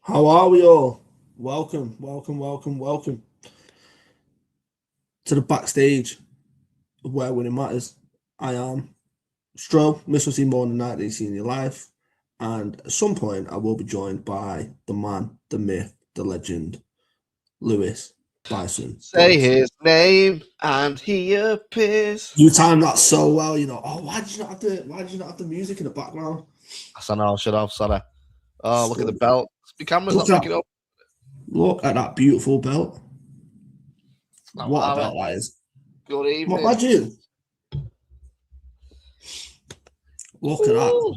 How are we all? Welcome to the backstage of where winning matters. I am Stro, Mr. See more than that they've seen in your life. And at some point, I will be joined by the man, the myth, the legend, Lewis Bison Say Briggz. his name and he appears. You timed that so well, Oh, why did you not have the music in the background? I know, should have, sorry. Oh, look at the So, belt. The camera's look not at picking up. look at that beautiful belt. No, What a belt that is. Good What evening. about you? Look at that. Ooh.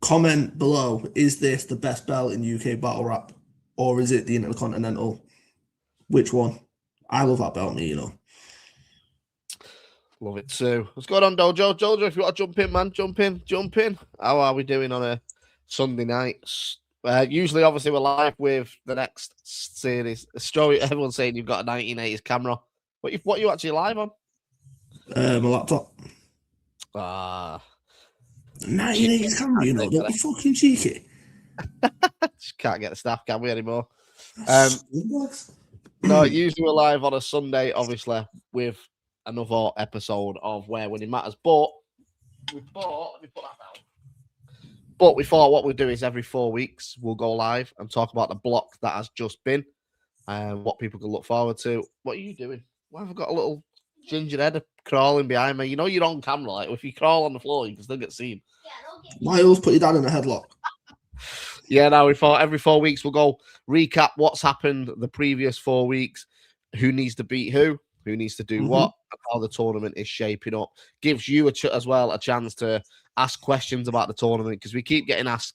Comment below, is this the best belt in UK battle rap? Or is it the Intercontinental? Which one? I love that belt, Love it too. What's going on, Dojo? Dojo, if you want to jump in, man, jump in. How are we doing on a Sunday night? Usually, obviously, we're live with the next series. Story. Everyone's saying you've got a 1980s camera. What are you actually live on? My laptop. Ah. 1980s camera, don't be fucking cheeky. Just can't get the staff, can we, anymore? No, usually we're live on a Sunday, obviously, with another episode of Where Winning Matters. But we thought, let me put that down. But we thought what we'll do is every 4 weeks we'll go live and talk about the block that has just been, and what people can look forward to. What are you doing? Why have I got a little ginger head crawling behind me? You know you're on camera. Like if you crawl on the floor, you can still get seen. Miles, put your dad in a headlock. Yeah, now we thought every 4 weeks we'll go recap what's happened the previous 4 weeks, who needs to beat who needs to do what, and how the tournament is shaping up. Gives you as well a chance to ask questions about the tournament because we keep getting asked,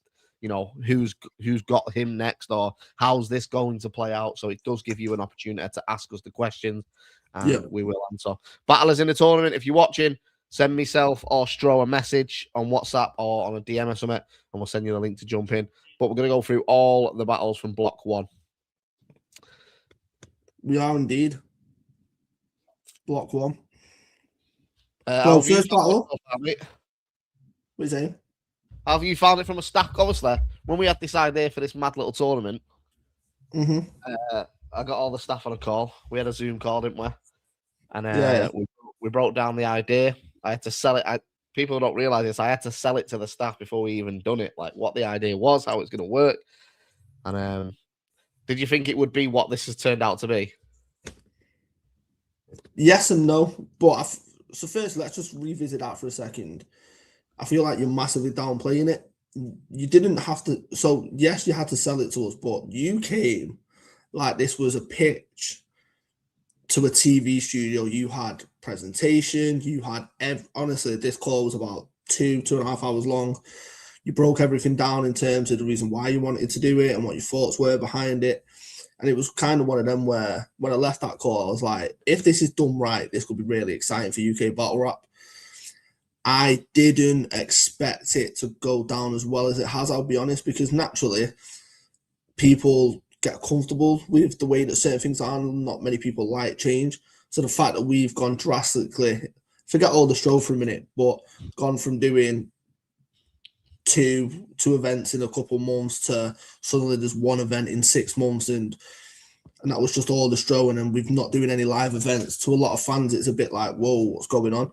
who's got him next or how's this going to play out. So it does give you an opportunity to ask us the questions, and we will answer. Battlers in the tournament. If you're watching, send myself or Stro a message on WhatsApp or on a DM or something, and we'll send you the link to jump in. But we're going to go through all the battles from Block 1. We are indeed. Block 1. So, first battle. What are you saying? How have you found it from a stack? Obviously, when we had this idea for this mad little tournament, I got all the staff on a call. We had a Zoom call, didn't we? And we broke down the idea. I had to sell it. People don't realize this. I had to sell it to the staff before we even done it, like what the idea was, how it's going to work. And did you think it would be what this has turned out to be? Yes and no. But so first, let's just revisit that for a second. I feel like you're massively downplaying it. You didn't have to. So yes, you had to sell it to us, but you came like this was a pitch to a TV studio. You had presentation. You had honestly, this call was about 2.5 hours long. You broke everything down in terms of the reason why you wanted to do it and what your thoughts were behind it. And it was kind of one of them where when I left that call, I was like, if this is done right, this could be really exciting for UK battle rap. I didn't expect it to go down as well as it has, I'll be honest, because naturally people get comfortable with the way that certain things are. Not many people like change. So the fact that we've gone drastically, forget all the Stro for a minute, but gone from doing two events in a couple months to suddenly there's one event in 6 months, and that was just all the Stro, and then we've not doing any live events. To a lot of fans, it's a bit like, whoa, what's going on?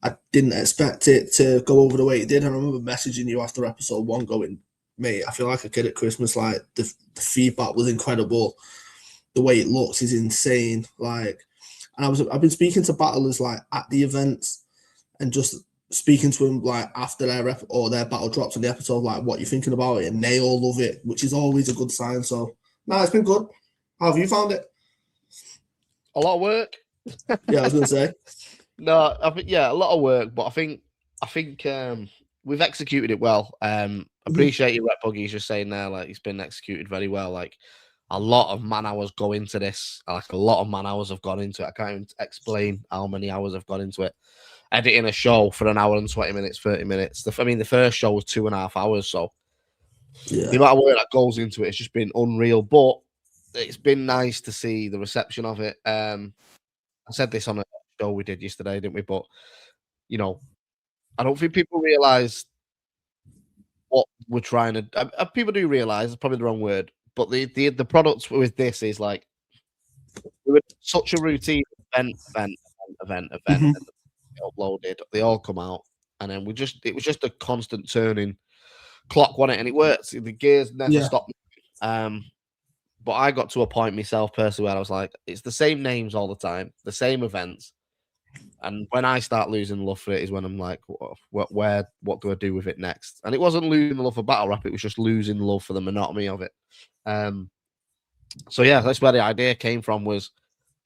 I didn't expect it to go over the way it did. I remember messaging you after episode 1 going, mate, I feel like a kid at Christmas. Like the feedback was incredible. The way it looks is insane. Like, and I've been speaking to battlers like at the events and just speaking to them like after their battle drops on the episode, like what you're thinking about it, and they all love it, which is always a good sign. So no, it's been good. How have you found it? A lot of work. Yeah, I was gonna say. No, I think a lot of work, but I think we've executed it well. Appreciate you, Rep Buggy. He's just saying there, like it's been executed very well. Like a lot of man hours go into this. Like a lot of man hours have gone into it. I can't even explain how many hours have gone into it. Editing a show for an hour and 20 minutes, 30 minutes. The first show was 2.5 hours, so the amount of work that goes into it has just been unreal. But it's been nice to see the reception of it. I said this on a show we did yesterday, didn't we? But I don't think people realize what we're trying to. People do realize it's probably the wrong word, but the products with this is like we were such a routine event, and Mhm. they uploaded. They all come out, and then it was just a constant turning clock on it, and it works. The gears never Yeah. stop. But I got to a point myself personally where I was like, it's the same names all the time, the same events. And when I start losing love for it is when I'm like, what do I do with it next? And it wasn't losing the love for battle rap, it was just losing love for the monotony of it. So yeah, that's where the idea came from, was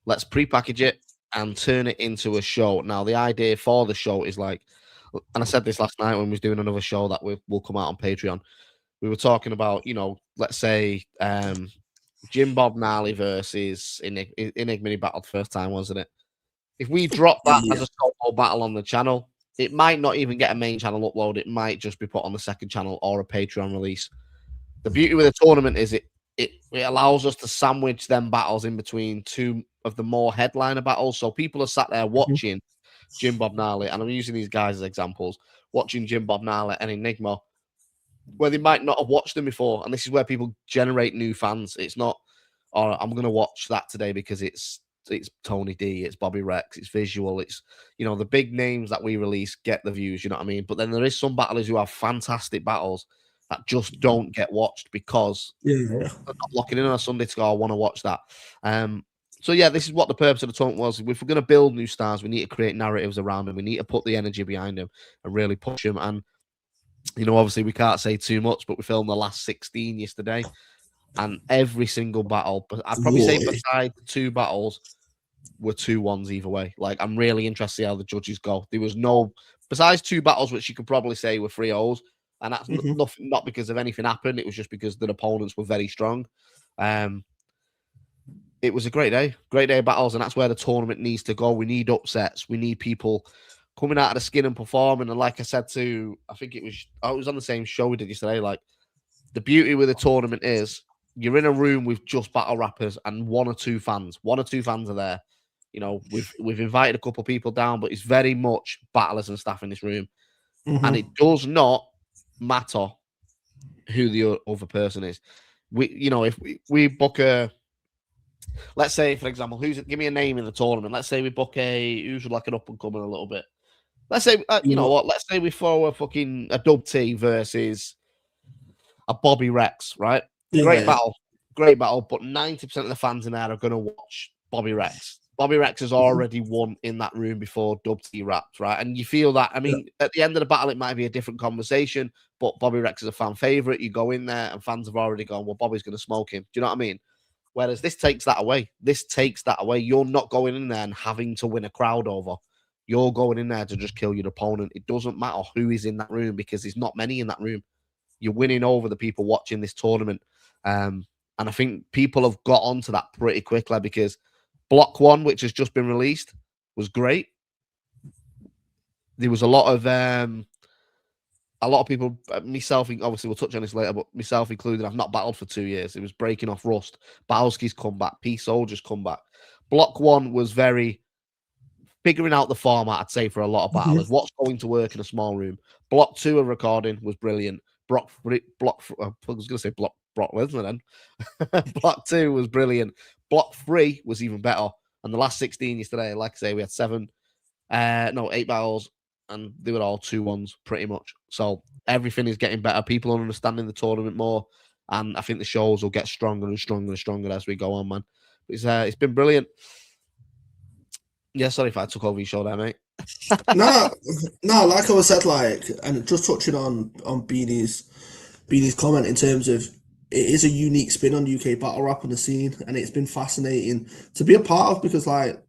let's prepackage it and turn it into a show. Now, the idea for the show is like, and I said this last night when we was doing another show that will come out on Patreon. We were talking about, let's say Jim Bob Gnarly versus Enigma battled first time, wasn't it? If we drop that as a solo battle on the channel, it might not even get a main channel upload. It might just be put on the second channel or a Patreon release. The beauty with the tournament is it allows us to sandwich them battles in between two of the more headliner battles. So people are sat there watching Jim Bob Gnarly, and I'm using these guys as examples, watching Jim Bob Gnarly and Enigma, where they might not have watched them before. And this is where people generate new fans. It's not, oh, I'm going to watch that today because it's Tony D, it's Bobby Rex, it's visual, it's, the big names that we release get the views, you know what I mean? But then there is some battlers who have fantastic battles that just don't get watched because they're not locking in on a Sunday to go, I want to watch that. So yeah, this is what the purpose of the tournament was. If we're going to build new stars, we need to create narratives around them. We need to put the energy behind them and really push them. And, obviously we can't say too much, but we filmed the last 16 yesterday. And every single battle, but I'd probably say besides 2 battles, were 2-1s either way. Like, I'm really interested in how the judges go. There was no, besides 2 battles, which you could probably say were 3-0s, and that's not because of anything happened. It was just because the opponents were very strong. It was a great day of battles, and that's where the tournament needs to go. We need upsets. We need people coming out of the skin and performing. And like I said I think it was on the same show we did yesterday. Like, the beauty with the tournament is you're in a room with just battle rappers and 1 or 2 fans. 1 or 2 fans are there. We've invited a couple of people down, but it's very much battlers and staff in this room. And it does not matter who the other person is. If we book let's say, for example, give me a name in the tournament. Let's say we book who's like an up and coming a little bit. Let's say, let's say we throw a Dub T versus a Bobby Rex, right? Great battle. But 90% of the fans in there are going to watch Bobby Rex. Bobby Rex has already won in that room before Dub T raps, right? And you feel that, at the end of the battle, it might be a different conversation, but Bobby Rex is a fan favorite. You go in there and fans have already gone, well, Bobby's going to smoke him. Do you know what I mean? Whereas this takes that away. You're not going in there and having to win a crowd over. You're going in there to just kill your opponent. It doesn't matter who is in that room because there's not many in that room. You're winning over the people watching this tournament. And I think people have got onto that pretty quickly because Block 1, which has just been released, was great. There was a lot of people, myself, obviously we'll touch on this later, but myself included, I've not battled for 2 years. It was breaking off rust. Bowski's come back. Peace Soldier's come back. Block 1 was very figuring out the format, I'd say, for a lot of battlers. What's going to work in a small room. Block 2 of recording was brilliant. Brock Lesnar then. Block 2 was brilliant. Block 3 was even better. And the last 16 yesterday, like I say, we had 8 battles, and they were all 2-1s pretty much. So everything is getting better. People are understanding the tournament more, and I think the shows will get stronger and stronger and stronger as we go on, man. It's been brilliant. Yeah, sorry if I took over your show there, mate. no, like I said, and just touching on Beanie's comment in terms of it is a unique spin on UK battle rap on the scene, and it's been fascinating to be a part of because,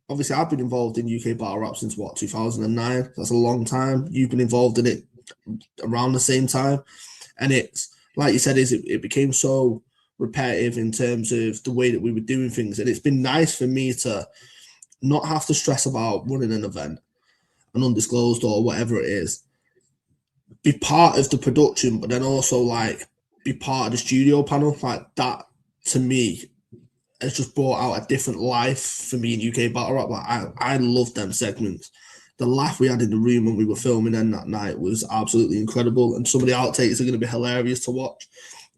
obviously I've been involved in UK battle rap since 2009. That's a long time. You've been involved in it around the same time, and it's like you said, it became so repetitive in terms of the way that we were doing things, and it's been nice for me to not have to stress about running an event, an undisclosed or whatever it is, be part of the production, but then also be part of the studio panel. That to me has just brought out a different life for me in UK battle rap. I love them segments, the laugh we had in the room when we were filming then that night was absolutely incredible. And some of the outtakes are going to be hilarious to watch.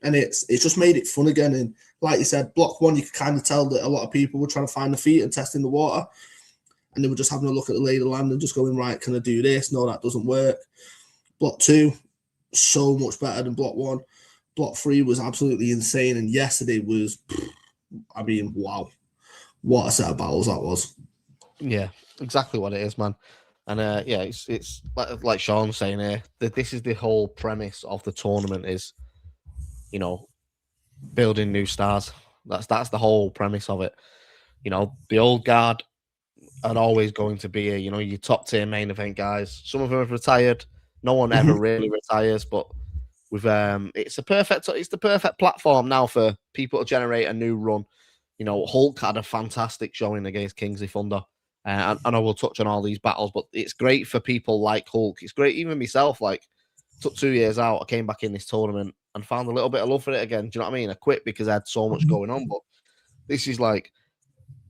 And it's just made it fun again. And like you said, block 1, you could kind of tell that a lot of people were trying to find the feet and testing the water. And they were just having a look at the lay of the land and just going, right, can I do this? No, that doesn't work. Block 2, so much better than block 1. Block 3 was absolutely insane. And yesterday was, I mean, wow. What a set of battles that was. Yeah, exactly what it is, man. And yeah, it's like Sean's saying here, that this is the whole premise of the tournament is, you know, building new stars. That's the whole premise of it. You know, the old guard are always going to be, you know, your top tier main event guys. Some of them have retired. No one ever really retires, but with it's the perfect platform now for people to generate a new run. You know, Hulk had a fantastic showing against Kingsley Thunder. And I will touch on all these battles, but it's great for people like Hulk. It's great, even myself, like, took 2 years out. I came back in this tournament and found a little bit of love for it again. Do you know what I mean? I quit because I had so much going on, but this is like,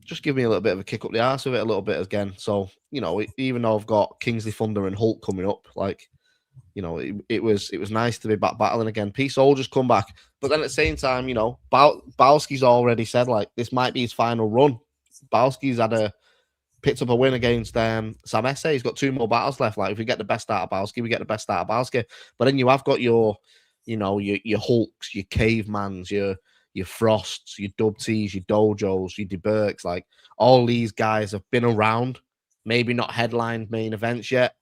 just give me a little bit of a kick up the arse with it a little bit again. So, you know, even though I've got Kingsley Thunder and Hulk coming up, like, you know, it was nice to be back battling again. Peace all just come back. But then at the same time, you know, Balski's already said, like, this might be his final run. Balski's picked up a win against Sam Esse. He's got 2 more battles left. Like, if we get the best out of Balski, we get the best out of Balski. But then you have got your Hulks, your Cavemans, your Frosts, your Dub T's, your Dojos, your DeBurks. Like, all these guys have been around, maybe not headlined main events yet,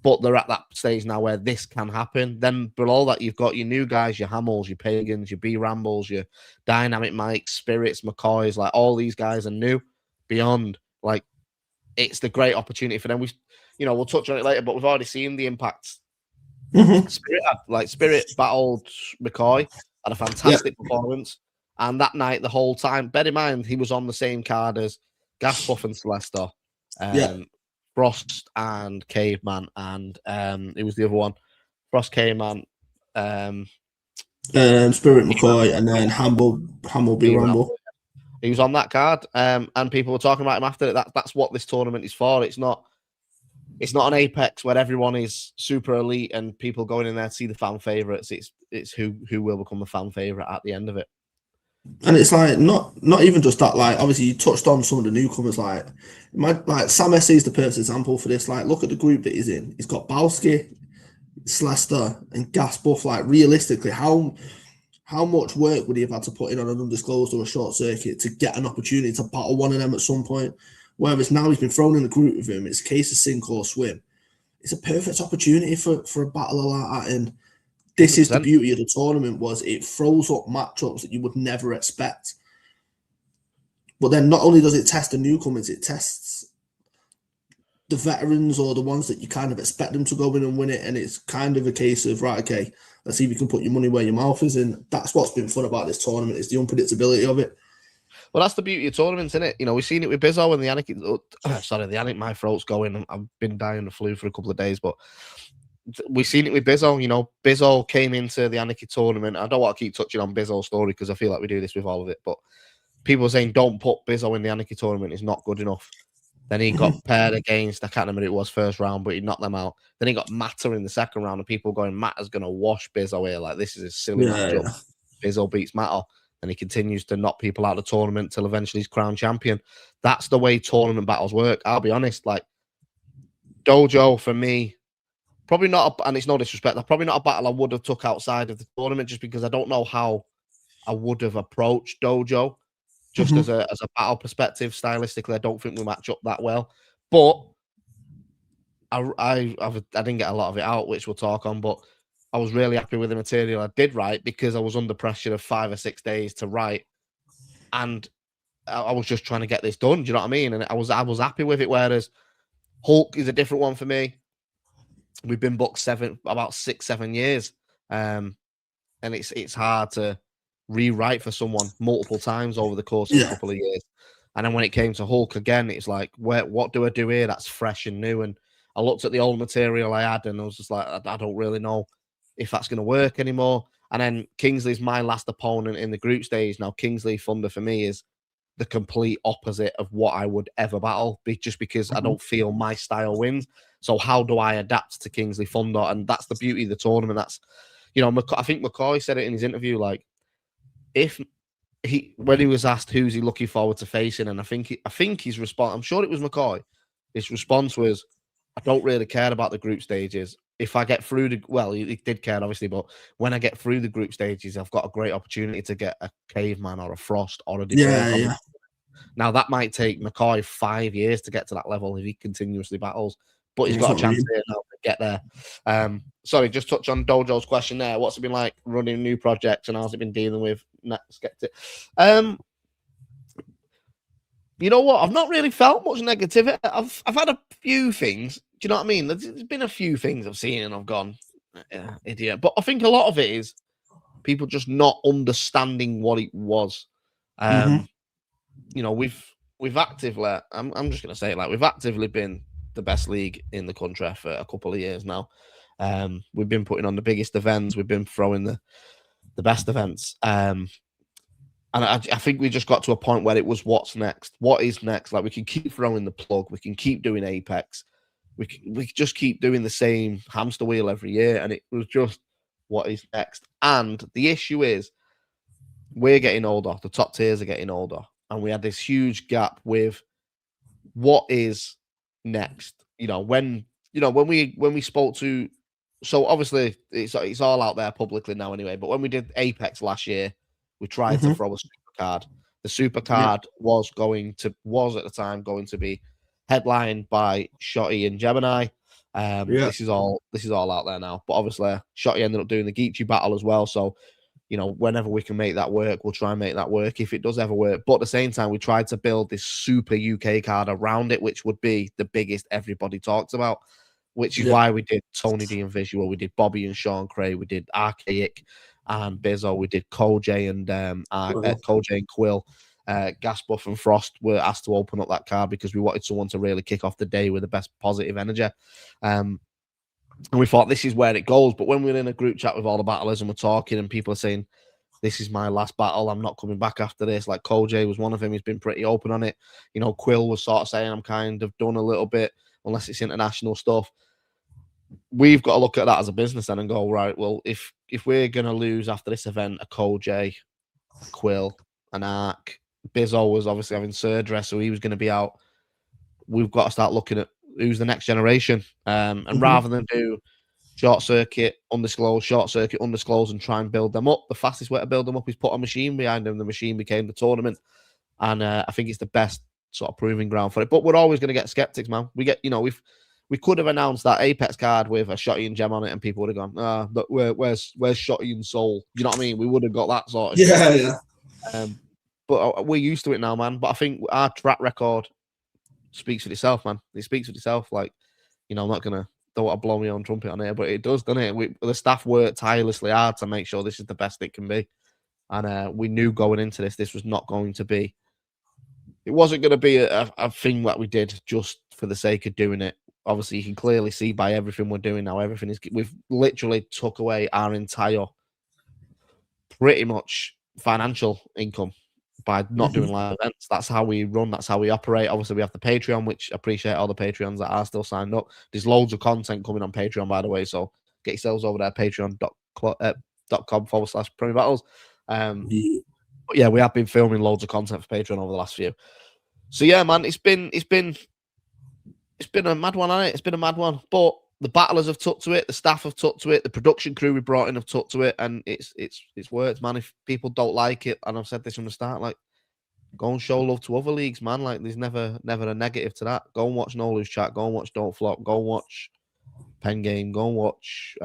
but they're at that stage now where this can happen. Then below that, you've got your new guys, your Hamels, your Pagans, your B-Rambles, your Dynamic Mikes, Spirits, McCoys. Like, all these guys are new beyond. Like, it's the great opportunity for them. We'll touch on it later, but we've already seen the impact. Spirit battled McCoy, had a fantastic performance, and that night, the whole time, bear in mind, he was on the same card as Ghast Buff and Celesta, Frost and Caveman, and it was the other one, Frost, Caveman, Spirit McCoy, and then Hamel B Ramble. He was on that card, and people were talking about him after it. That's what this tournament is for. It's not an Apex where everyone is super elite and people going in there to see the fan favorites. It's who will become the fan favorite at the end of it. And it's like not even just that. Like, obviously, you touched on some of the newcomers. Like Sam Esse is the perfect example for this. Like, look at the group that he's in. He's got Balski, Celesta, and Ghast Buff. Like, realistically, how much work would he have had to put in on an undisclosed or a short circuit to get an opportunity to battle one of them at some point? Whereas now he's been thrown in the group with him. It's a case of sink or swim. It's a perfect opportunity for a battler like that. And this 100%. Is the beauty of the tournament, was it throws up matchups that you would never expect. But then not only does it test the newcomers, it tests the veterans or the ones that you kind of expect them to go in and win it. And it's kind of a case of, right, okay, let's see if you can put your money where your mouth is. And that's what's been fun about this tournament, is the unpredictability of it. Well, that's the beauty of tournaments, isn't it? You know, we've seen it with Bizzo and the Yannick. My throat's going. I've been dying of the flu for a couple of days, but we've seen it with Bizzo. You know, Bizzo came into the Anarchy tournament. I don't want to keep touching on Bizzo's story because I feel like we do this with all of it, but people are saying don't put Bizzo in the Anarchy tournament. It's not good enough. Then he got paired against, I can't remember who it was first round, but he knocked them out. Then he got Matter in the second round, and people going, Matter's going to wash Bizzo here. Like, this is a silly matchup. Yeah. Bizzo beats Matter, and he continues to knock people out of the tournament till eventually he's crowned champion. That's the way tournament battles work. I'll be honest, like, Dojo, for me, probably not, and it's no disrespect, probably not a battle I would have took outside of the tournament, just because I don't know how I would have approached Dojo. Just as a battle perspective, stylistically, I don't think we match up that well. But I didn't get a lot of it out, which we'll talk on. But I was really happy with the material I did write, because I was under pressure of 5 or 6 days to write, and I was just trying to get this done. Do you know what I mean? And I was happy with it. Whereas Hulk is a different one for me. We've been booked about 6-7 years, and it's hard to rewrite for someone multiple times over the course of a couple of years. And then when it came to Hulk again, it's like, what do I do here that's fresh and new? And I looked at the old material I had, and I was just like, I don't really know if that's going to work anymore. And then Kingsley's my last opponent in the group stage. Now, Kingsley Thunder for me is the complete opposite of what I would ever battle, just because I don't feel my style wins. So how do I adapt to Kingsley Thunder? And that's the beauty of the tournament. That's, you know, I think McCoy said it in his interview, like, when he was asked who's he looking forward to facing, and I think his response, I'm sure it was McCoy, his response was, I don't really care about the group stages. If I get through he did care, obviously, but when I get through the group stages, I've got a great opportunity to get a Caveman or a Frost or a Debird. Yeah. Now, that might take McCoy 5 years to get to that level if he continuously battles, but he's got a chance here now to get there. Sorry, just touch on Dojo's question there. What's it been like running new projects, and how's it been dealing with Skeptic? You know what? I've not really felt much negativity. I've had a few things. Do you know what I mean? There's been a few things I've seen and I've gone, idiot. But I think a lot of it is people just not understanding what it was. You know, we've actively, I'm just going to say it, like, we've actively been the best league in the country for a couple of years now. We've been putting on the biggest events. We've been throwing the best events. And I think we just got to a point where it was, what's next? What is next? Like, we can keep throwing the plug. We can keep doing Apex. We can just keep doing the same hamster wheel every year. And it was just, what is next? And the issue is, we're getting older. The top tiers are getting older. And we had this huge gap with what is next. You know, when we spoke to, so obviously it's all out there publicly now anyway, but when we did Apex last year, we tried to throw a super card. The super card was at the time going to be headlined by Shotty and Gemini. This is all out there now. But obviously Shotty ended up doing the Geechee battle as well. So, you know, whenever we can make that work, we'll try and make that work if it does ever work. But at the same time, we tried to build this super UK card around it, which would be the biggest everybody talks about, which is why we did Tony D and Visual, we did Bobby and Sean Cray, we did Archaic and Bizzo, we did Koj and Koj and Quill. Ghast Buff and Frost were asked to open up that card because we wanted someone to really kick off the day with the best positive energy. And we thought this is where it goes. But when we're in a group chat with all the battlers and we're talking and people are saying, this is my last battle, I'm not coming back after this. Like Koj was one of them. He's been pretty open on it. You know, Quill was sort of saying, I'm kind of done a little bit, unless it's international stuff. We've got to look at that as a business then and go, right, well, if we're going to lose after this event, a Koj, Quill, an Ark, Bizzo was obviously having surgery, so he was going to be out. We've got to start looking at who's the next generation. And rather than do short circuit, undisclosed, and try and build them up, the fastest way to build them up is put a machine behind them. The machine became the tournament. And I think it's the best sort of proving ground for it. But we're always going to get skeptics, man. We get, you know, we could have announced that Apex card with a Shotty and Gem on it, and people would have gone, where's Shotty and Soul? You know what I mean? We would have got that sort of shit. But we're used to it now, man. But I think our track record speaks for itself, man. It speaks for itself. Like, you know, don't want to blow my own trumpet on here, but it does, doesn't it? The staff worked tirelessly hard to make sure this is the best it can be. And we knew going into this was not going to be, it wasn't going to be a thing that we did just for the sake of doing it. Obviously, you can clearly see by everything we're doing now, we've literally took away our entire, pretty much, financial income by not doing live events. That's how we run. That's how we operate. Obviously, we have the Patreon, which I appreciate all the Patreons that are still signed up. There's loads of content coming on Patreon, by the way. So get yourselves over there, patreon.com/Premier Battles. But yeah, we have been filming loads of content for Patreon over the last few. So yeah, man, it's been a mad one, hasn't it? It's been a mad one. But the battlers have took to it, the staff have took to it, the production crew we brought in have took to it, and it's worked, man. If people don't like it, and I've said this from the start, like, go and show love to other leagues, man. Like, there's never a negative to that. Go and watch No Lose Chat, go and watch Don't Flop, go and watch Pen Game, go and watch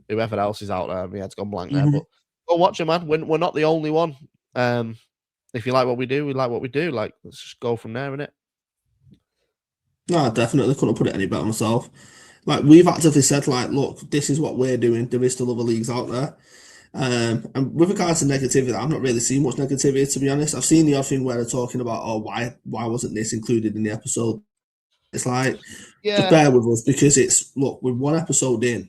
whoever else is out there. My head's gone blank there, but go watch it, man. We're not the only one. If you like what we do, we like what we do. Like, let's just go from there, innit? No, I definitely couldn't put it any better myself. Like, we've actively said, like, look, this is what we're doing. There is still other leagues out there. And with regards to negativity, I've not really seen much negativity, to be honest. I've seen the odd thing where they're talking about, oh, why wasn't this included in the episode? It's like, just bear with us, because look, with one episode in,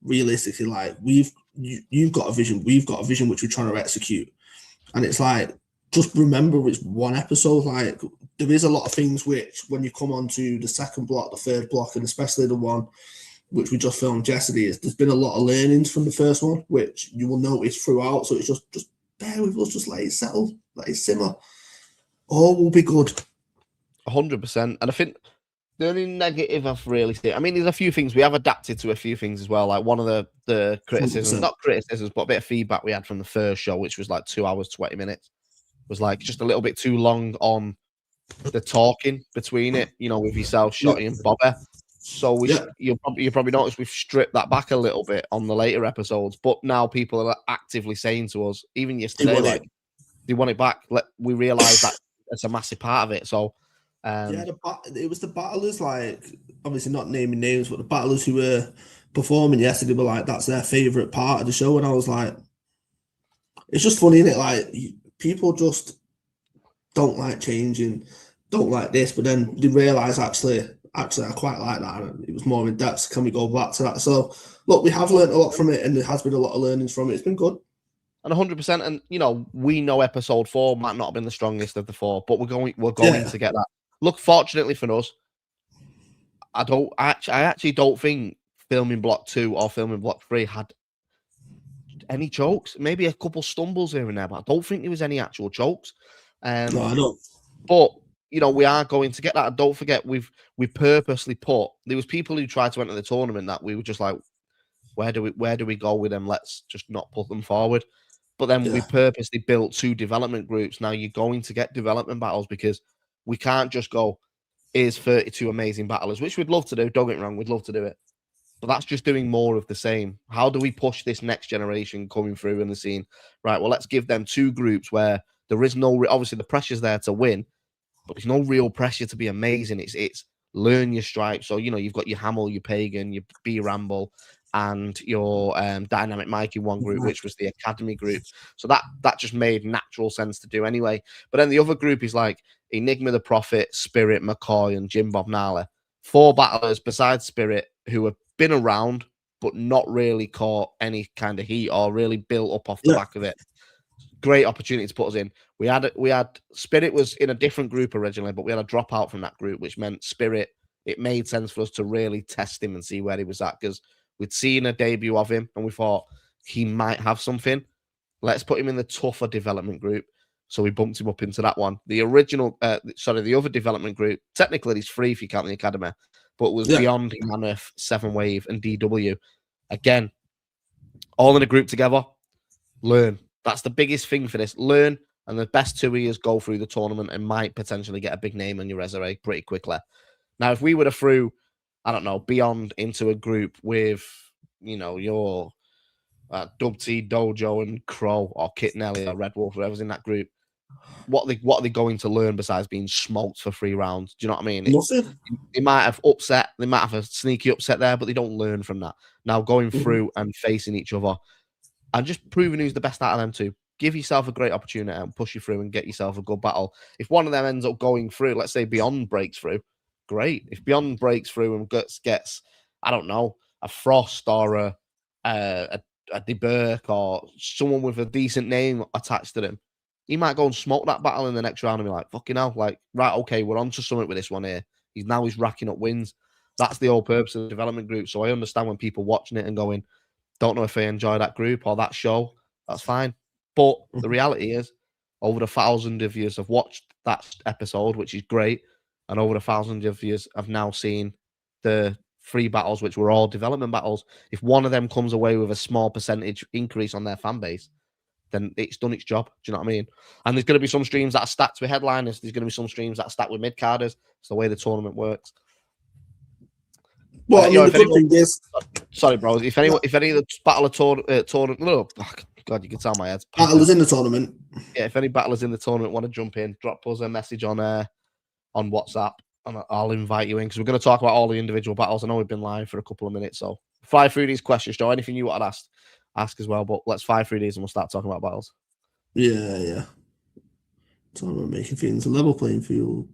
realistically, like, you've got a vision, we've got a vision which we're trying to execute. And it's like, just remember it's one episode. Like, there is a lot of things which, when you come on to the second block, the third block, and especially the one which we just filmed yesterday, there's been a lot of learnings from the first one, which you will notice throughout. So it's just bear with us, just let it settle, let it simmer. All will be good. 100%. And I think the only negative I've really seen, I mean, there's a few things we have adapted to, a few things as well. Like one of the criticisms, 100%. Not criticisms, but a bit of feedback we had from the first show, which was like 2 hours, 20 minutes, was like just a little bit too long on the talking between it, you know, with yourself, Shotty and Bobby. So you'll probably notice we've stripped that back a little bit on the later episodes. But now people are actively saying to us, even yesterday, they want it back. We realise that it's a massive part of it. So it was the battlers, like, obviously not naming names, but the battlers who were performing yesterday were like, that's their favourite part of the show. And I was like, it's just funny, isn't it? Like, people just don't like changing, don't like this, but then they realise actually I quite like that. And it was more in depth. Can we go back to that? So look, we have learned a lot from it, and there has been a lot of learnings from it. It's been good. And 100%. And you know, we know episode 4 might not have been the strongest of the 4, but we're going to get that. Look, fortunately for us, I actually don't think filming block 2 or filming block 3 had any chokes. Maybe a couple stumbles here and there, but I don't think there was any actual chokes. No, I don't. But you know, we are going to get that. And don't forget, we purposely put, there was people who tried to enter the tournament that we were just like, where do we go with them? Let's just not put them forward. But then we purposely built 2 development groups. Now you're going to get development battles, because we can't just go, here's 32 amazing battlers, which we'd love to do. Don't get me wrong, we'd love to do it. But that's just doing more of the same. How do we push this next generation coming through in the scene? Right, well, let's give them 2 groups where there is no, obviously the pressure's there to win, but there's no real pressure to be amazing. It's learn your stripes. So, you know, you've got your Hamill, your Pagan, your B Ramble, and your Dynamic Mike in one group, which was the Academy group. So that just made natural sense to do anyway. But then the other group is like Enigma the Prophet, Spirit, McCoy, and Jim Bob Gnarly. 4 battlers besides Spirit who have been around, but not really caught any kind of heat or really built up off the back of it. Great opportunity to put us in. We had Spirit was in a different group originally, but we had a dropout from that group, which meant Spirit, it made sense for us to really test him and see where he was at, because we'd seen a debut of him and we thought he might have something. Let's put him in the tougher development group. So we bumped him up into that one. The other development group, technically he's free if you count the Academy, but it was Beyond, Mammoth, 7 Wave, and DW. Again, all in a group together. Learn. That's the biggest thing for this. Learn, and the best 2 years go through the tournament and might potentially get a big name on your resume pretty quickly. Now, if we would have threw, I don't know, Beyond into a group with, you know, your Dub T, Dojo, and Crow, or Kit Nelly, or Red Wolf, whoever's in that group, what are they going to learn besides being smoked for 3 rounds? Do you know what I mean? They might have upset, they might have a sneaky upset there, but they don't learn from that. Now, going through and facing each other, and just proving who's the best out of them 2. Give yourself a great opportunity and push you through and get yourself a good battle. If one of them ends up going through, let's say Beyond breaks through, great. If Beyond breaks through and gets I don't know, a Frost or a DeBurk or someone with a decent name attached to them, he might go and smoke that battle in the next round and be like, fucking hell, like, right, okay, we're on to something with this one here. He's racking up wins. That's the whole purpose of the development group. So I understand when people watching it and going, don't know if they enjoy that group or that show. That's fine. But the reality is, over 1,000 of you have watched that episode, which is great, and over 1,000 of you have now seen the 3 battles, which were all development battles. If one of them comes away with a small percentage increase on their fan base, then it's done its job. Do you know what I mean? And there's going to be some streams that are stacked with headliners. There's going to be some streams that are stacked with mid-carders. It's the way the tournament works. Well, the good thing is... Sorry, bro. If any of the battle tournament... Oh, God, you can tell my head's... Battlers in the tournament. Yeah, if any battlers in the tournament want to jump in, drop us a message on WhatsApp, and I'll invite you in, because we're going to talk about all the individual battles. I know we've been live for a couple of minutes, so fly through these questions, Joe. Anything you want to ask as well, but let's fly through these and we'll start talking about battles. Yeah. Talking about making things a level playing field.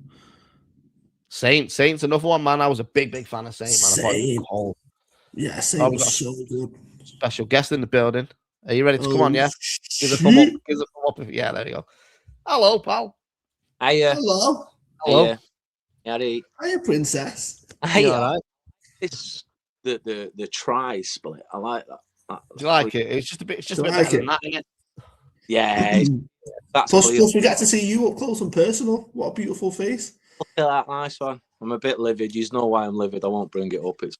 Saints, another one, man. I was a big fan of Saint, man. I thought, yeah, Saint was so good. Special guest in the building. Are you ready to come on? Yeah, give a thumb up. Yeah, there you go. Hello, pal. Hello. Hello. Hiya, Hiya, princess. You all right? It's the try split. I like that. Do you like it? It's just a bit. It's just a Do bit you like better it? than that, isn't it? Yeah, that's Plus, clear. we get to see you up close and personal. What a beautiful face. Look at that nice one. I'm a bit livid. You know why I'm livid. I won't bring it up. It's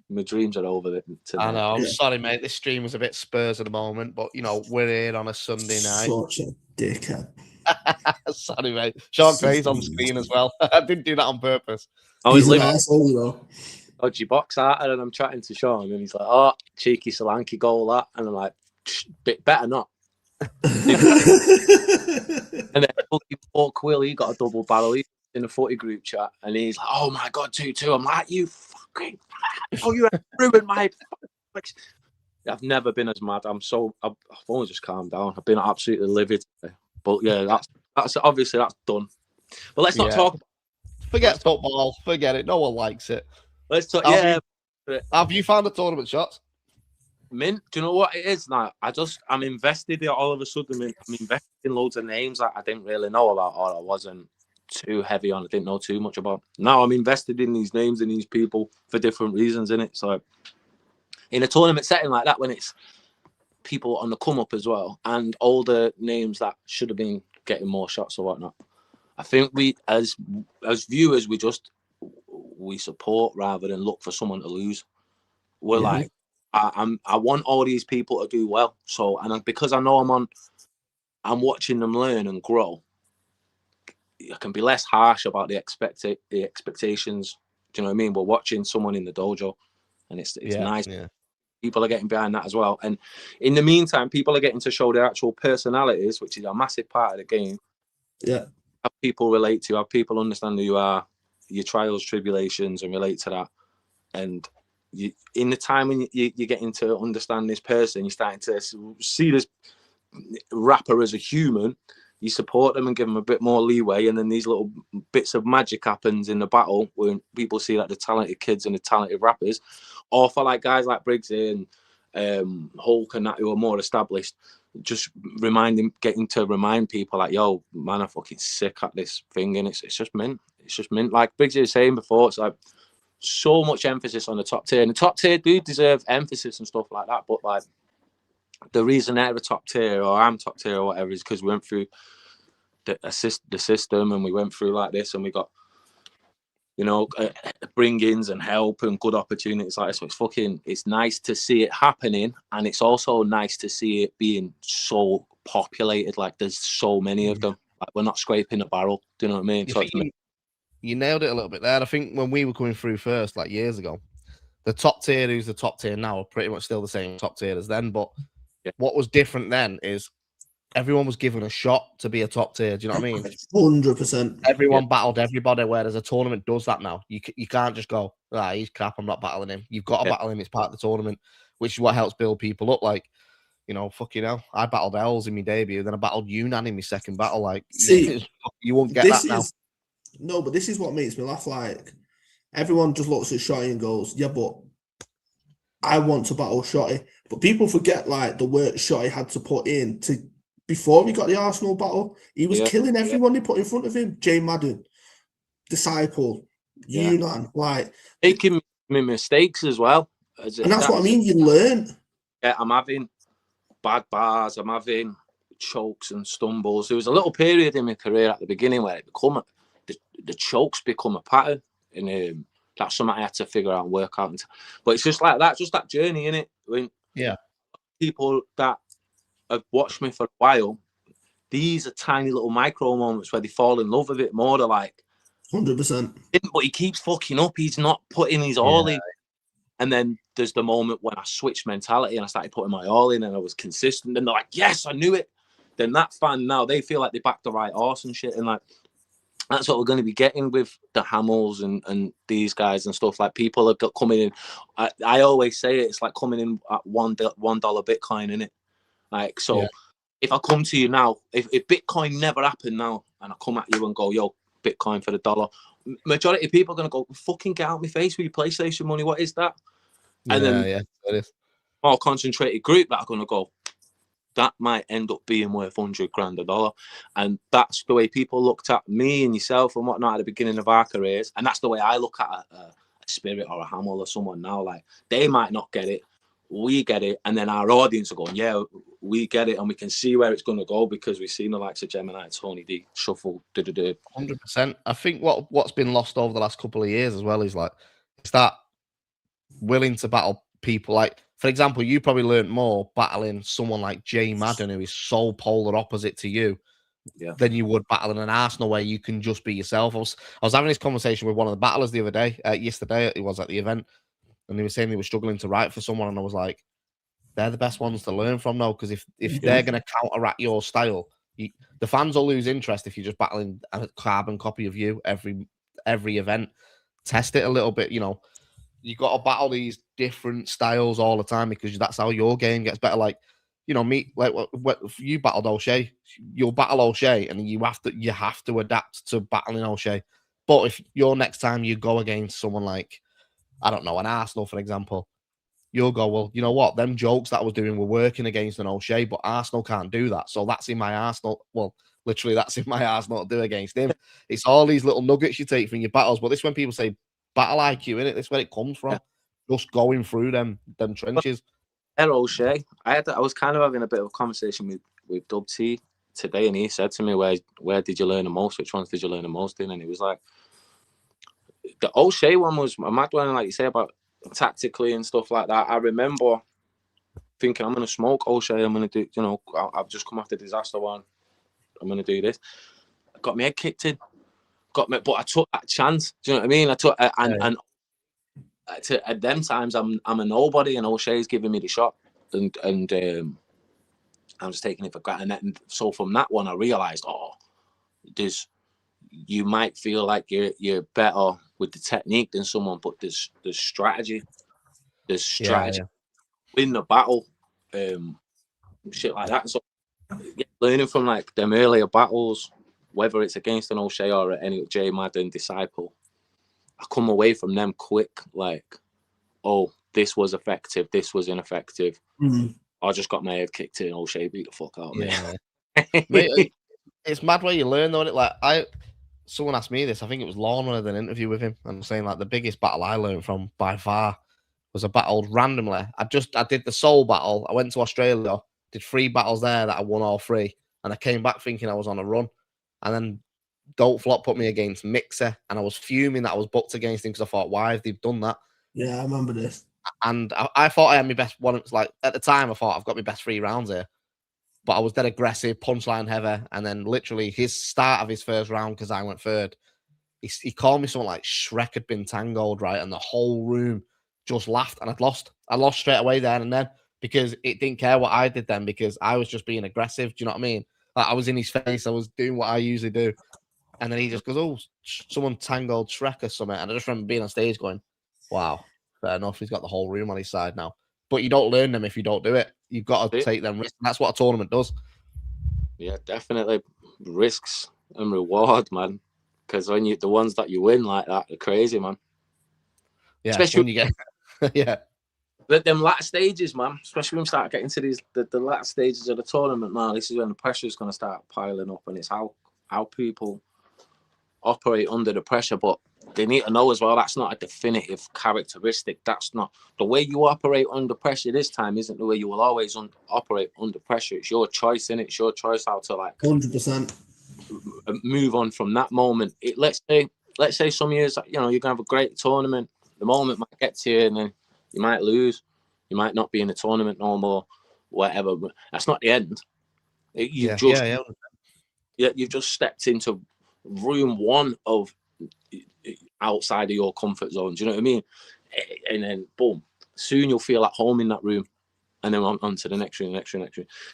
my dreams are over it today. I know. I'm Yeah. sorry, mate. This stream was a bit Spurs at the moment, but you know we're here on a Sunday night. Such a dickhead. Sorry, mate. Sean Gray's on the screen as well. I didn't do that on purpose. I was He's an living asshole, you know. dodgy box out, and I'm chatting to Sean, and he's like, "Oh, cheeky Solanke goal that," and I'm like, "Bit better not." And then fucking poor Quill, he got a double barrel. He's in a footy group chat, and he's like, "Oh my god, 2-2." I'm like, "You fucking, oh, you ruined my." I've never been as mad. I've only just calmed down. I've been absolutely livid today. But yeah, that's obviously that's done. But let's not talk. Forget football. Forget it. No one likes it. Let's talk. Have you found the tournament shots? Mint, do you know what it is now? I'm invested in all of a sudden. I'm invested in loads of names that I didn't really know about, or I wasn't too heavy on. I didn't know too much about. Now I'm invested in these names and these people for different reasons, innit? So in a tournament setting like that, when it's people on the come up as well, and older names that should have been getting more shots or whatnot, I think we as viewers we support rather than look for someone to lose. We're like, I want all these people to do well. So, and because I know I'm watching them learn and grow, I can be less harsh about the expectations. Do you know what I mean? We're watching someone in the dojo, and it's nice. Yeah. People are getting behind that as well. And in the meantime, people are getting to show their actual personalities, which is a massive part of the game. Yeah. Have people relate to you, have people understand who you are, your trials, tribulations, and relate to that. And in the time when you're getting to understand this person, you're starting to see this rapper as a human, you support them and give them a bit more leeway, and then these little bits of magic happens in the battle when people see like the talented kids and the talented rappers, or for like guys like Briggz and Hulk and that who are more established, just getting to remind people like, yo, man, I'm fucking sick at this thing, and it's just mint. It's just mint. Like Briggz was saying before, it's like so much emphasis on the top tier, and the top tier do deserve emphasis and stuff like that, but like the reason they're a top tier or I'm top tier or whatever is because we went through the system, and we went through like this, and we got, you know, bring-ins and help and good opportunities like this. So it's nice to see it happening, and it's also nice to see it being so populated. Like there's so many of them. Like we're not scraping the barrel. Do you know what I mean? So you nailed it a little bit there. I think when we were coming through first, like years ago, the top tier who's the top tier now are pretty much still the same top tier as then. But what was different then is everyone was given a shot to be a top tier. Do you know what I mean? 100%. Everyone battled everybody, whereas a tournament does that now. You can't just go, he's crap, I'm not battling him. You've got to battle him. It's part of the tournament, which is what helps build people up. Like, you know, fucking hell, I battled Els in my debut, then I battled Yunnan in my second battle. Like, see, you won't get that now. No, but this is what makes me laugh. Like, everyone just looks at Shotty and goes, yeah, but I want to battle Shotty. But people forget, like, the work Shotty had to put in to before he got the Arsenal battle. He was killing everyone he put in front of him. Jay Madden, Disciple, Yunnan, like making mistakes as well. And that's what I mean. You learn. Yeah, I'm having bad bars. I'm having chokes and stumbles. There was a little period in my career at the beginning where the chokes become a pattern, and that's something I had to figure out and work out. But it's just like that, just that journey, innit? When people that have watched me for a while, these are tiny little micro moments where they fall in love with it more. They're like 100%. But he keeps fucking up. He's not putting his all in. And then there's the moment when I switched mentality and I started putting my all in and I was consistent. And they're like, yes, I knew it. Then that fan now, they feel like they backed the right horse and shit. And like, that's what we're going to be getting with the Hamels and these guys and stuff. Like people have got coming in. I always say it's like coming in at $1 Bitcoin, innit? Like, so if I come to you now, if Bitcoin never happened now and I come at you and go, yo, Bitcoin for the dollar, majority of people are going to go, fucking get out my face with your PlayStation money. What is that? And then it is. More concentrated group that are going to go, that might end up being worth $100 grand a dollar. And that's the way people looked at me and yourself and whatnot at the beginning of our careers. And that's the way I look at a Spirit or a Hamill or someone now. Like, they might not get it, we get it, and then our audience are going, yeah, we get it, and we can see where it's going to go because we've seen the likes of Gemini, Tony D, Shuffle, 100%. I think what's been lost over the last couple of years as well is like, it's that willing to battle people. Like, for example, you probably learned more battling someone like Jay Madden, who is so polar opposite to you, than you would battling an Arsenal where you can just be yourself. I was having this conversation with one of the battlers the other day, yesterday it was at the event, and they were saying they were struggling to write for someone, and I was like, they're the best ones to learn from now, because if they're going to counteract your style, the fans will lose interest if you're just battling a carbon copy of you every event. Test it a little bit, you know. You got to battle these different styles all the time because that's how your game gets better. Like, you know, me, like if you battled O'Shea, you'll battle O'Shea, and you have to adapt to battling O'Shea. But if your next time you go against someone like, I don't know, an Arsenal, for example, you'll go, well, you know what? Them jokes that I was doing were working against an O'Shea, but Arsenal can't do that. So that's in my Arsenal. Well, literally, that's in my Arsenal to do against him. It's all these little nuggets you take from your battles. But this is when people say battle IQ, innit? This is where it comes from. Just going through them trenches. O'Shea, I was kind of having a bit of a conversation with Dub T today, and he said to me, where did you learn the most? Which ones did you learn the most in? And he was like, the O'Shea one was a mad one, like you say, about tactically and stuff like that. I remember thinking, I'm going to smoke O'Shea, I'm going to do, you know, I've just come off the disaster one, I'm going to do this. I got my head kicked in, but I took that chance. Do you know what I mean? I took, and at them times, I'm a nobody, and O'Shea's giving me the shot, and I was taking it for granted. And so from that one, I realised, you might feel like you're better with the technique than someone, but there's strategy. There's strategy in the battle, shit like that. So learning from like them earlier battles, whether it's against an O'Shea or any Jay Madden disciple, I come away from them quick, like, oh, this was effective, this was ineffective. I just got my head kicked in. O'Shea beat the fuck out of me. Mate, it's mad where you learn though. Like someone asked me this. I think it was Lorna in an interview with him, and saying like the biggest battle I learned from by far was a battle randomly. I did the Soul battle. I went to Australia, did 3 battles there that I won all 3, and I came back thinking I was on a run, and then Dope Flop put me against Mixer, and I was fuming that I was booked against him because I thought, why have they done that? Yeah, I remember this. And I thought I had my best one. It's like at the time I thought I've got my best 3 rounds here, but I was dead aggressive, punchline heavy, and then literally his start of his first round, because I went third, he called me something like Shrek had been tangled, right? And the whole room just laughed, and I'd lost. I lost straight away there and then, because it didn't care what I did then, because I was just being aggressive. Do you know what I mean? Like, I was in his face. I was doing what I usually do. And then he just goes, oh, someone tangled Shrek or something. And I just remember being on stage going, wow, fair enough. He's got the whole room on his side now. But you don't learn them if you don't do it. You've got to take them risks. And that's what a tournament does. Yeah, definitely. Risks and reward, man. Because when the ones that you win like that are crazy, man. Yeah, especially when you get them latter stages, man. Especially when we start getting to the latter stages of the tournament, man. This is when the pressure is going to start piling up, and it's how people operate under the pressure. But they need to know as well, that's not a definitive characteristic. That's not the way you operate under pressure this time. Isn't the way you will always operate under pressure. It's your choice, and it's your choice how to, like, 100% move on from that moment. Let's say some years, you know, you're gonna have a great tournament. The moment might get to you, and then you might lose. You might not be in the tournament no more, whatever. But that's not the end. You've just stepped into room 1 of outside of your comfort zone. Do you know what I mean? And then boom, soon you'll feel at home in that room, and then on to the next room.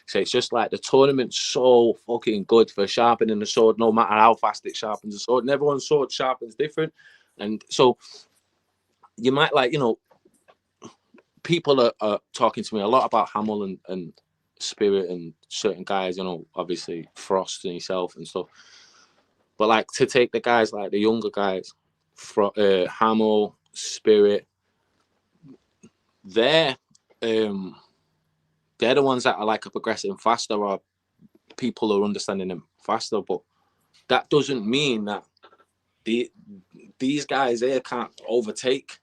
So it's just like the tournament's so fucking good for sharpening the sword, no matter how fast it sharpens the sword. And everyone's sword sharpens different. And so you might, like, you know, people are talking to me a lot about Hamill and Spirit and certain guys, you know, obviously Frost and yourself and stuff. But like, to take the guys, like the younger guys, Hamill, Spirit, they're they're the ones that are like progressing faster, or people are understanding them faster. But that doesn't mean that these guys here can't overtake.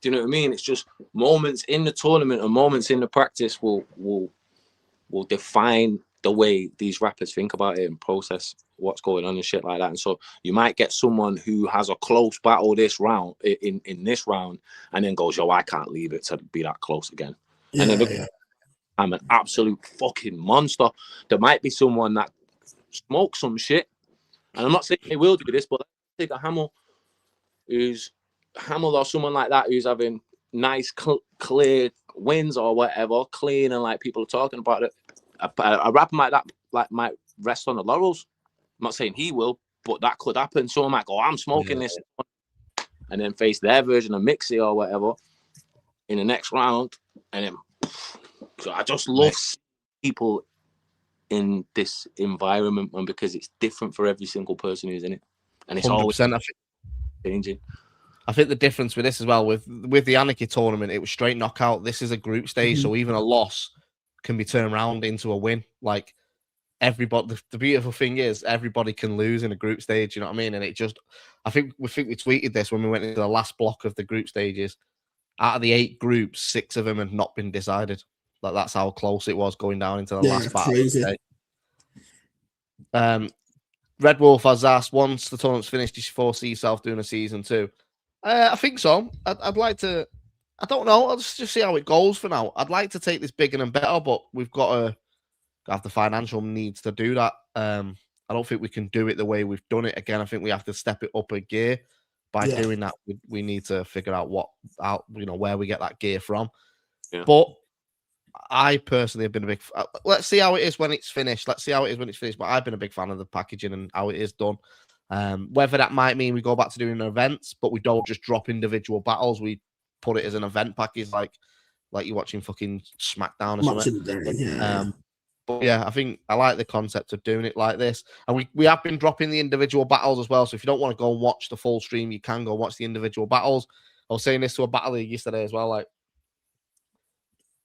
Do you know what I mean? It's just moments in the tournament and moments in the practice will define the way these rappers think about it and process what's going on and shit like that. And so you might get someone who has a close battle this round in this round and then goes, yo, I can't leave it to be that close again. Yeah, and then I'm an absolute fucking monster. There might be someone that smokes some shit. And I'm not saying they will do this, but let's take a Hamel or someone like that who's having nice, clear wins or whatever, clean, and like people are talking about it. A rapper might rest on the laurels. I'm not saying he will, but that could happen. Someone might go, I'm smoking this, and then face their version of Mixie or whatever in the next round. And then, so I just love people in this environment, man, because it's different for every single person who's in it, and it's always changing. I think the difference with this as well, with the Anarchy tournament, it was straight knockout. This is a group stage, so even a loss can be turned around into a win. Like everybody, the beautiful thing is everybody can lose in a group stage. You know what I mean? And it just, I think we tweeted this when we went into the last block of the group stages. Out of the 8 groups, 6 of them had not been decided. Like that's how close it was going down into the last battle. Crazy. Red Wolf has asked, once the tournament's finished, do you foresee yourself doing a season 2? I think so. I'd like to. I don't know. I'll just see how it goes for now. I'd like to take this bigger and better, but we've got to have the financial needs to do that. I don't think we can do it the way we've done it. Again, I think we have to step it up a gear. By doing that, we need to figure out where we get that gear from. Yeah. But I personally have been a big. Let's see how it is when it's finished. But I've been a big fan of the packaging and how it is done. Whether that might mean we go back to doing events, but we don't just drop individual battles. We put it as an event package, like you're watching fucking SmackDown or something. But yeah, I think I like the concept of doing it like this. And we have been dropping the individual battles as well. So if you don't want to go and watch the full stream, you can go watch the individual battles. I was saying this to a battler yesterday as well. Like,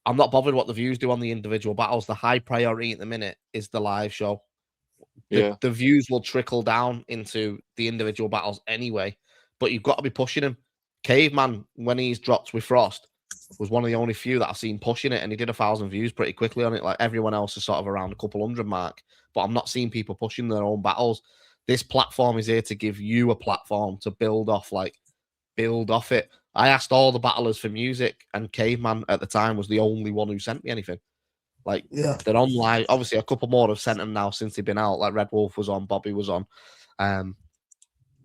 I'm not bothered what the views do on the individual battles. The high priority at the minute is the live show. The views will trickle down into the individual battles anyway, but you've got to be pushing them. Caveman, when he's dropped with Frost, was one of the only few that I've seen pushing it, and he did 1,000 views pretty quickly on it. Like everyone else is sort of around a couple hundred mark, but I'm not seeing people pushing their own battles. This platform is here to give you a platform to build off it. I asked all the battlers for music, and Caveman at the time was the only one who sent me anything. Like, they're on live. Obviously, a couple more have sent them now since they've been out. Like Red Wolf was on, Bobby was on.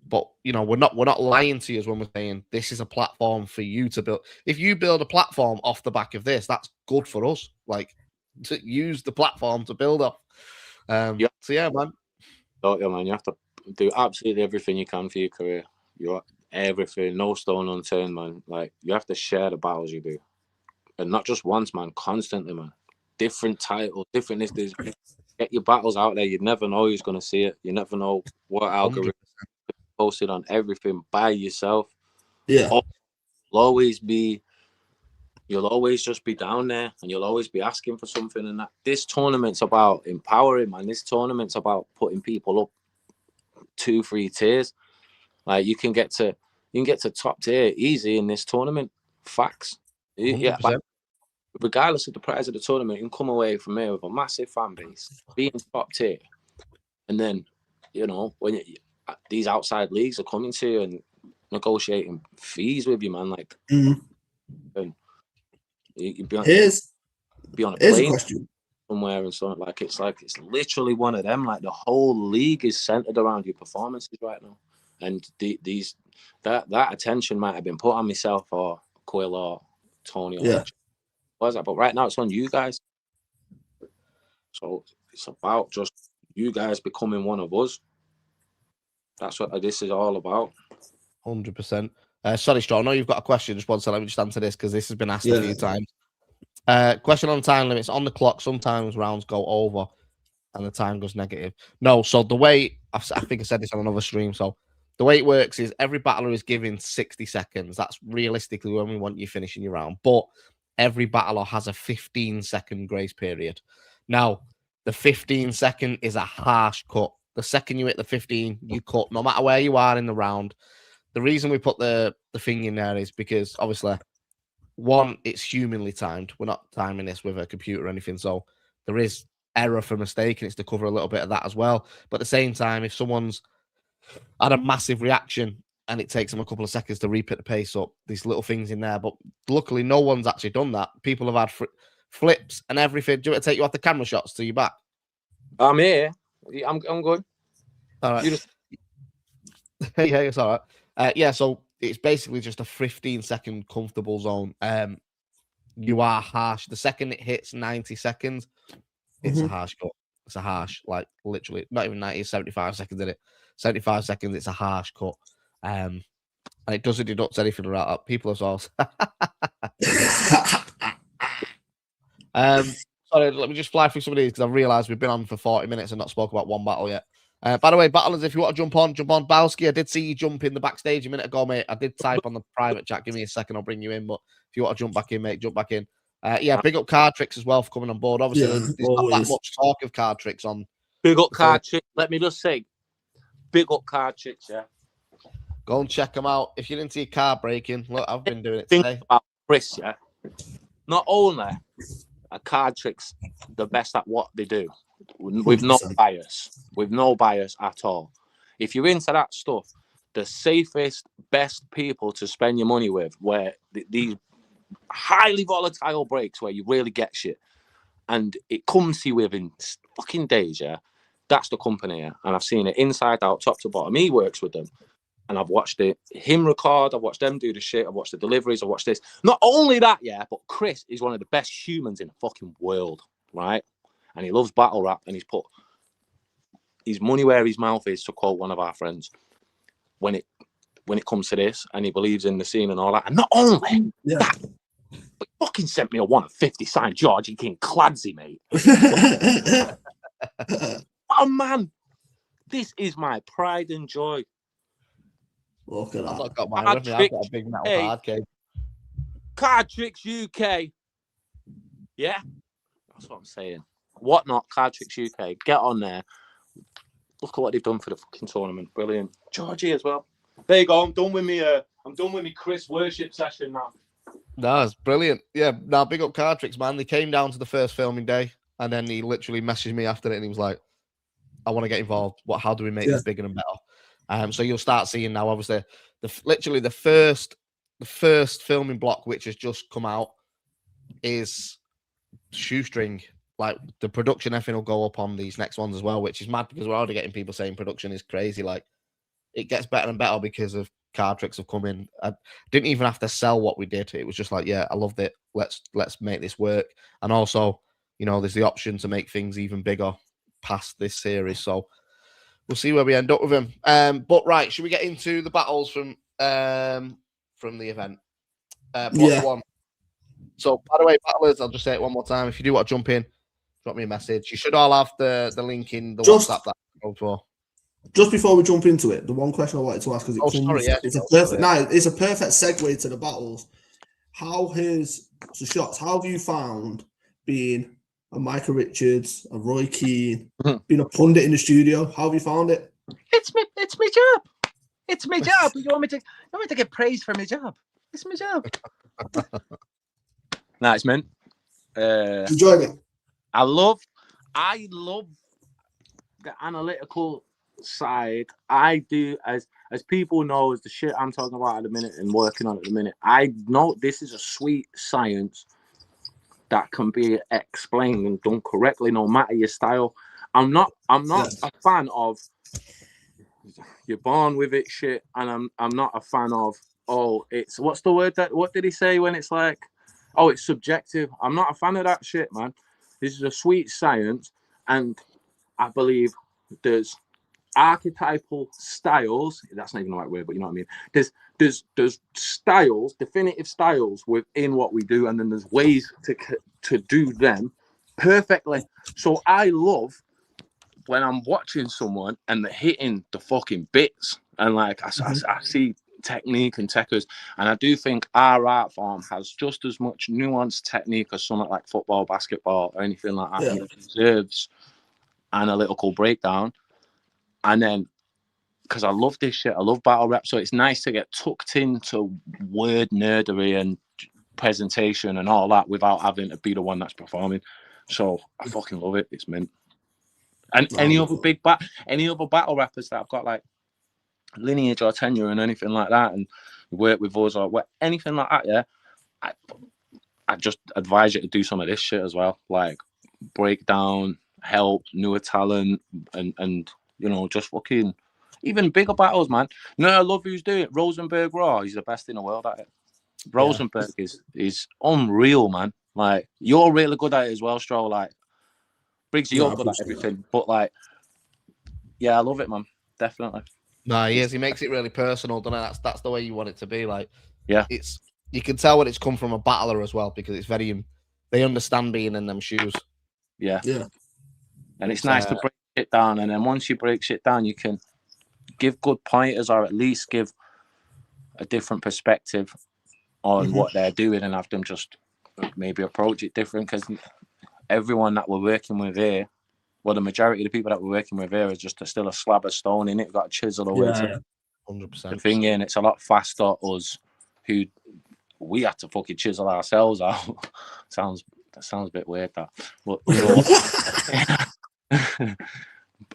But we're not lying to you when we're saying this is a platform for you to build. If you build a platform off the back of this, that's good for us. Like, to use the platform to build up. So yeah, man. Oh yeah, man. You have to do absolutely everything you can for your career. Everything, no stone unturned, man. Like, you have to share the battles you do, and not just once, man. Constantly, man. Different titles, different listings. Get your battles out there. You never know who's gonna see it. You never know what algorithm posted on everything by yourself. Yeah, you'll always just be down there, and you'll always be asking for something. And that this tournament's about empowering, man. This tournament's about putting people up 2-3 tiers. Like, you can get to top tier easy in this tournament. Facts. 100%. Yeah. Regardless of the prize of the tournament, you can come away from here with a massive fan base, being top tier, and then when these outside leagues are coming to you and negotiating fees with you, man, like, and you be on a plane somewhere and something, like it's literally one of them. Like, the whole league is centered around your performances right now, and that attention might have been put on myself or Quill or Tony or but right now it's on you guys. So it's about just you guys becoming one of us. That's what this is all about. 100%. Sorry, Stro, I know you've got a question. Just one second, let me just answer this because this has been asked a few times. Question on time limits. On the clock, sometimes rounds go over and the time goes negative. No, so the way, I think I said this on another stream, so the way it works is every battler is given 60 seconds. That's realistically when we want you finishing your round. But every battler has a 15-second grace period. Now, the 15-second is a harsh cut. The second you hit the 15, you cut, no matter where you are in the round. The reason we put the thing in there is because, obviously, one, it's humanly timed. We're not timing this with a computer or anything, so there is error for mistake, and it's to cover a little bit of that as well. But at the same time, if someone's had a massive reaction and it takes them a couple of seconds to re-pick the pace up, these little things in there. But luckily, no one's actually done that. People have had flips and everything. Do you want to take you off the camera shots till you're back? I'm here. I'm good. All right. Yeah, it's all right. Yeah, so it's basically just a 15-second comfortable zone. You are harsh. The second it hits 90 seconds, it's a harsh cut. It's a harsh, like literally, not even 90, 75 seconds in it. 75 seconds, it's a harsh cut. And it doesn't deduct anything about that. People are sauce. Sorry, let me just fly through some of these because I've realised we've been on for 40 minutes and not spoke about one battle yet. By the way, battlers, if you want to jump on. Bowski, I did see you jump in the backstage a minute ago, mate. I did type on the private chat. Give me a second, I'll bring you in. But if you want to jump back in, mate, jump back in. Yeah, big up Card Tricks as well for coming on board. Obviously, there's not that much talk of Card Tricks on. Big up Card Tricks. Let me just say, big up Card Tricks, yeah. Go and check them out. If you're into your car breaking, look, I've been doing it Think today. about Chris, yeah. Not only are Card Tricks the best at what they do, with no bias, at all. If you're into that stuff, the safest, best people to spend your money with, where these highly volatile breaks where you really get shit, and it comes to you within fucking days, yeah. That's the company, yeah. And I've seen it inside out, top to bottom. He works with them. And I've watched him record, I've watched them do the shit, I've watched the deliveries, I've watched this. Not only that, yeah, but Chris is one of the best humans in the fucking world, right? And he loves battle rap, and he's put his money where his mouth is, to quote one of our friends, when it comes to this, and he believes in the scene and all that. And not only that, but he fucking sent me a 1 of 50 signed Georgie King Cladsy, mate. Oh, man. This is my pride and joy. Look at that. I've not got mine with me. I've got a big metal hard case. Card Tricks UK. Yeah, that's what I'm saying. Whatnot, Card Tricks UK. Get on there. Look at what they've done for the fucking tournament. Brilliant. Georgie as well. There you go. I'm done with me Chris worship session now. No, it's brilliant. Yeah, now big up Card Tricks, man. They came down to the first filming day, and then he literally messaged me after it, and he was like, I want to get involved. How do we make this bigger and better? So you'll start seeing now, obviously, the first filming block which has just come out is shoestring. Like, the production, everything will go up on these next ones as well, which is mad because we're already getting people saying production is crazy. Like, it gets better and better because of Card Tricks have come in. I didn't even have to sell what we did. It was just like, yeah, I loved it. Let's make this work. And also, you know, there's the option to make things even bigger past this series. So we'll see where we end up with him. But right, should we get into the battles from the event? One. So, by the way, battlers, I'll just say it one more time. If you do want to jump in, drop me a message. You should all have the link in the WhatsApp that I go for. Just before we jump into it, the one question I wanted to ask, because it's a perfect segue to the battles. How have you found being a Micah Richards, a Roy Keane, being a pundit in the studio? How have you found it? It's my job. It's my job. You want me to get praised for my job? It's my job. Nice, man. Enjoying it. I love the analytical side. I do, as people know, as the shit I'm talking about at the minute and working on at the minute. I know this is a sweet science that can be explained and done correctly, no matter your style. I'm not a fan of you're born with it shit, and I'm not a fan of it's what's the word what did he say when it's like it's subjective. I'm not a fan of that shit, man. This is a sweet science, and I believe there's archetypal styles. That's not even the right word, but you know what I mean. There's styles, definitive styles within what we do, and then there's ways to do them perfectly. So I love when I'm watching someone and they're hitting the fucking bits, and like I see technique and techers. And I do think our art form has just as much nuanced technique as something like football, basketball, or anything like that. And it deserves analytical breakdown. And then, because I love this shit, I love battle rap, so it's nice to get tucked into word nerdery and presentation and all that without having to be the one that's performing. So I fucking love it. It's mint. And any other battle rappers that have got like lineage or tenure and anything like that, and work with us or anything like that, yeah, I just advise you to do some of this shit as well, like breakdown, help newer talent, and you know, just fucking even bigger battles, man. No, I love who's doing it. Rosenberg Raw, he's the best in the world at it. Rosenberg is unreal, man. Like, you're really good at it as well, Stro. Like, Briggz, you're good at everything. But like, yeah, I love it, man. Definitely. No, he is. He makes it really personal, doesn't it? That's the way you want it to be. Like, yeah, you can tell when it's come from a battler as well, because it's very, they understand being in them shoes. Yeah. And it's nice to break it down, and then once you break shit down, you can give good pointers, or at least give a different perspective on what they're doing, and have them just maybe approach it different, because everyone that we're working with here, well, the majority of the people that we're working with here is just still a slab of stone in it. We've got to chisel away to 100%. the thing in. It's a lot faster us who we had to fucking chisel ourselves out. That sounds a bit weird, that. But you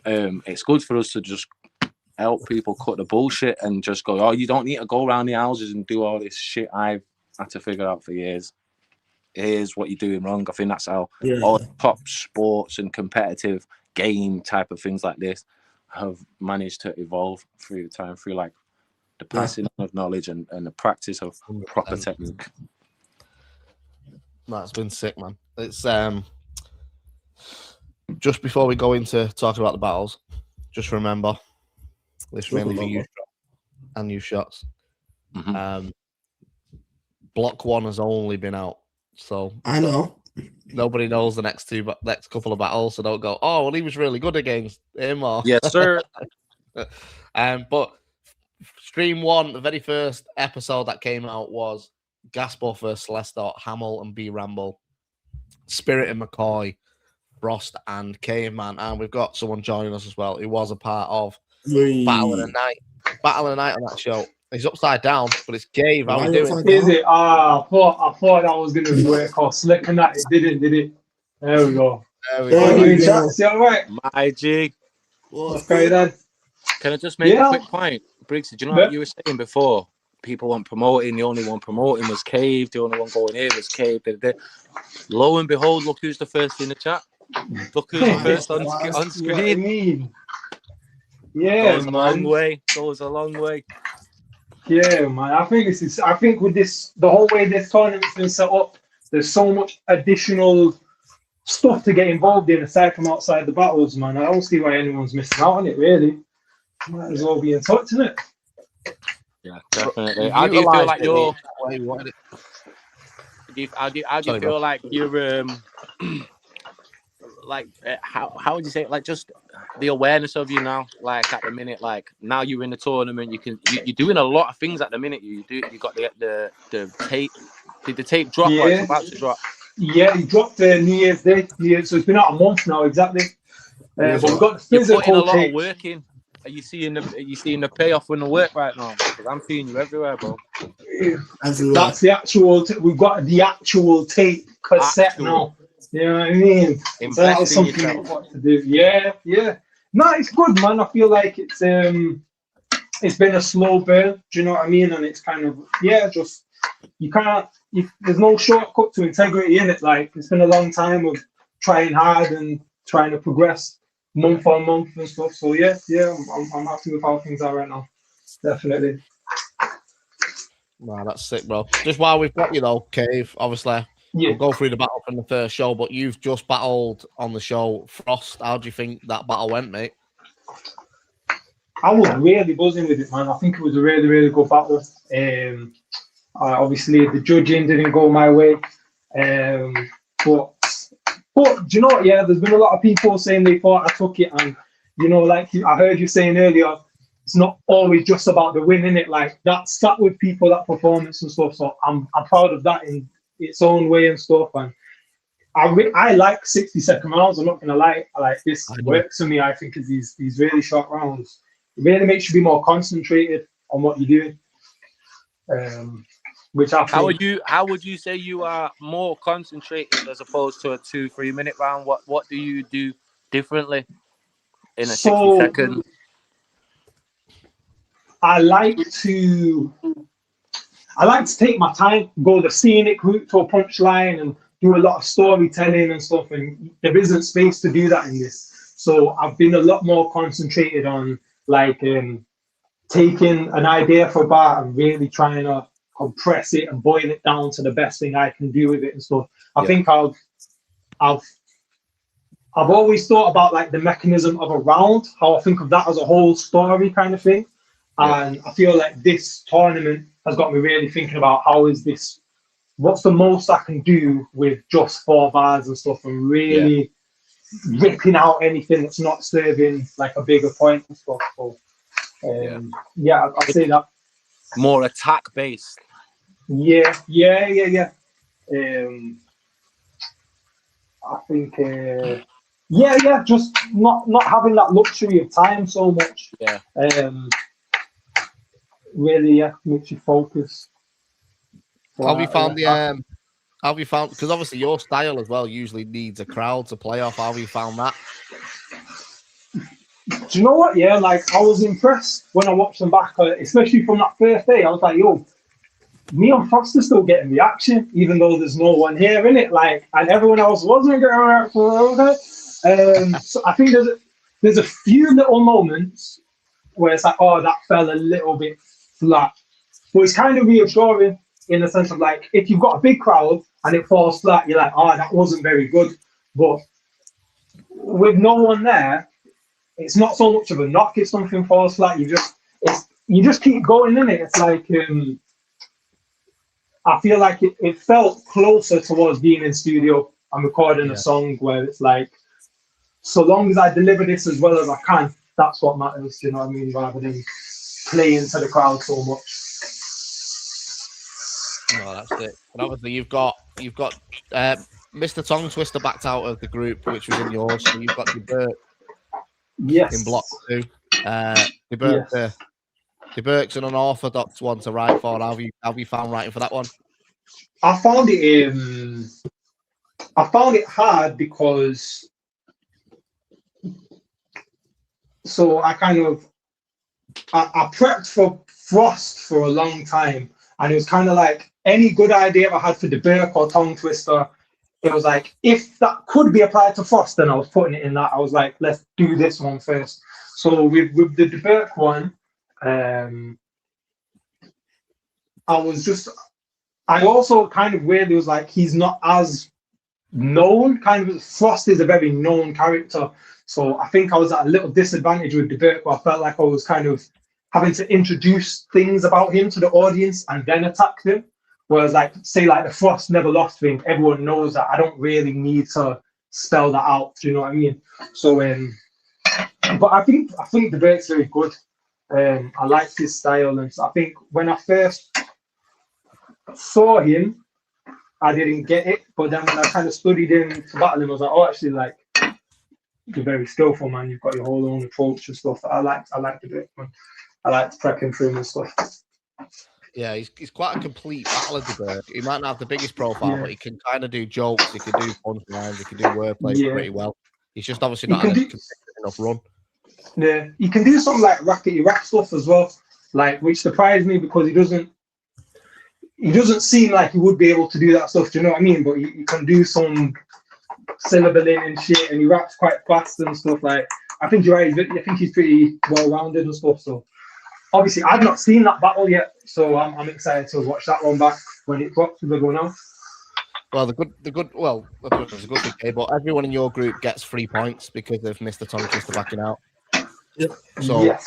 know, it's good for us to just help people cut the bullshit and just go, oh, you don't need to go around the houses and do all this shit I've had to figure out for years. Here's what you're doing wrong. I think that's how all the top sports and competitive game type of things like this have managed to evolve through time, through like the passing of knowledge and the practice of proper technique. That's been sick, man. It's just before we go into talking about the battles, just remember this mainly for you and you shots. Block 1 has only been out, so I know nobody knows the next couple of battles, so don't go, oh well, he was really good against him, or yes sir. But stream 1, the very first episode that came out was Ghast Buff versus Celeste, Hamill and B Ramble, Spirit and McCoy, Frost and Caveman, and we've got someone joining us as well who was a part of Battle of the Night on that show. He's upside down, but it's Cave. How are we doing? Is it? I thought that was going to work off slick and that. It didn't, did it? There we go. See, all right? My G. What's going on? Can I just make a quick point? Briggs, do you know what you were saying before? People weren't promoting. The only one promoting was Cave. The only one going here was Cave. Lo and behold, look who's the first in the chat. Look who's the first on screen. I mean, yeah, goes a long way. Goes a long way. Yeah, man. I think with this, the whole way this tournament's been set up, there's so much additional stuff to get involved in aside from outside the battles, man. I don't see why anyone's missing out on it, really. Might as well be in touch, isn't it? Yeah, definitely. How do you feel like you're? How do you feel like you're? Like how would you say it? Like just the awareness of you now, like at the minute, like now you're in the tournament, you're doing a lot of things at the minute. You got the tape. Did the tape drop? Yeah. Or it's about to drop? Yeah, it dropped New Year's Day. Yeah, so it's been out a month now, exactly. But we've got the physical putting a lot tape. of work in. Are you seeing the payoff in the work right now? Because I'm seeing you everywhere, bro. That's the actual. We've got the actual tape cassette now. You know what I mean? So that was something I've got to do. Yeah. No, it's good, man. I feel like it's been a slow burn. Do you know what I mean? And it's kind of just you can't. There's no shortcut to integrity in it. Like it's been a long time of trying hard and trying to progress month on month and stuff. So yeah, I'm happy with how things are right now. Definitely. Wow, that's sick, bro. Just while we've got you though, Cave, obviously. Yeah. We'll go through the battle from the first show, but you've just battled on the show Frost. How do you think that battle went, mate? I was really buzzing with it, man. I think it was a really, really good battle. Obviously, the judging didn't go my way. But do you know what? Yeah, there's been a lot of people saying they thought I took it. And, you know, like I heard you saying earlier, it's not always just about the win, innit? Like that sat with people, that performance and stuff. So I'm proud of that in its own way and stuff. And I like 60-second rounds. I'm not gonna lie. I like this works for me. I think is these really short rounds. It really makes you be more concentrated on what you're doing. Which I think, how would you say you are more concentrated as opposed to a 2-3 minute round? What do you do differently in a 60-second? I like to take my time, go the scenic route to a punchline, and do a lot of storytelling and stuff. And there isn't space to do that in this. So I've been a lot more concentrated on like taking an idea for a bar and really trying to compress it and boil it down to the best thing I can do with it and stuff. I think I've always thought about like the mechanism of a round, how I think of that as a whole story kind of thing. And I feel like this tournament has got me really thinking about what's the most I can do with just 4 bars and stuff, and really ripping out anything that's not serving like a bigger point and stuff. So, I'd say that. More attack based. Yeah. I think, just not having that luxury of time so much. Yeah. Really, makes you focus. Have you found because obviously your style as well usually needs a crowd to play off. How have you found that? Do you know what? Yeah, like I was impressed when I watched them back, especially from that first day. I was like, yo, me and Frost are still getting reaction, even though there's no one here in it. Like, and everyone else wasn't getting reaction. So I think there's a few little moments where it's like, oh, that fell a little bit flat, but it's kind of reassuring in the sense of like, if you've got a big crowd and it falls flat, you're like, oh, that wasn't very good. But with no one there, it's not so much of a knock if something falls flat. You just keep going in it. It's like I feel like it felt closer towards being in studio and recording a song where it's like, so long as I deliver this as well as I can, that's what matters. You know what I mean? Rather than playing to the crowd so much. No, that's it. And obviously you've got Mr. Tongue Twister backed out of the group, which was in yours. So you've got DeBerk in block 2. DeBerk's an unorthodox one to write for. How have you found writing for that one? I found it hard because I prepped for Frost for a long time, and it was kind of like any good idea I had for DeBerk or Tongue Twister, it was like, if that could be applied to Frost, then I was putting it in that. I was like, let's do this one first. So with the DeBerk one, I also kind of weirdly was like, he's not as known. Kind of Frost is a very known character. So I think I was at a little disadvantage with DeBerk, where I felt like I was kind of having to introduce things about him to the audience and then attack them. Whereas like, say like the Frost never lost thing, everyone knows that I don't really need to spell that out. Do you know what I mean? So, but I think DeBerk's very good. I like his style, and so I think when I first saw him, I didn't get it. But then when I kind of studied him to battle him, I was like, oh, actually, like, you're very skillful, man. You've got your whole own approach and stuff. I like DeBerk, man. I like prepping for him and stuff. Yeah, he's quite a complete battler, DeBerk. He might not have the biggest profile, but he can kind of do jokes, he can do punchlines, he can do wordplay pretty well. He's just obviously not had a consistent enough run. Yeah, he can do some like rackety rap stuff as well, like, which surprised me because he doesn't seem like he would be able to do that stuff. Do you know what I mean? But he can do some syllabling and shit, and he raps quite fast and stuff. Like, I think you're right. I think he's pretty well rounded and stuff. So obviously, I've not seen that battle yet, so I'm excited to watch that one back when it drops. We're going on. Well, the good thing, but everyone in your group gets 3 points because of Mr. Tongue Twister backing out. Yep. So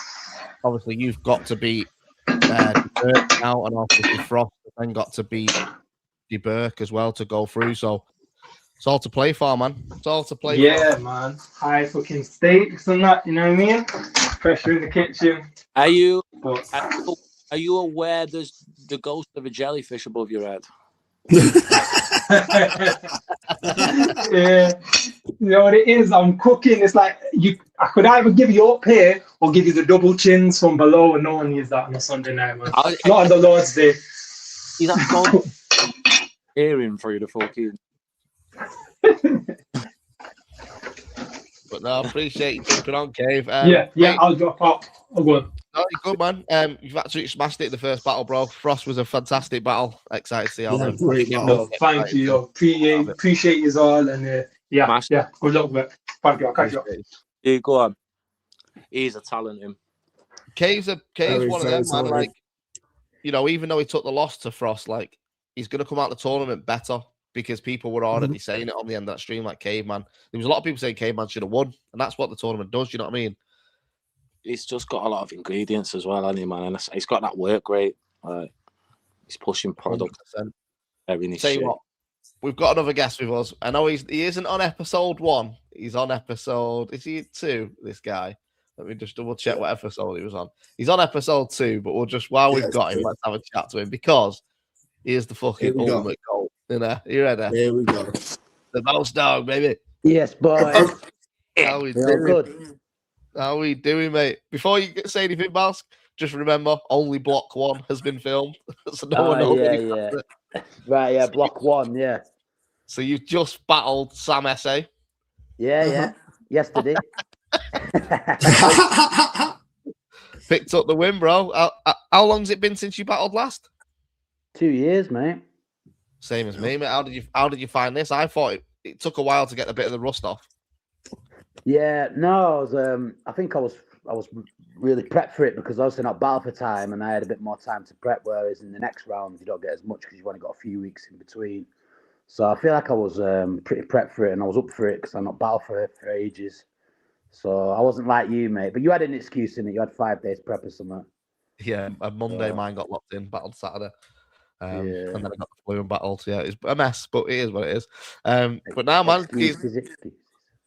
obviously you've got to beat DeBerk now, and obviously Frost then got to beat DeBerk as well to go through. So it's all to play for, man. It's all to play for. Yeah, man. High fucking stakes and that, you know what I mean? Pressure in the kitchen. Are you But are you aware there's the ghost of a jellyfish above your head? yeah, you know what it is. I'm cooking. It's like I could either give you up here or give you the double chins from below, and no one needs that on a Sunday night, man. Not on the Lord's Day. He's not going hearing for you to fucking. But no, I appreciate you jumping on, Cave. Yeah, I'll drop out. I'll go on. No, you're good, man. You've absolutely smashed it in the first battle, bro. Frost was a fantastic battle. Excited to see how great battle. Thank you. Appreciate you all, and good luck with it. Thank you. I'll catch you up. Yeah, go on. He's a talent, him. Cave's one of them, man. Like, you know, even though he took the loss to Frost, like, he's gonna come out the tournament better because people were already saying it on the end of that stream, like Caveman. There was a lot of people saying Caveman should have won, and that's what the tournament does. You know what I mean? He's just got a lot of ingredients as well, hasn't he, man? And he's got that work rate. He's pushing product. 100%. Tell you what, we've got another guest with us. I know he isn't on episode 1. He's on episode. Is he 2? This guy. Let me just double check what episode he was on. He's on episode 2, but we'll just while we've got him, let's have a chat to him because he is the fucking ultimate goal. You know, you ready? Here we go. The mouse dog, baby. Yes, boy. How we doing? Good. How we doing, mate? Before you say anything, Bask, just remember only block 1 has been filmed, so no one knows. Yeah. Right, yeah, block 1, yeah. So you just battled Sam SA. Yeah. Yesterday. Picked up the win, bro. How long's it been since you battled last? 2 years, mate. Same as me, mate. How did you find this? I thought it took a while to get a bit of the rust off. Yeah, no, I think I was really prepped for it because I was not battle for time and I had a bit more time to prep, whereas in the next round you don't get as much because you've only got a few weeks in between. So I feel like I was pretty prepped for it and I was up for it because I not battled for it for ages. So I wasn't like you, mate. But you had an excuse in it. You had 5 days prep or something. Yeah, Monday mine got locked in, battled Saturday. And then I got the flu and battled. So yeah, it's a mess, but it is what it is. But now, man,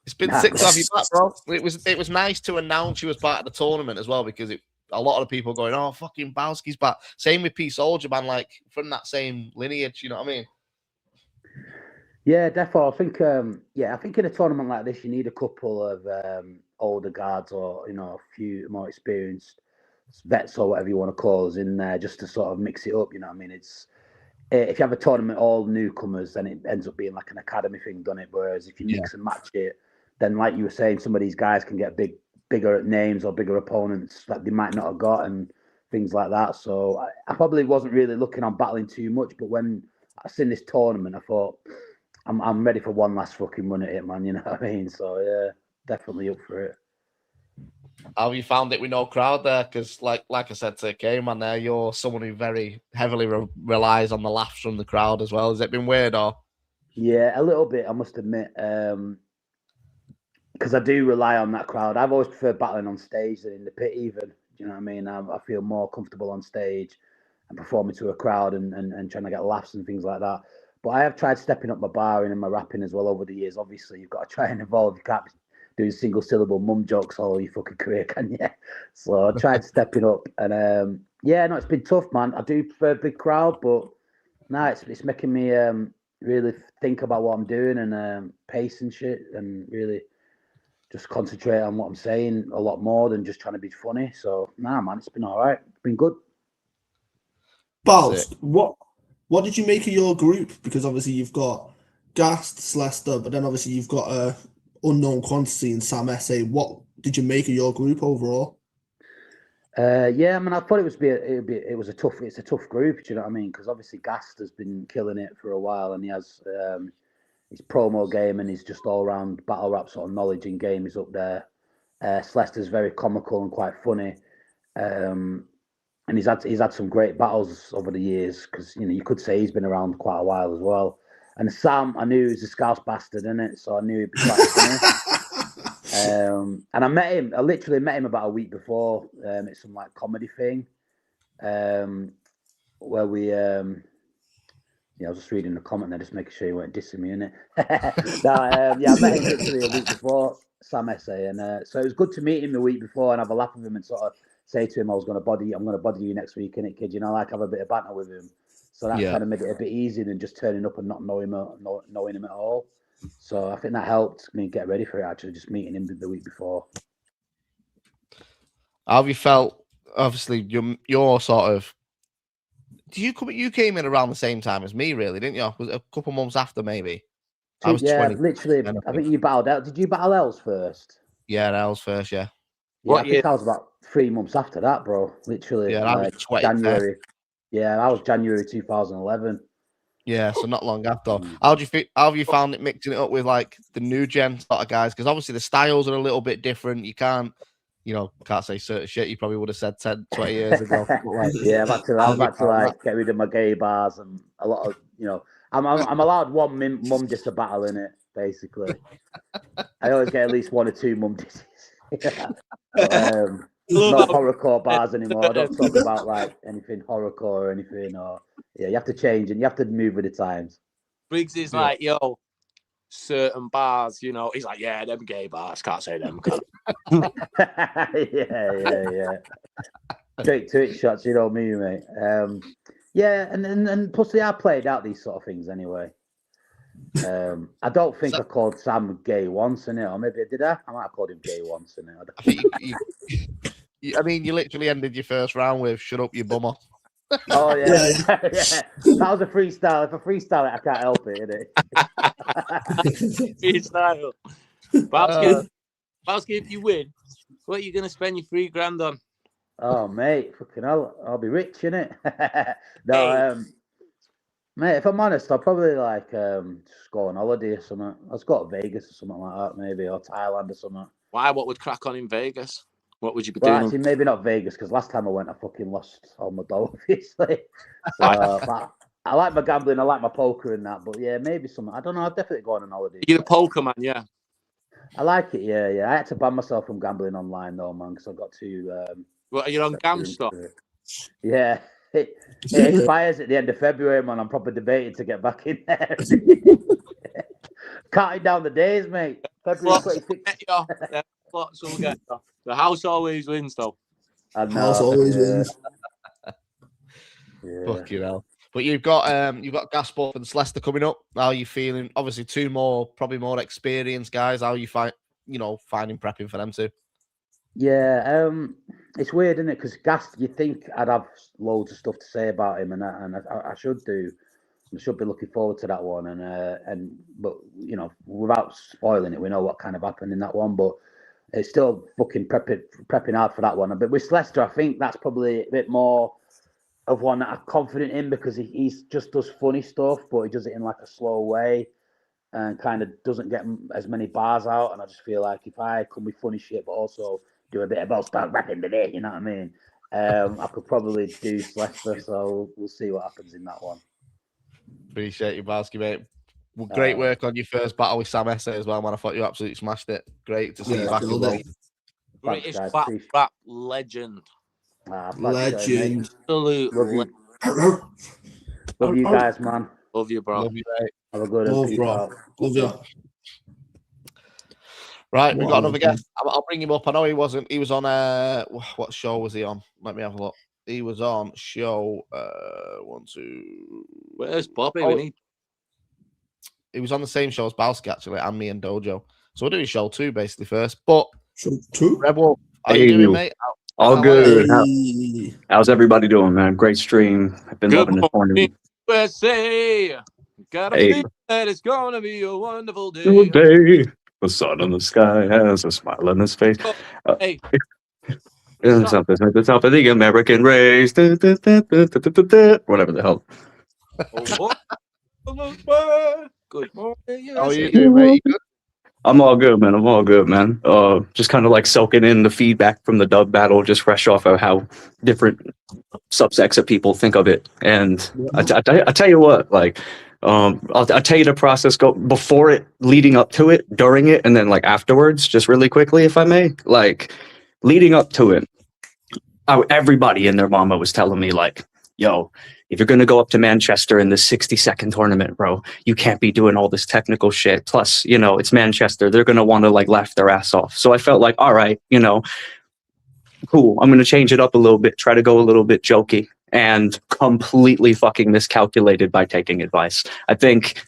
it's been sick to have you back, bro. It was nice to announce you as part of the tournament as well because a lot of people going, oh, fucking Bowski's back. Same with P Soldier, man, like from that same lineage, you know what I mean? Yeah, definitely. I think in a tournament like this, you need a couple of older guards or, you know, a few more experienced vets or whatever you want to call us in there just to sort of mix it up, you know what I mean? It's if you have a tournament all newcomers, then it ends up being like an academy thing, doesn't it? Whereas if you mix and match it, then like you were saying, some of these guys can get bigger names or bigger opponents that they might not have got and things like that. So I probably wasn't really looking on battling too much, but when I seen this tournament, I thought I'm ready for one last fucking run at it, man. You know what I mean? So yeah, definitely up for it. How have you found it with no crowd there? Because like I said to K-Man there, you're someone who very heavily relies on the laughs from the crowd as well. Has it been weird or? Yeah, a little bit, I must admit. Because I do rely on that crowd. I've always preferred battling on stage than in the pit even. Do you know what I mean? I feel more comfortable on stage and performing to a crowd and trying to get laughs and things like that. But I have tried stepping up my barring and my rapping as well over the years. Obviously, you've got to try and evolve. You can't be doing single syllable mum jokes all your fucking career, can you? So I tried stepping up. And it's been tough, man. I do prefer a big crowd, but it's making me really think about what I'm doing and pace and shit and really just concentrate on what I'm saying a lot more than just trying to be funny. So, man, it's been all right. It's been good. Balls, what did you make of your group? Because obviously you've got Ghast, Slester, but then obviously you've got unknown quantity in Sam SA. What did you make of your group overall? I mean, I thought it's a tough group. Do you know what I mean? Because obviously Ghast has been killing it for a while, and he has his promo game and his just all round battle rap sort of knowledge in game is up there. Slester's very comical and quite funny, and he's had some great battles over the years because you could say he's been around quite a while as well. And Sam, I knew he was a Scouse bastard, innit? So I knew he'd be quite funny. And I literally met him about a week before at some like comedy thing, where we, I was just reading the comment there, just making sure you weren't dissing me, innit? I met him literally a week before, Sam Essay, and so it was good to meet him the week before and have a laugh with him and sort of say to him, I'm going to body you next week, innit, kid? You know, like have a bit of banter with him. So that kind of made it a bit easier than just turning up and not knowing him at all. So I think that helped me get ready for it, actually, just meeting him the week before. How have you felt? Obviously, you're sort of. You came in around the same time as me, really, didn't you? Was it a couple months after, maybe? I was 20. Literally. I think you battled out. Did you battle Els first? Yeah, Els first. Yeah. I think I was about 3 months after that, bro. Literally. Yeah, I was 20. January. Yeah, I was January 2011. Yeah, so not long after. How have you found it mixing it up with like the new gen sort of guys? Because obviously the styles are a little bit different. You can't say certain shit you probably would have said 10, 20 years ago. Yeah, I've had to like get rid of my gay bars and a lot of, I'm allowed one mum just to battle in it, basically. I always get at least 1 or 2 mum disses. Not horrorcore bars anymore. I don't talk about like anything horrorcore or anything. You have to change and you have to move with the times. Briggs is like, certain bars, he's like, yeah, them gay bars, can't say them. yeah. Straight to it shots, you know me, mate. And plus they have played out these sort of things anyway. I don't think I called Sam gay once, innit? Or maybe did I? I might have called him gay once, innit? I think you literally ended your first round with "Shut up, you bummer." Oh yeah. That was a freestyle. If I freestyle it, I can't help it, innit? Freestyle. Bowski, if you win, what are you gonna spend your $3,000 on? Oh mate, fucking hell, I'll be rich, innit? Mate, if I'm honest, I'll probably like just go on holiday or something. Let's go to Vegas or something like that, maybe, or Thailand or something. Why? What would crack on in Vegas? What would you be doing? Actually, maybe not Vegas, because last time I went, I fucking lost all my dough, obviously. So, I like my gambling, I like my poker and that, but yeah, maybe something. I don't know, I'll definitely go on an holiday. You're a poker man, yeah. I like it, yeah. I had to ban myself from gambling online, though, man, because I got to... What, are you on GamStop? Yeah. It expires at the end of February, man. I'm probably debating to get back in there. Counting down the days, mate. February 26th. The house always wins, though. The house always wins. Yeah. Fucking hell. But you've got Ghast Buff and Celeste coming up. How are you feeling? Obviously, 2 probably more experienced guys. How are you finding prepping for them too? Yeah, it's weird, isn't it? Because Ghast, you think I'd have loads of stuff to say about him, and I should do. I should be looking forward to that one, but without spoiling it, we know what kind of happened in that one, but it's still fucking prepping hard for that one. But with Celeste, I think that's probably a bit more of one that I'm confident in, because he's just does funny stuff, but he does it in like a slow way and kind of doesn't get as many bars out. And I just feel like if I come with funny shit, but also do a bit about start rapping today, you know what I mean? I could probably do Celeste, so we'll see what happens in that one. Appreciate you, Bowski, mate. Well, great work on your first battle with Sam Essay as well, man. I thought you absolutely smashed it. Great to see you back as well. British rap legend. Legend. Absolute legend. Love you guys, man. Love you, bro. Love you, mate. Have a good one, bro. Love you. Right, we've got another guest. I'll bring him up. I know he was on what show was he on? Let me have a look. He was on show 1, 2. Where's Bobby? He was on the same show as Bowski, actually, and me and Dojo. So we're doing show 2 basically first. But show 2? Rebel, how you doing, mate? All good. How's everybody doing, man? Great stream. I've been loving this morning. USA. Gotta think that it's gonna be a wonderful day. The sun in the sky has a smile on his face. Hey. Something like the top of the American race. Whatever the hell. Good morning. How are you doing, mate? You good? I'm all good, man. I'm all good, man. Just kind of like soaking in the feedback from the dub battle, just fresh off of how different subsects of people think of it. And I tell you what, like, I'll tell you the process go before it, leading up to it, during it, and then like afterwards, just really quickly, if I may. Like, leading up to it, everybody and their mama was telling me like, yo, if you're going to go up to Manchester in this 60-second tournament, bro, you can't be doing all this technical shit. Plus, you know, it's Manchester. They're going to want to like laugh their ass off. So I felt like, all right, you know, cool. I'm going to change it up a little bit, try to go a little bit jokey, and completely fucking miscalculated by taking advice. I think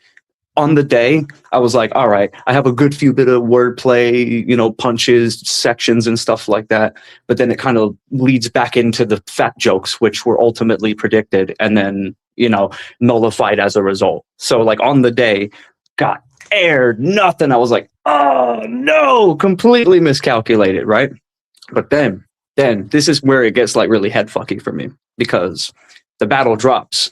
on the day, I was like, all right, I have a good few bit of wordplay, you know, punches, sections and stuff like that. But then it kind of leads back into the fat jokes, which were ultimately predicted and then, you know, nullified as a result. So like on the day, got aired, nothing. I was like, oh no, completely miscalculated, right? But then this is where it gets like really head fucky for me, because the battle drops.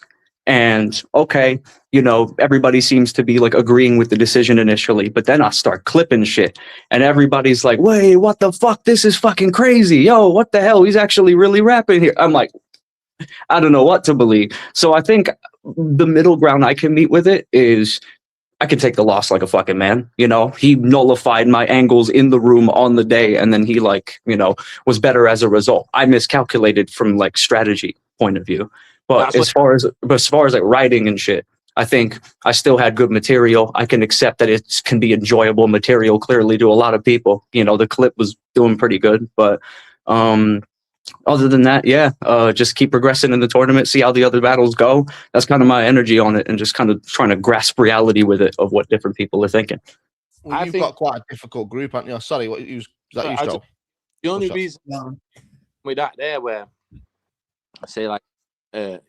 And okay, you know, everybody seems to be like agreeing with the decision initially, but then I start clipping shit and everybody's like, wait, what the fuck? This is fucking crazy. Yo, what the hell? He's actually really rapping here. I'm like, I don't know what to believe. So I think the middle ground I can meet with it is I can take the loss like a fucking man. You know, he nullified my angles in the room on the day. And then he like, you know, was better as a result. I miscalculated from like strategy point of view. But as far as like writing and shit, I think I still had good material. I can accept that it can be enjoyable material clearly to a lot of people. You know, the clip was doing pretty good. But other than that, yeah, just keep progressing in the tournament, see how the other battles go. That's kind of my energy on it, and just kind of trying to grasp reality with it of what different people are thinking. Well, you've got quite a difficult group, haven't you? Sorry, what was that you, Stro? The only reason with that there where I say like,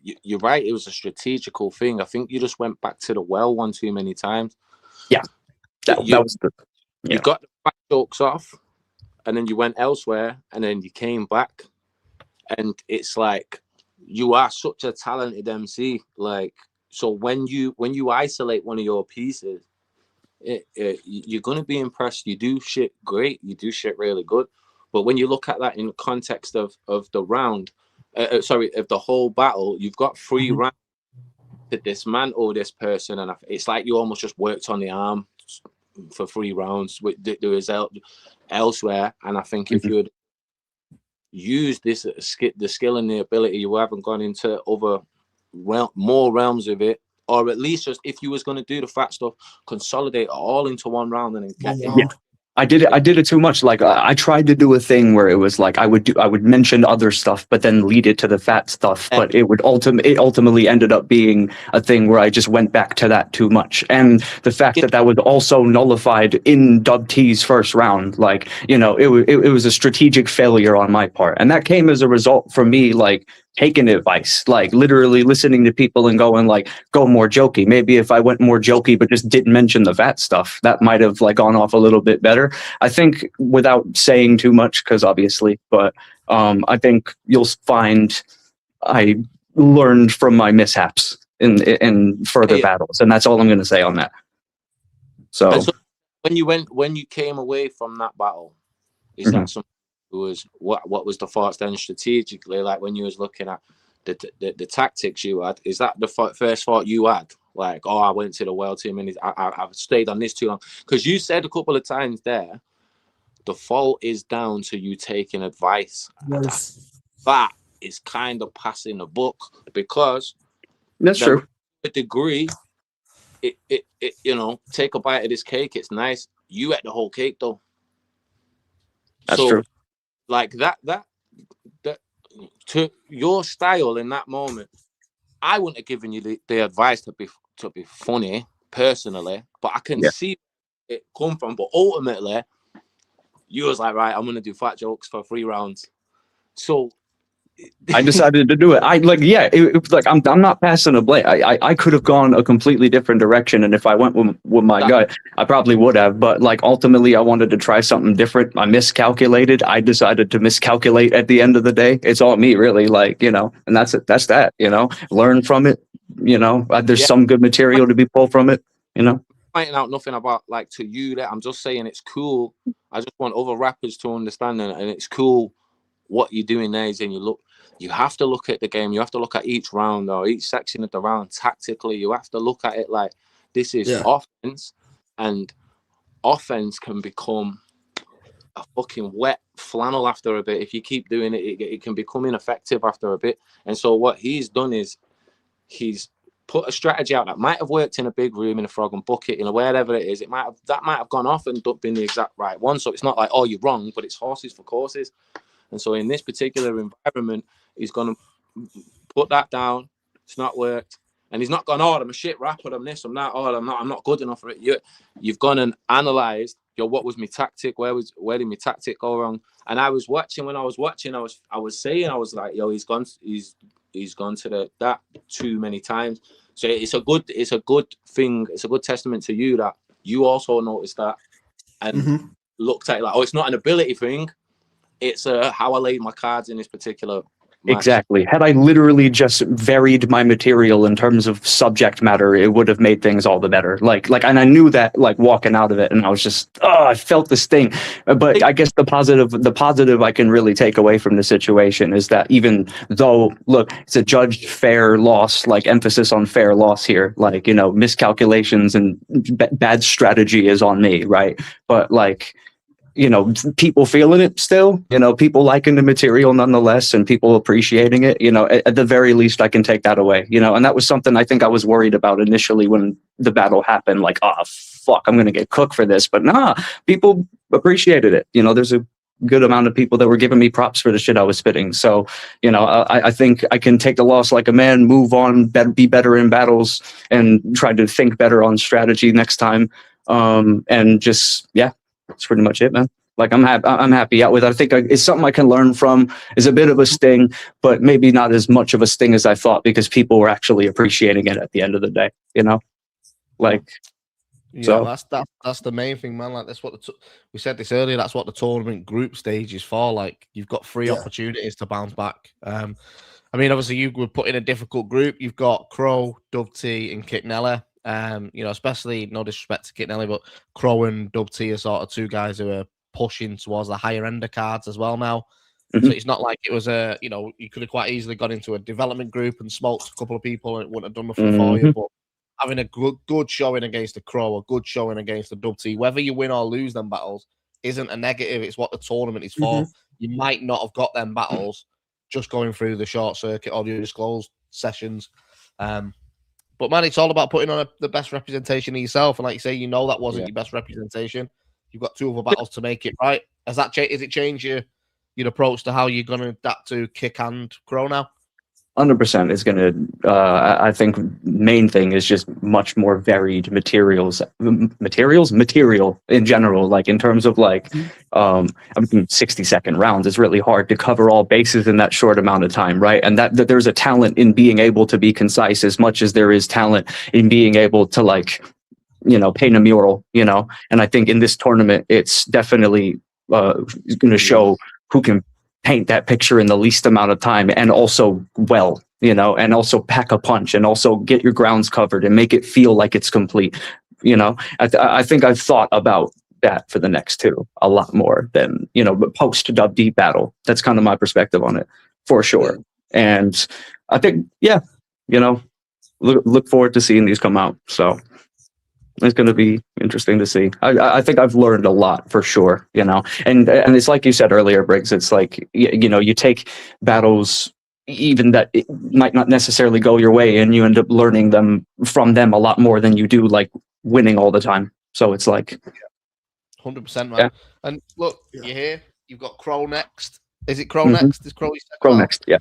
you're right, it was a strategical thing. I think you just went back to the well one too many times. Yeah, that was the. Yeah. You got the back jokes off, and then you went elsewhere, and then you came back, and it's like you are such a talented MC. Like, so when you isolate one of your pieces, you're gonna be impressed. You do shit great. You do shit really good. But when you look at that in context of the round. Of the whole battle, you've got 3 rounds to dismantle this person, and it's like you almost just worked on the arm for 3 rounds with the result elsewhere. And I think if you would use this the skill and the ability, you haven't gone into other more realms of it, or at least just if you was going to do the fat stuff, consolidate it all into one round and then get it. I did it too much. Like I tried to do a thing where it was like I would mention other stuff, but then lead it to the fat stuff. But it ultimately ended up being a thing where I just went back to that too much. And the fact that was also nullified in Dub T's first round, like, you know, it was a strategic failure on my part, and that came as a result from me like taking advice, like literally listening to people and going like, go more jokey. Maybe if I went more jokey but just didn't mention the fat stuff, that might have like gone off a little bit better. I think, without saying too much, because obviously, but I think you'll find I learned from my mishaps in further battles, and that's all I'm going to say on that. So when you came away from that battle, is that something? Was what was the thoughts then strategically, like when you was looking at the tactics you had? Is that the first thought you had, like, oh, I went to the well too many, I've stayed on this too long? Because you said a couple of times there the fault is down to you taking advice. Yes. That is kind of passing the buck, because that's true. A degree, it you know, take a bite of this cake, it's nice. You ate the whole cake though. That's true. Like that to your style in that moment, I wouldn't have given you the advice to be funny personally, but I can see it come from. But ultimately, you was like, right, I'm gonna do fat jokes for 3 rounds. So I decided to do it. It was like I'm not passing a blame. I could have gone a completely different direction, and if I went with my gut, I probably would have. But like ultimately, I wanted to try something different. I miscalculated. I decided to miscalculate at the end of the day. It's all me, really. Like, you know, and that's it. That's that. You know, learn from it. You know, there's some good material to be pulled from it. You know, pointing out nothing about like to you that I'm just saying it's cool. I just want other rappers to understand it, and it's cool. What you're doing there is, and you have to look at the game. You have to look at each round or each section of the round tactically. You have to look at it like this is offense, and offense can become a fucking wet flannel after a bit. If you keep doing it, it can become ineffective after a bit. And so what he's done is he's put a strategy out that might have worked in a big room, in a frog and bucket, wherever it is. That might have gone off and been the exact right one. So it's not like, oh, you're wrong, but it's horses for courses. And so in this particular environment, he's going to put that down. It's not worked. And he's not gone, oh, I'm a shit rapper, I'm this, I'm that, oh, I'm not good enough for it. You've gone and analysed, what was my tactic? Where did my tactic go wrong? And I was watching, I was like, yo, he's gone to that too many times. So it's a good thing. It's a good testament to you that you also noticed that and looked at it like, oh, it's not an ability thing. It's how I laid my cards in this particular match. Exactly. Had I literally just varied my material in terms of subject matter, it would have made things all the better. And I knew that, like, walking out of it, and I was just, I felt this thing. But I guess the positive I can really take away from the situation is that even though, look, it's a judged fair loss, like emphasis on fair loss here, like, miscalculations and bad strategy is on me, right? But like, people feeling it still, people liking the material nonetheless, and people appreciating it, at the very least I can take that away, and that was something I think I was worried about initially when the battle happened, like, oh fuck, I'm gonna get cooked for this. But nah, people appreciated it. There's a good amount of people that were giving me props for the shit I was spitting. So, I think I can take the loss like a man, move on, be better in battles, and try to think better on strategy next time. And just, yeah, that's pretty much it, man. Like, I'm happy out with it. I think it's something I can learn from. It's a bit of a sting, but maybe not as much of a sting as I thought, because people were actually appreciating it at the end of the day, like. Yeah, so that's the main thing, man. Like, that's what we said this earlier. That's what the tournament group stage is for. Like, you've got 3 opportunities to bounce back. I mean, obviously, you were put in a difficult group. You've got Crow, Dub T, and Kit Nelly. Especially, no disrespect to Kit Nelly, but Crow and Dub T are sort of 2 guys who are pushing towards the higher end of cards as well now. So it's not like it was you could have quite easily got into a development group and smoked a couple of people and it wouldn't have done nothing for you. But having a good showing against the Crow, a good showing against the Dub T, whether you win or lose them battles isn't a negative. It's what the tournament is for. You might not have got them battles just going through the short circuit or the disclosed sessions. But man, it's all about putting on the best representation of yourself. And like you say, that wasn't your best representation. You've got 2 other battles to make it right. Has it changed your approach to how you're going to adapt to Kick and Crow now? 100% is going to, I think main thing is just much more varied material in general, like in terms of like, 60-second rounds. It's really hard to cover all bases in that short amount of time. Right. And that there's a talent in being able to be concise as much as there is talent in being able to, like, paint a mural, and I think in this tournament, it's definitely going to show who can paint that picture in the least amount of time and also well, and also pack a punch and also get your grounds covered and make it feel like it's complete. I think I've thought about that for the next 2 a lot more than, but post Dub D battle. That's kind of my perspective on it for sure. And I think, look forward to seeing these come out. So it's going to be interesting to see. I think I've learned a lot for sure, and it's like you said earlier, Briggz, it's like, you take battles even that it might not necessarily go your way, and you end up learning from them a lot more than you do like winning all the time. So it's like 100%, man. Yeah. And look, you're here. You've got Crow next. Is it Crow next? Is Crow next? Yeah.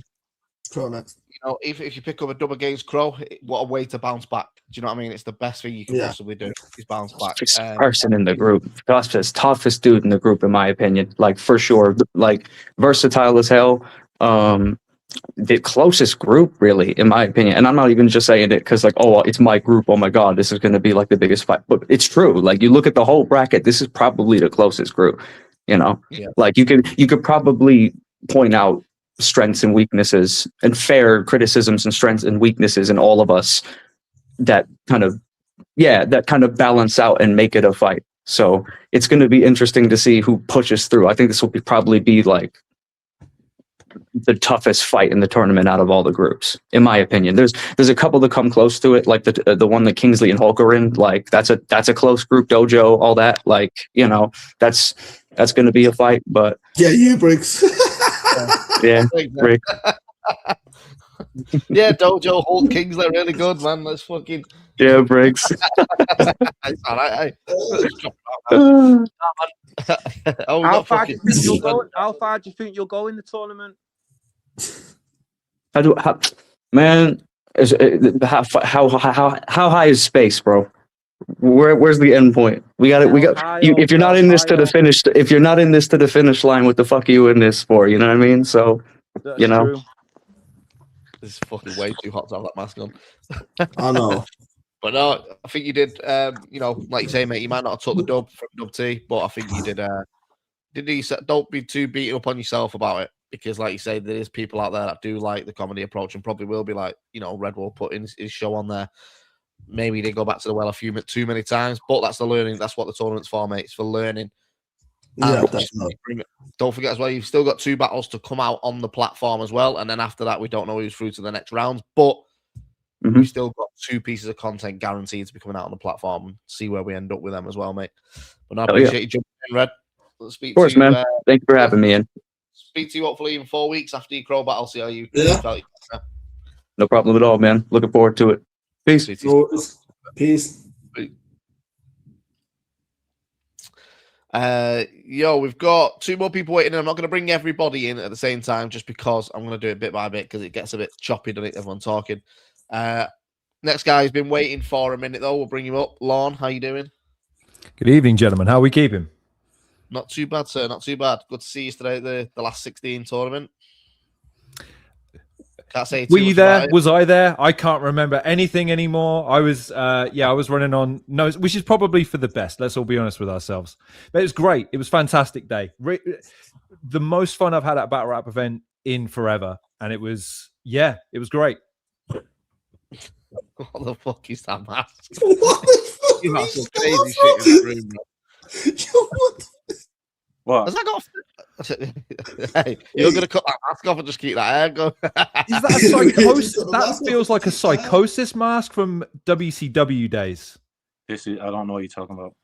Crow next. If you pick up a dub against Crow, what a way to bounce back. Do you know what I mean? It's the best thing you can possibly do is bounce back. Person in the group. Toughest dude in the group, in my opinion. Like, for sure. Like, versatile as hell. The closest group, really, in my opinion. And I'm not even just saying it because, like, oh, it's my group. Oh, my God, this is going to be, like, the biggest fight. But it's true. Like, you look at the whole bracket, this is probably the closest group, Like, you could probably point out strengths and weaknesses and fair criticisms and strengths and weaknesses in all of us that kind of balance out and make it a fight. So it's going to be interesting to see who pushes through. I think this will probably be like the toughest fight in the tournament out of all the groups, in my opinion. There's a couple that come close to it, like the one that Kingsley and Hulk are in. Like, that's a close group. Dojo, all that. Like, that's that's going to be a fight. But yeah, you Briggz. yeah, Rick. Yeah, Dojo, Hulk, Kings, they're really good, man. Let's fucking. Yeah, Briggz. It's all right, How far do you think you'll go? How far do you think you'll go in the tournament? Man, how high is space, bro? Where's the end point? We got. If you're not in this to the finish, if you're not in this to the finish line, what the fuck are you in this for? You know what I mean? So, That's true. This is fucking way too hot to have that mask on. I know. But no, I think you did. Like you say, mate, you might not have took the dub from Dub T, but I think you did. Don't be too beaten up on yourself about it, because, like you say, there is people out there that do like the comedy approach and probably will be like, Red Wolf put his show on there. Maybe he did go back to the well too many times, but that's the learning. That's what the tournament's for, mate. It's for learning. Yeah, definitely. Don't forget as well, you've still got 2 battles to come out on the platform as well, and then after that, we don't know who's through to the next rounds, but we've still got 2 pieces of content guaranteed to be coming out on the platform. See where we end up with them as well, mate. But I appreciate you jumping in, Red. Of course, man. Thank you for having me in. Speak to you hopefully in 4 weeks after your Crow battle. See how you felt. No problem at all, man. Looking forward to it. Peace. Peace. We've got 2 more people waiting. I'm not going to bring everybody in at the same time just because I'm going to do it bit by bit because it gets a bit choppy, doesn't it? Everyone talking. Next guy has been waiting for a minute though. We'll bring him up. Lorne, how you doing? Good evening, gentlemen. How are we keeping? Not too bad, sir. Not too bad. Good to see you today at the last 16 tournament. Can't say too Were you much there? about it. Was I there? I can't remember anything anymore. I was, I was running on nose, which is probably for the best. Let's all be honest with ourselves. But it was great. It was a fantastic day. The most fun I've had at a battle rap event in forever, and it was great. What the fuck is that mask? You have some crazy shit in the room, bro. What? Has that got? Hey, you're gonna cut that mask off and just keep that hair going. Is that a psychosis? That feels like a psychosis mask from WCW days. I don't know what you're talking about.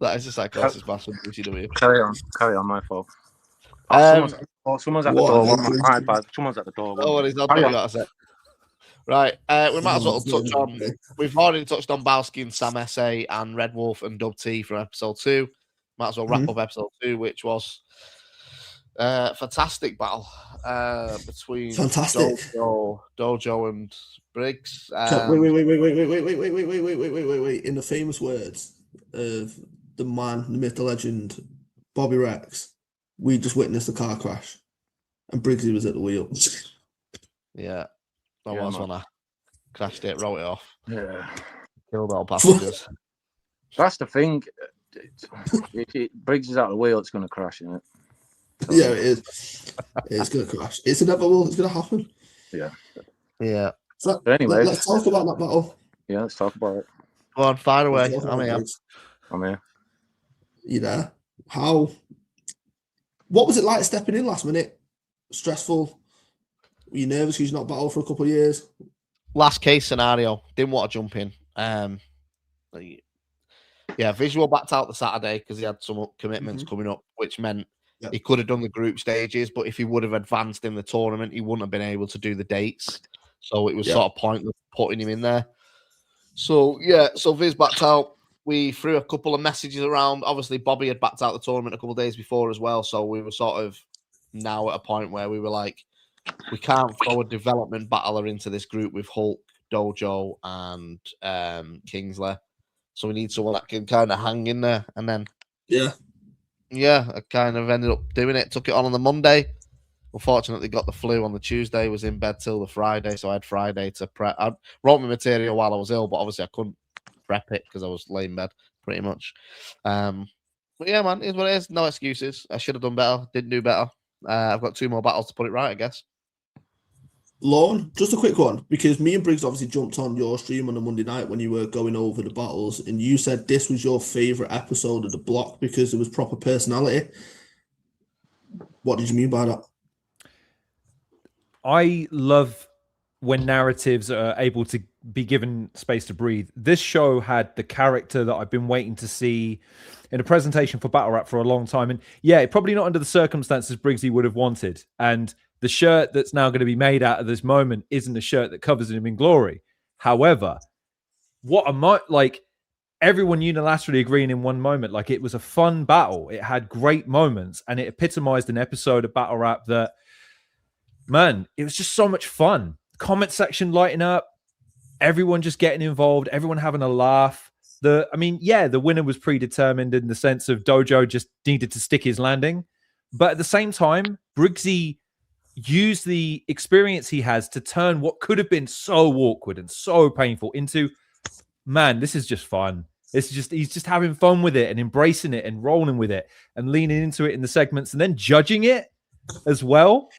That is a psychosis mask from WCW. Carry on, my fault. Someone's at the door. Someone's at the door. Oh, he's not doing that. Right, we might as well touch on. We've already touched on Bowski and Sam SA and Red Wolf and Dub T from episode 2. Might as well wrap up episode 2, which was a fantastic battle between Dojo and Briggz. Wait. In the famous words of the man, the myth, the legend, Bobby Rex, we just witnessed a car crash, and Briggsy was at the wheel. Yeah. That was when I crashed it, wrote it off. Yeah. Killed all passengers. That's the thing. If Briggs is out of the wheel, it's going to crash, isn't it? Yeah, it is. It's going to crash. It's inevitable. It's going to happen. Yeah. Yeah. So, anyway, let's talk about that battle. Yeah, let's talk about it. Go on, fire away. I'm here. You there? What was it like stepping in last minute? Stressful? Were you nervous because you've not battled for a couple of years? Last case scenario. Didn't want to jump in. Visual backed out the Saturday because he had some commitments coming up, which meant he could have done the group stages, but if he would have advanced in the tournament, he wouldn't have been able to do the dates. So it was sort of pointless putting him in there. So Viz backed out. We threw a couple of messages around. Obviously, Bobby had backed out the tournament a couple of days before as well. So we were sort of now at a point where we were like, we can't throw a development battler into this group with Hulk, Dojo, and Kingsley. So we need someone that can kind of hang in there. And then, I kind of ended up doing it. Took it on the Monday. Unfortunately, got the flu on the Tuesday. Was in bed till the Friday, so I had Friday to prep. I wrote my material while I was ill, but obviously I couldn't prep it because I was laying in bed pretty much. But yeah, man, it is what it is. No excuses. I should have done better. Didn't do better. I've got 2 more battles to put it right, I guess. Lorne, just a quick one, because me and Briggs obviously jumped on your stream on a Monday night when you were going over the battles, and you said this was your favourite episode of the block because there was proper personality. What did you mean by that? I love when narratives are able to be given space to breathe. This show had the character that I've been waiting to see in a presentation for Battle Rap for a long time. And yeah, probably not under the circumstances Briggsy would have wanted. And the shirt that's now going to be made out of this moment isn't the shirt that covers him in glory. However, what am I like? Everyone unilaterally agreeing in one moment, like it was a fun battle. It had great moments, and it epitomized an episode of Battle Rap that, man, it was just so much fun. Comment section lighting up, everyone just getting involved, everyone having a laugh. The winner was predetermined in the sense of Dojo just needed to stick his landing. But at the same time, Briggsy used the experience he has to turn what could have been so awkward and so painful into, man, this is just fun. He's just having fun with it and embracing it and rolling with it and leaning into it in the segments and then judging it as well.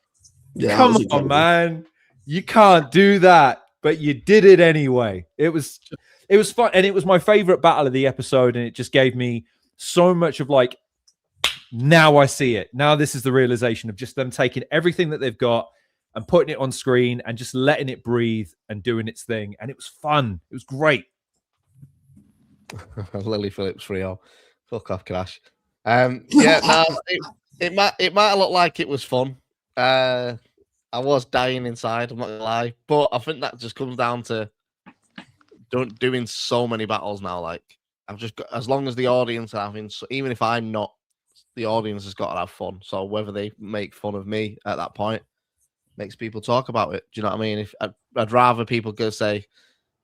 Yeah, come on, man. You can't do that, but you did it anyway. It was fun, and it was my favorite battle of the episode, and it just gave me so much of like, now I see it. Now this is the realization of just them taking everything that they've got and putting it on screen and just letting it breathe and doing its thing. And it was fun. It was great. Lily Phillips 3-0. Fuck off, Crash. It might look like it was fun. I was dying inside, I'm not gonna lie, but I think that just comes down to doing so many battles now. Like I've just got, as long as the audience are having, so even if I'm not, the audience has got to have fun. So whether they make fun of me at that point makes people talk about it. Do you know what I mean? If I'd rather people go say,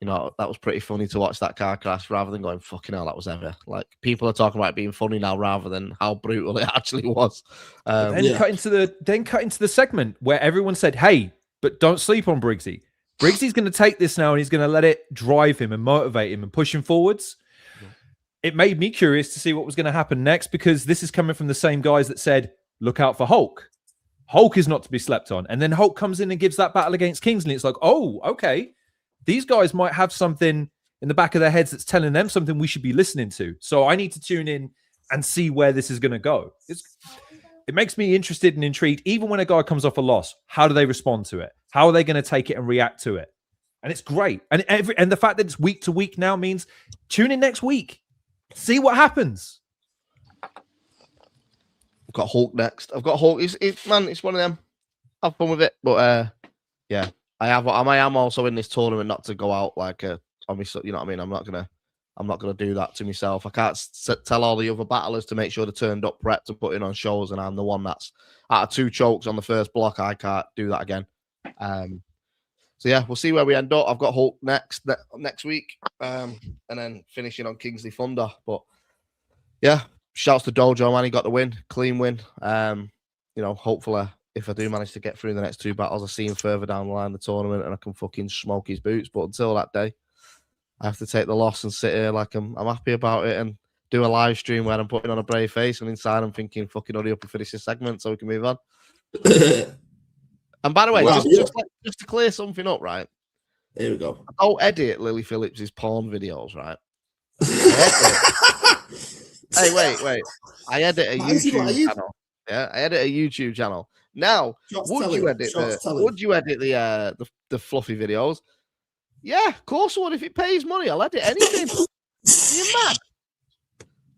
you know, that was pretty funny to watch that car crash, rather than going, fucking hell, that was ever. Like people are talking about it being funny now rather than how brutal it actually was. Cut into the segment where everyone said, hey, but don't sleep on Briggsy. Briggsy's going to take this now and he's going to let it drive him and motivate him and push him forwards. It made me curious to see what was going to happen next, because this is coming from the same guys that said, look out for Hulk. Hulk is not to be slept on. And then Hulk comes in and gives that battle against Kingsley. It's like, oh, okay. These guys might have something in the back of their heads that's telling them something we should be listening to. So I need to tune in and see where this is going to go. It makes me interested and intrigued. Even when a guy comes off a loss, how do they respond to it? How are they going to take it and react to it? And it's great. And the fact that it's week to week now means tune in next week. See what happens. I've got Hulk next. I've got Hulk. It's one of them. Have fun with it. But yeah. I am also in this tournament not to go out like obviously, you know what I mean. I'm not gonna do that to myself. I can't tell all the other battlers to make sure they turned up, prepped, and put in on shows, and I'm the one that's out of 2 chokes on the first block. I can't do that again. So yeah, we'll see where we end up. I've got Hulk next week, and then finishing on Kingsley Thunder. But yeah, shouts to Dojo, man. He got the win, clean win. You know, hopefully, if I do manage to get through the next 2 battles, I see him further down the line of the tournament and I can fucking smoke his boots. But until that day, I have to take the loss and sit here like I'm happy about it and do a live stream where I'm putting on a brave face and inside I'm thinking, fucking hurry up and finish this segment so we can move on. And by the way, just to clear something up, right? Here we go. I don't edit Lily Phillips' porn videos, right? Hey, wait. I edit a YouTube channel. Yeah, I edit a YouTube channel. Now, would you edit the fluffy videos? Yeah, of course I would. If it pays money, I'll edit anything. Are you mad?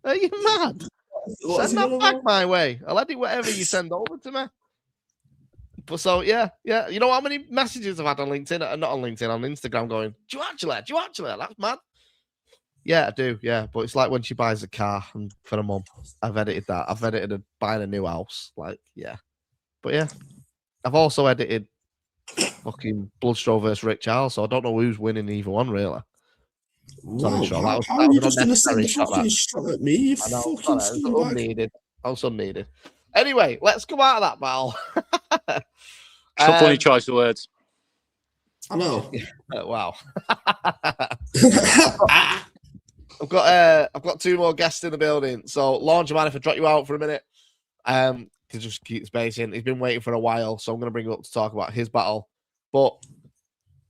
Are you mad? Send that back my way. I'll edit whatever you send over to me. But so yeah. You know how many messages I've had on LinkedIn, not on LinkedIn, on Instagram, going, do you actually? That's mad. Yeah, I do. Yeah, but it's like when she buys a car and for a mum. I've edited that. I've edited buying a new house. Like, yeah. But yeah, I've also edited fucking Bloodstro versus Rick Charles, so I don't know who's winning either one, really. Wow, how are you just going to send the fucking shot at me? You fucking scumbag. That was unneeded. Anyway, let's come out of that battle. Funny choice of words. I know. Wow. I've got 2 more guests in the building. So, Launcher Man, if I drop you out for a minute, to just keep the space in. He's been waiting for a while, so I'm going to bring him up to talk about his battle. But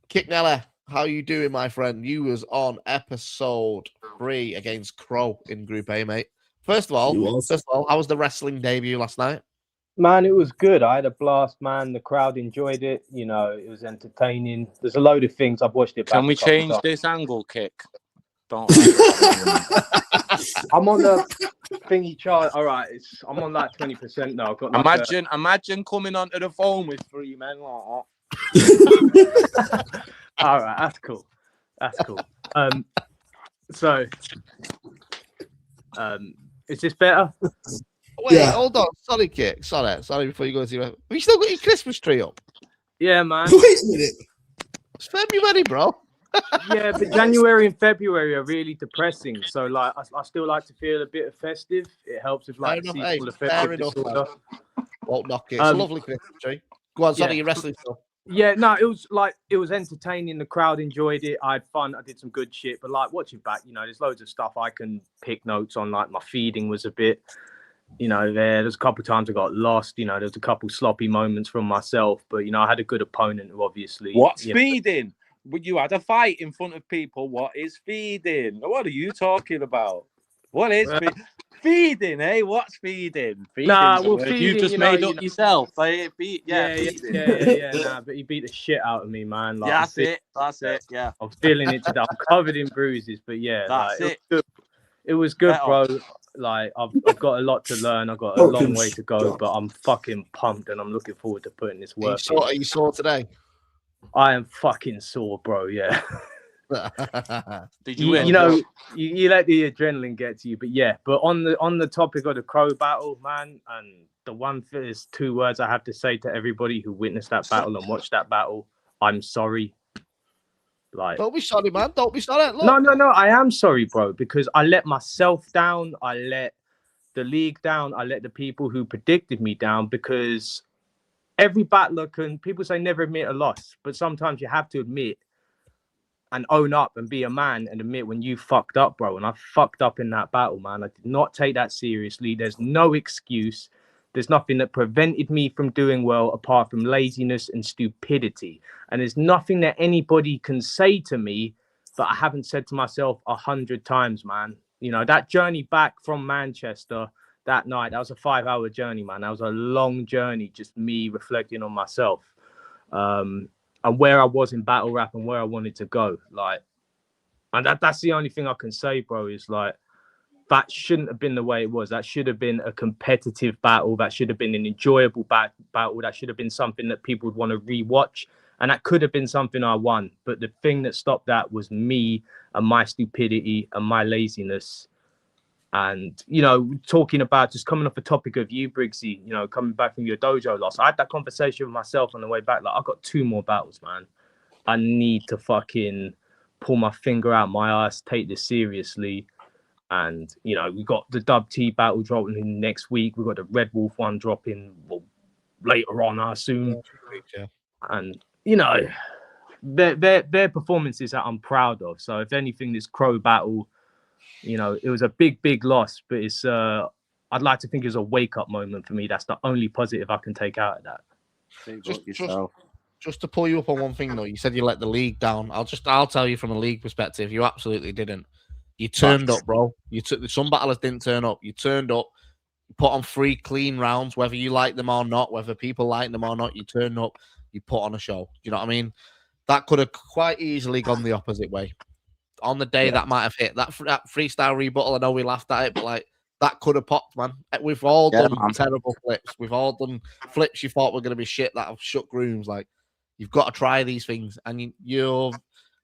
Kick Nelly, how you doing, my friend? You was on episode 3 against Crow in Group A, mate. First of all, how was the wrestling debut last night? Man, it was good. I had a blast, man. The crowd enjoyed it. You know, it was entertaining. There's a load of things. I've watched it back. Can we change this angle kick? Don't. I'm on the thingy chart. All right, I'm on like 20% now. I've got like imagine coming onto the phone with 3 men like that. All right, that's cool. That's cool. Is this better? Wait, hold on. Sorry, Kit. Sorry. Before you go to have you still got your Christmas tree up? Yeah, man. Wait a minute. It's February, bro. Yeah, but January and February are really depressing. So, like, I still like to feel a bit of festive. It helps with like seasonal affective disorder. Won't knock it. It's a lovely Christmas tree. Go on, sorry, your wrestling stuff. Yeah, no, it was entertaining. The crowd enjoyed it. I had fun. I did some good shit. But like watching back, you know, there's loads of stuff I can pick notes on. Like my feeding was a bit, you know, there's a couple of times I got lost. You know, there's a couple sloppy moments from myself. But you know, I had a good opponent who obviously. What's feeding? You had a fight in front of people. What is feeding? What are you talking about? What is feeding? Eh? What's feeding? Nah, well, feeding, you just made up yourself. Like, yeah. Nah, but he beat the shit out of me, man. Like, that's it. Yeah, I'm feeling it today. I'm covered in bruises, but yeah, that's like, it. It was good, bro. Like I've got a lot to learn. I've got a long way to go, but I'm fucking pumped and I'm looking forward to putting this work. Are you sore today? I am fucking sore, bro. Yeah. Did you win? You know, you let the adrenaline get to you, but yeah. But on the topic of the Crow battle, man, and there's 2 words I have to say to everybody who witnessed that battle and watched that battle. I'm sorry. Like, don't be sorry, man. Don't be sorry. Look. No. I am sorry, bro, because I let myself down. I let the league down. I let the people who predicted me down, because every battler people say never admit a loss, but sometimes you have to admit and own up and be a man and admit when you fucked up, bro. And I fucked up in that battle, man. I did not take that seriously. There's no excuse. There's nothing that prevented me from doing well apart from laziness and stupidity. And there's nothing that anybody can say to me that I haven't said to myself 100 times, man. You know, that journey back from Manchester that night, that was a 5-hour journey, man. That was a long journey, just me reflecting on myself. And where I was in battle rap and where I wanted to go. Like, and that's the only thing I can say, bro, is like, that shouldn't have been the way it was. That should have been a competitive battle. That should have been an enjoyable battle. That should have been something that people would want to rewatch. And that could have been something I won. But the thing that stopped that was me and my stupidity and my laziness. And, you know, talking about just coming off the topic of you, Briggsy, you know, coming back from your dojo loss. I had that conversation with myself on the way back. Like, I've got 2 more battles, man. I need to fucking pull my finger out my ass, take this seriously. And, you know, we got the Dub T battle dropping in next week. We got the Red Wolf one dropping later on, I assume. Yeah. And, you know, they're performances that I'm proud of. So if anything, this Crow battle, you know, it was a big loss, but it's I'd like to think it was a wake-up moment for me. That's the only positive I can take out of that. Just to pull you up on one thing though, you said you let the league down. I'll tell you from a league perspective, you absolutely didn't. You turned up, bro. Some battlers didn't turn up. You turned up, put on 3 clean rounds, whether you like them or not, whether people like them or not. You turned up, you put on a show. You know what I mean? That could have quite easily gone the opposite way. On the day that might have hit that freestyle rebuttal. I know we laughed at it, but like that could have popped, man. We've all done terrible flips. We've all done flips you thought were going to be shit that have shook rooms. Like, you've got to try these things. And I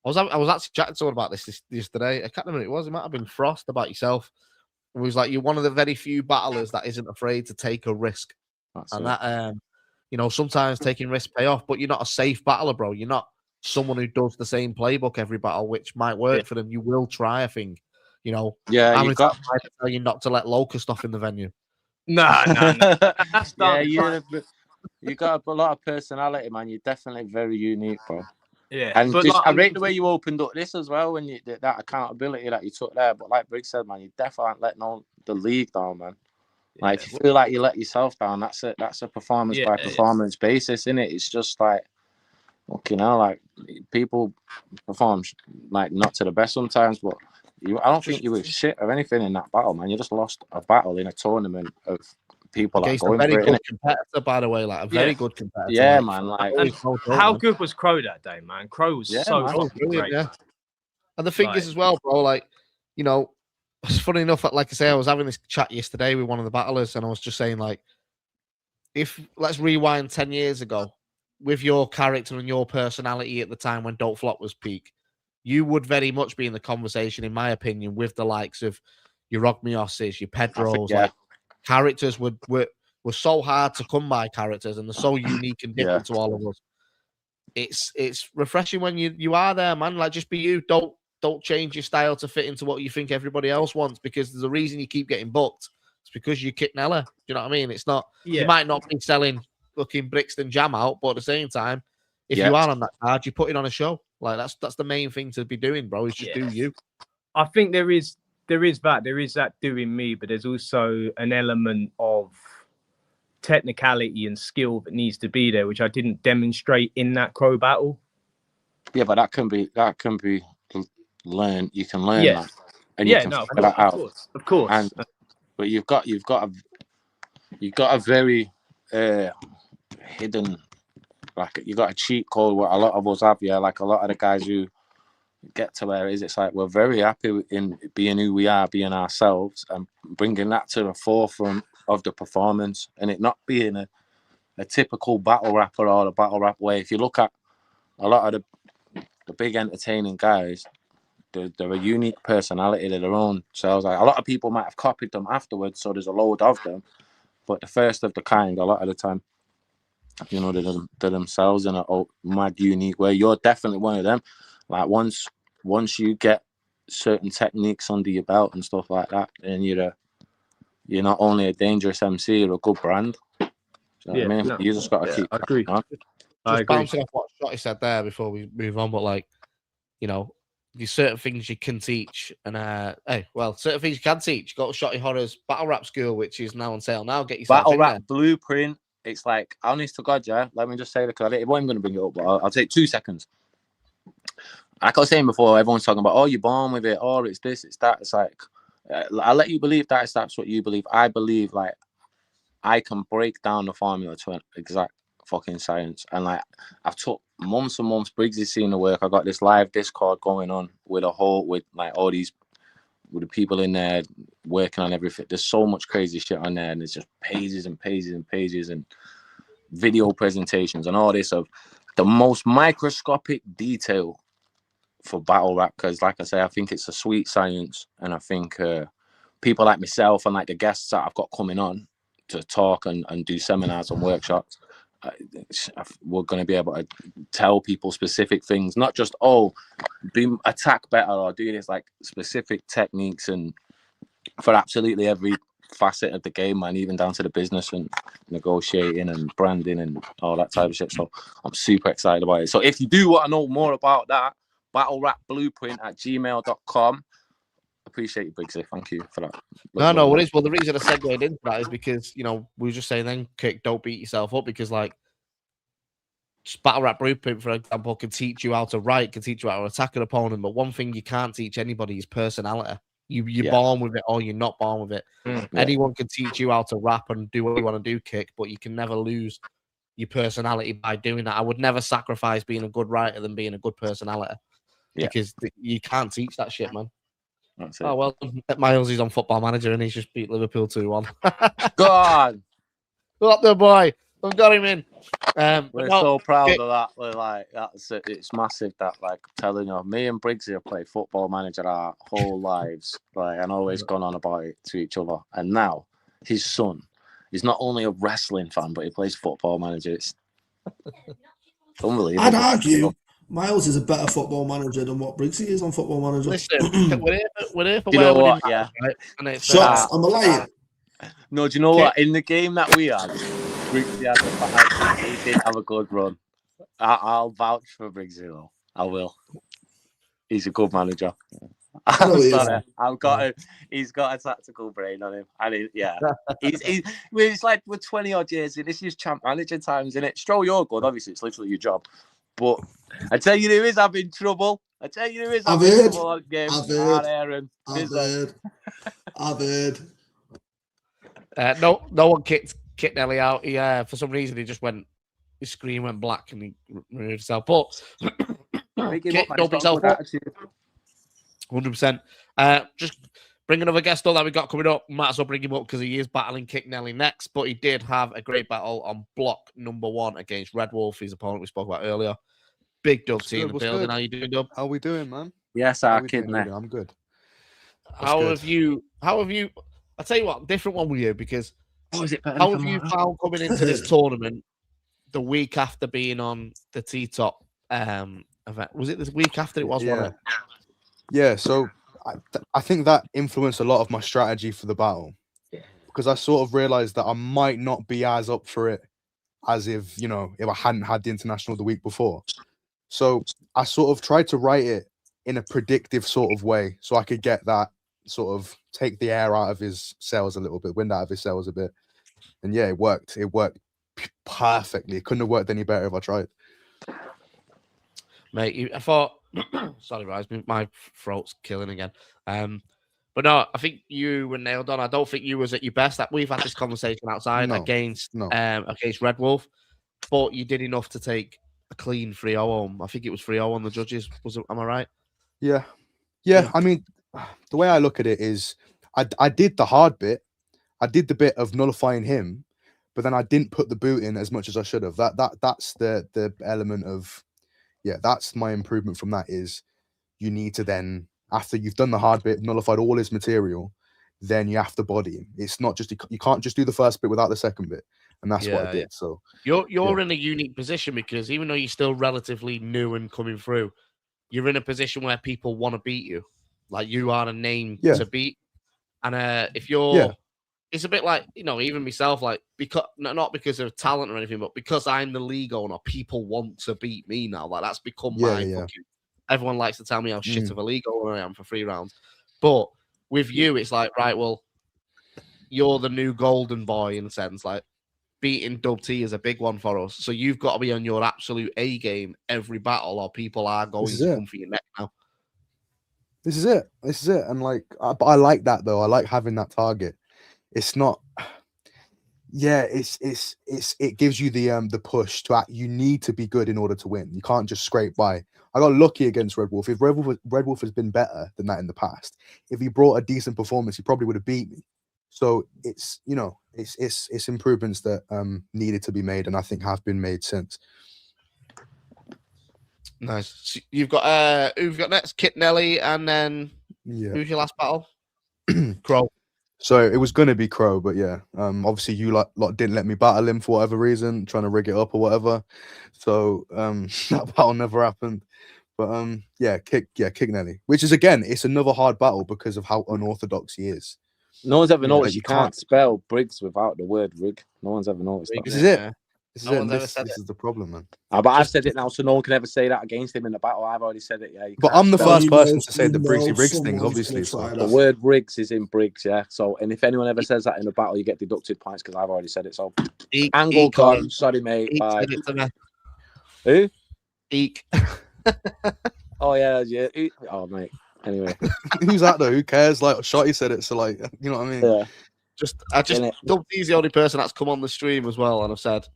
was actually chatting to someone about this yesterday. I can't remember who it was. It might have been Frost, about yourself. It was like, you're one of the very few battlers that isn't afraid to take a risk. That you know, sometimes taking risks pay off, but you're not a safe battler, bro. You're not someone who does the same playbook every battle, which might work for them. You will try a thing, you know. Yeah, you got to tell you not to let Locust off in the venue. No. You got a lot of personality, man. You're definitely very unique, bro. Yeah, and I rate the way you opened up this as well, when you did that accountability that you took there. But like Briggs said, man, you definitely aren't letting the league down, man. Like, if you feel like you let yourself down, that's it. That's a performance by performance basis, isn't it? It's just like, you know, like, people perform like not to the best sometimes, but I don't think you were shit or anything in that battle, man. You just lost a battle in a tournament of people Against are going a very for it. good innit? competitor, by the way, like a very good competitor. Yeah, like, man. Like, And no joke, how man. good was Crow that day, man? Crow was Yeah, so man. fucking Brilliant, great. yeah. And the thing Like- is as well, bro, like, you know, it's funny enough that, like I say, I was having this chat yesterday with one of the battlers, and I was just saying, like, if let's rewind 10 years ago with your character and your personality at the time when Don't Flop was peak, you would very much be in the conversation, in my opinion, with the likes of your Ogmioses, your Pedros, yeah. like characters were so hard to come by characters, and they're so unique and different to all of us. It's refreshing when you are there, man. Like, just be you. Don't change your style to fit into what you think everybody else wants, because there's a reason you keep getting booked. It's because you kick Nella. Do you know what I mean? It's not, you might not be selling fucking Brixton jam out, but at the same time, if you are on that card, you put it on a show. Like, that's the main thing to be doing, bro, is just do you. I think there is that doing me, but there's also an element of technicality and skill that needs to be there, which I didn't demonstrate in that Crow battle. Yeah, but that can be learned. You can learn that, and you can figure that out. Of course. But you've got a very hidden, like, you got a cheat code. What a lot of us have, like a lot of the guys who get to where it is, it's like we're very happy in being who we are, being ourselves, and bringing that to the forefront of the performance, and it not being a typical battle rapper or a battle rap way. If you look at a lot of the big entertaining guys, they're a unique personality to their own. So like, a lot of people might have copied them afterwards, so there's a load of them, but the first of the kind, a lot of the time, you know, they're themselves in a mad unique way. You're definitely one of them. Like, once you get certain techniques under your belt and stuff like that, then you're not only a dangerous MC, you're a good brand. You know what I mean? You just got to keep. I agree. Just bouncing off what Shotty said there before we move on, but, like, you know, there's certain things you can teach, and certain things you can teach. Go to Shotty Horroh's Battle Rap School, which is now on sale now. Get yourself Battle in Rap there. Blueprint. It's like, honest to God, let me just say, because I wasn't going to bring it up, but I'll take 2 seconds. Like I was saying before, everyone's talking about, you're born with it, or it's this, it's that. It's like, I'll let you believe that if that's what you believe. I believe, like, I can break down the formula to an exact fucking science. And, like, I've took months and months. Briggs is seeing the work. I got this live Discord going on with all these, with the people in there working on everything. There's so much crazy shit on there, and there's just pages and pages and pages and video presentations and all this of the most microscopic detail for battle rap, because, like I say, I think it's a sweet science, and I think people like myself and like the guests that I've got coming on to talk and do seminars and workshops, we're going to be able to tell people specific things, not just attack better or do this, like specific techniques, and for absolutely every facet of the game, man, even down to the business and negotiating and branding and all that type of shit. So I'm super excited about it. So if you do want to know more about that, battlerapblueprint@gmail.com. Appreciate you, Briggsy. Thank you for that. No worries. Well, the reason I segued into that is because, you know, we were just saying then, Kick, don't beat yourself up, because, like, Battle Rap Blueprint, for example, can teach you how to write, can teach you how to attack an opponent, but one thing you can't teach anybody is personality. You're born with it, or you're not born with it. Anyone can teach you how to rap and do what you want to do, Kick, but you can never lose your personality by doing that. I would never sacrifice being a good writer than being a good personality, because you can't teach that shit, man. Oh, well, Miles is on Football Manager and he's just beat Liverpool 2-1. Go on. What the boy? I've got him in. We're so proud of that. We're like, it's massive that, like, telling you, me and Briggsy have played Football Manager our whole lives, like, and always gone on about it to each other. And now his son is not only a wrestling fan, but he plays Football Manager. It's unbelievable. I'd argue Miles is a better Football Manager than what Briggsy is on Football Manager. Listen, we're here for you know what? Matters, right? And it's, Shots, I'm a liar. No, do you know what? In the game that we had, Briggsy had he didn't have a good run. I'll vouch for Briggsy, though. I will. He's a good manager. I'm sorry. He's got a tactical brain on him. And it's like we're 20 odd years in. This is champ manager times, isn't it? Stro, you're good. Obviously, it's literally your job. But I tell you who is having trouble. Trouble on game. I've heard. No one kicked Nelly out. He for some reason he just went. His screen went black and he removed himself. But Kit doubled himself up. 100%. Just bring another guest on that we got coming up. Might as well bring him up because he is battling Kick Nelly next. But he did have a great battle on block number 1 against Red Wolf, his opponent we spoke about earlier. Big Dub team in the building. How you doing, Dub? How we doing, man? Yes, our kid now. I'm good. How have you? I'll tell you what, different one with you because how have you found coming into this tournament the week after being on the T-Top event? Was it this week after it was? Yeah. Yeah. So I think that influenced a lot of my strategy for the battle because I sort of realized that I might not be as up for it as if I hadn't had the international the week before. So I sort of tried to write it in a predictive sort of way so I could get that sort of take the air out of his sails a little bit, wind out of his sails a bit. And yeah, it worked. It worked perfectly. It couldn't have worked any better if I tried. Mate, I thought, sorry, guys, my throat's killing again. But no, I think you were nailed on. I don't think you was at your best. We've had this conversation outside against Red Wolf, but you did enough to take a clean 3-0 home. I think it was 3-0 on the judges. Am I right? Yeah. I mean, the way I look at it is, I did the hard bit. I did the bit of nullifying him, but then I didn't put the boot in as much as I should have. That's the element of, that's my improvement from that is you need to then, after you've done the hard bit, nullified all his material, then you have to body him. It's not just, you can't just do the first bit without the second bit. And that's what I did. So you're in a unique position because even though you're still relatively new and coming through, you're in a position where people want to beat you. Like you are a name to beat. And if you're, it's a bit like, even myself, like, because not because of talent or anything, but because I'm the league owner, people want to beat me now. Like that's become my fucking, everyone likes to tell me how shit of a league owner I am for 3 rounds. But with you, it's like, right, well, you're the new golden boy in a sense. Like beating Dub T is a big one for us. So you've got to be on your absolute A game every battle, or people are going to come for your neck now. This is it. And like, but I like that though. I like having that target. It's not, it gives you the push to act. You need to be good in order to win. You can't just scrape by. I got lucky against Red Wolf. If Red Wolf has been better than that in the past, if he brought a decent performance, he probably would have beat me. So it's it's improvements that needed to be made, and I think have been made since. Nice. So you've got who've got next? Kit Nelly, and then who's your last battle? Crow. So it was going to be Crow, but obviously you lot didn't let me battle him for whatever reason, trying to rig it up or whatever. So that battle never happened. But Kick Nelly, which is again, it's another hard battle because of how unorthodox he is. No one's ever noticed you can't spell Briggz without the word rig. No one's ever noticed that. This is it. This is the problem, man. But I've said it now, so no one can ever say that against him in the battle. I've already said it. Yeah, but I'm the first person to say the Briggsy Riggs things, obviously. So. The word Riggs is in Briggz, yeah. So, and if anyone ever says that in a battle, you get deducted points because I've already said it. So, angle gone. Sorry, mate. Bye. Who? Eek. Oh yeah. Oh mate. Anyway, who's that though? Who cares? Like Shotty said it, so like, you know what I mean? Yeah. He's the only person that's come on the stream as well, and I've said,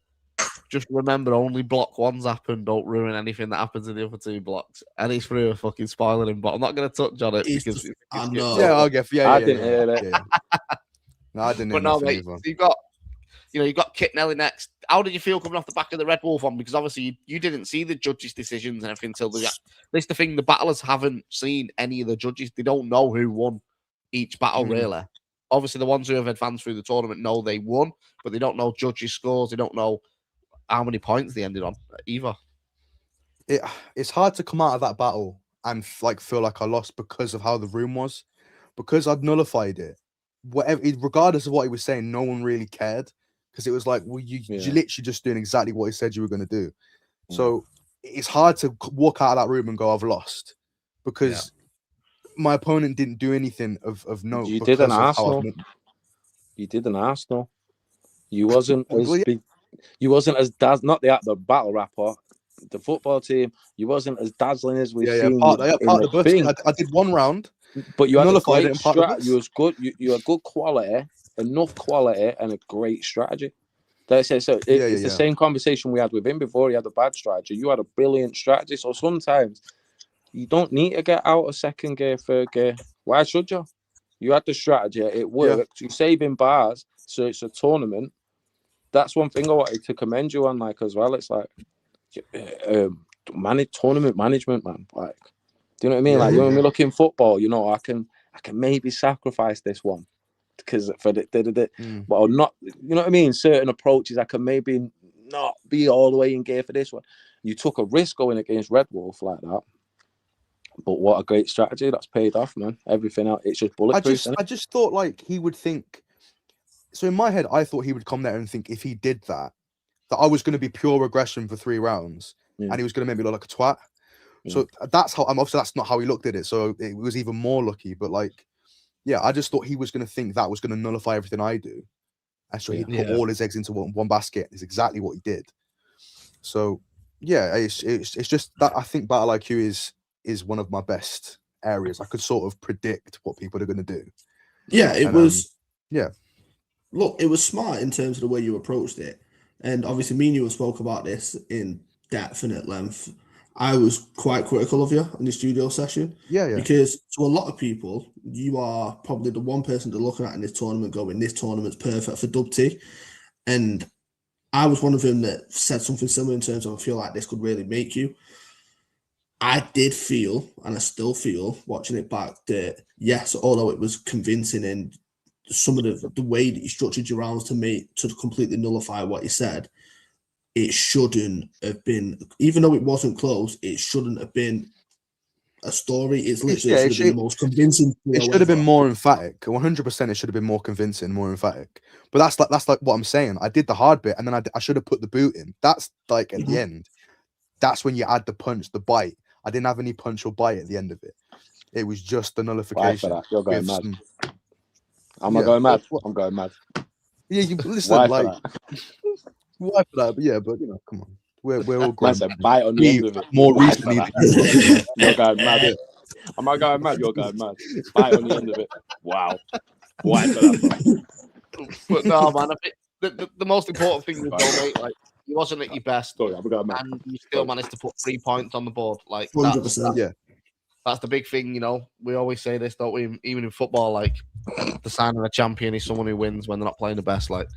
just remember, only block one's happen. Don't ruin anything that happens in the other 2 blocks. And he's through a fucking spoiling him, but I'm not going to touch on it because I know. Yeah, I'll get. I didn't hear it. No, I didn't. But no, mate. So you've got Kit Nelly next. How did you feel coming off the back of the Red Wolf one? Because obviously you didn't see the judges' decisions and everything until the thing. The battlers haven't seen any of the judges. They don't know who won each battle really. Obviously, the ones who have advanced through the tournament know they won, but they don't know judges' scores. They don't know how many points they ended on either. It's hard to come out of that battle and feel like I lost because of how the room was, because I'd nullified it. Whatever, regardless of what he was saying, no one really cared because it was like, well, you're literally just doing exactly what he said you were going to do. So it's hard to walk out of that room and go, I've lost, because my opponent didn't do anything of note. You did an Arsenal. You did an Arsenal. You wasn't as big. You wasn't as not the battle rapper, the football team. You wasn't as dazzling as we've seen. Part of the I did 1 round, but you had a great strat. You was good. You had good quality, enough quality and a great strategy. It's the same conversation we had with him before. He had a bad strategy. You had a brilliant strategy. So sometimes you don't need to get out of second gear, third gear. Why should you? You had the strategy. It worked. You're saving bars. So it's a tournament. That's one thing I wanted to commend you on, like, as well. It's like tournament management, man. Like, do you know what I mean? Like, when we look in football, you know, I can maybe sacrifice this one because for but I'll not, you know what I mean? Certain approaches I can maybe not be all the way in gear for this one. You took a risk going against Red Wolf like that, but what a great strategy that's paid off, man. Everything out, it's just bulletproof. I just thought like he would think. So in my head, I thought he would come there and think if he did that I was going to be pure aggression for 3 rounds, and he was going to make me look like a twat. So that's how obviously that's not how he looked at it. So it was even more lucky. But like, yeah, I just thought he was going to think that was going to nullify everything I do, and so he'd put all his eggs into one basket. Is exactly what he did. So yeah, it's just that I think battle IQ is one of my best areas. I could sort of predict what people are going to do. Yeah, it was. Look, it was smart in terms of the way you approached it, and obviously, me and you spoke about this in depth and at length. I was quite critical of you in the studio session. Yeah. Because to a lot of people, you are probably the one person they're looking at in this tournament going, this tournament's perfect for Dub T. And I was one of them that said something similar in terms of I feel like this could really make you. I did feel, and I still feel, watching it back, that yes, although it was convincing and some of the way that you structured your rounds to completely nullify what you said, it shouldn't have been, even though it wasn't close, it shouldn't have been a story. It's literally should have been the most convincing. It should have been more emphatic. 100%, it should have been more convincing, more emphatic. But that's like what I'm saying. I did the hard bit, and then I should have put the boot in. That's like at the end. That's when you add the punch, the bite. I didn't have any punch or bite at the end of it. It was just the nullification. Why for that? You're going mad. Am I going mad? I'm going mad. Yeah, you listen. Why like, why for that? But yeah, but you know, come on. We're all going. Bite on the end of it. More recently, you're going mad. Am I going mad? You're going mad. Bite on the end of it. Wow. Why for that? But no, man. I think the most important thing was, mate, like, he wasn't at your best, and you still managed to put 3 points on the board. Like 100%. That's the big thing, you know. We always say this, don't we? Even in football, like, the sign of a champion is someone who wins when they're not playing the best. Like,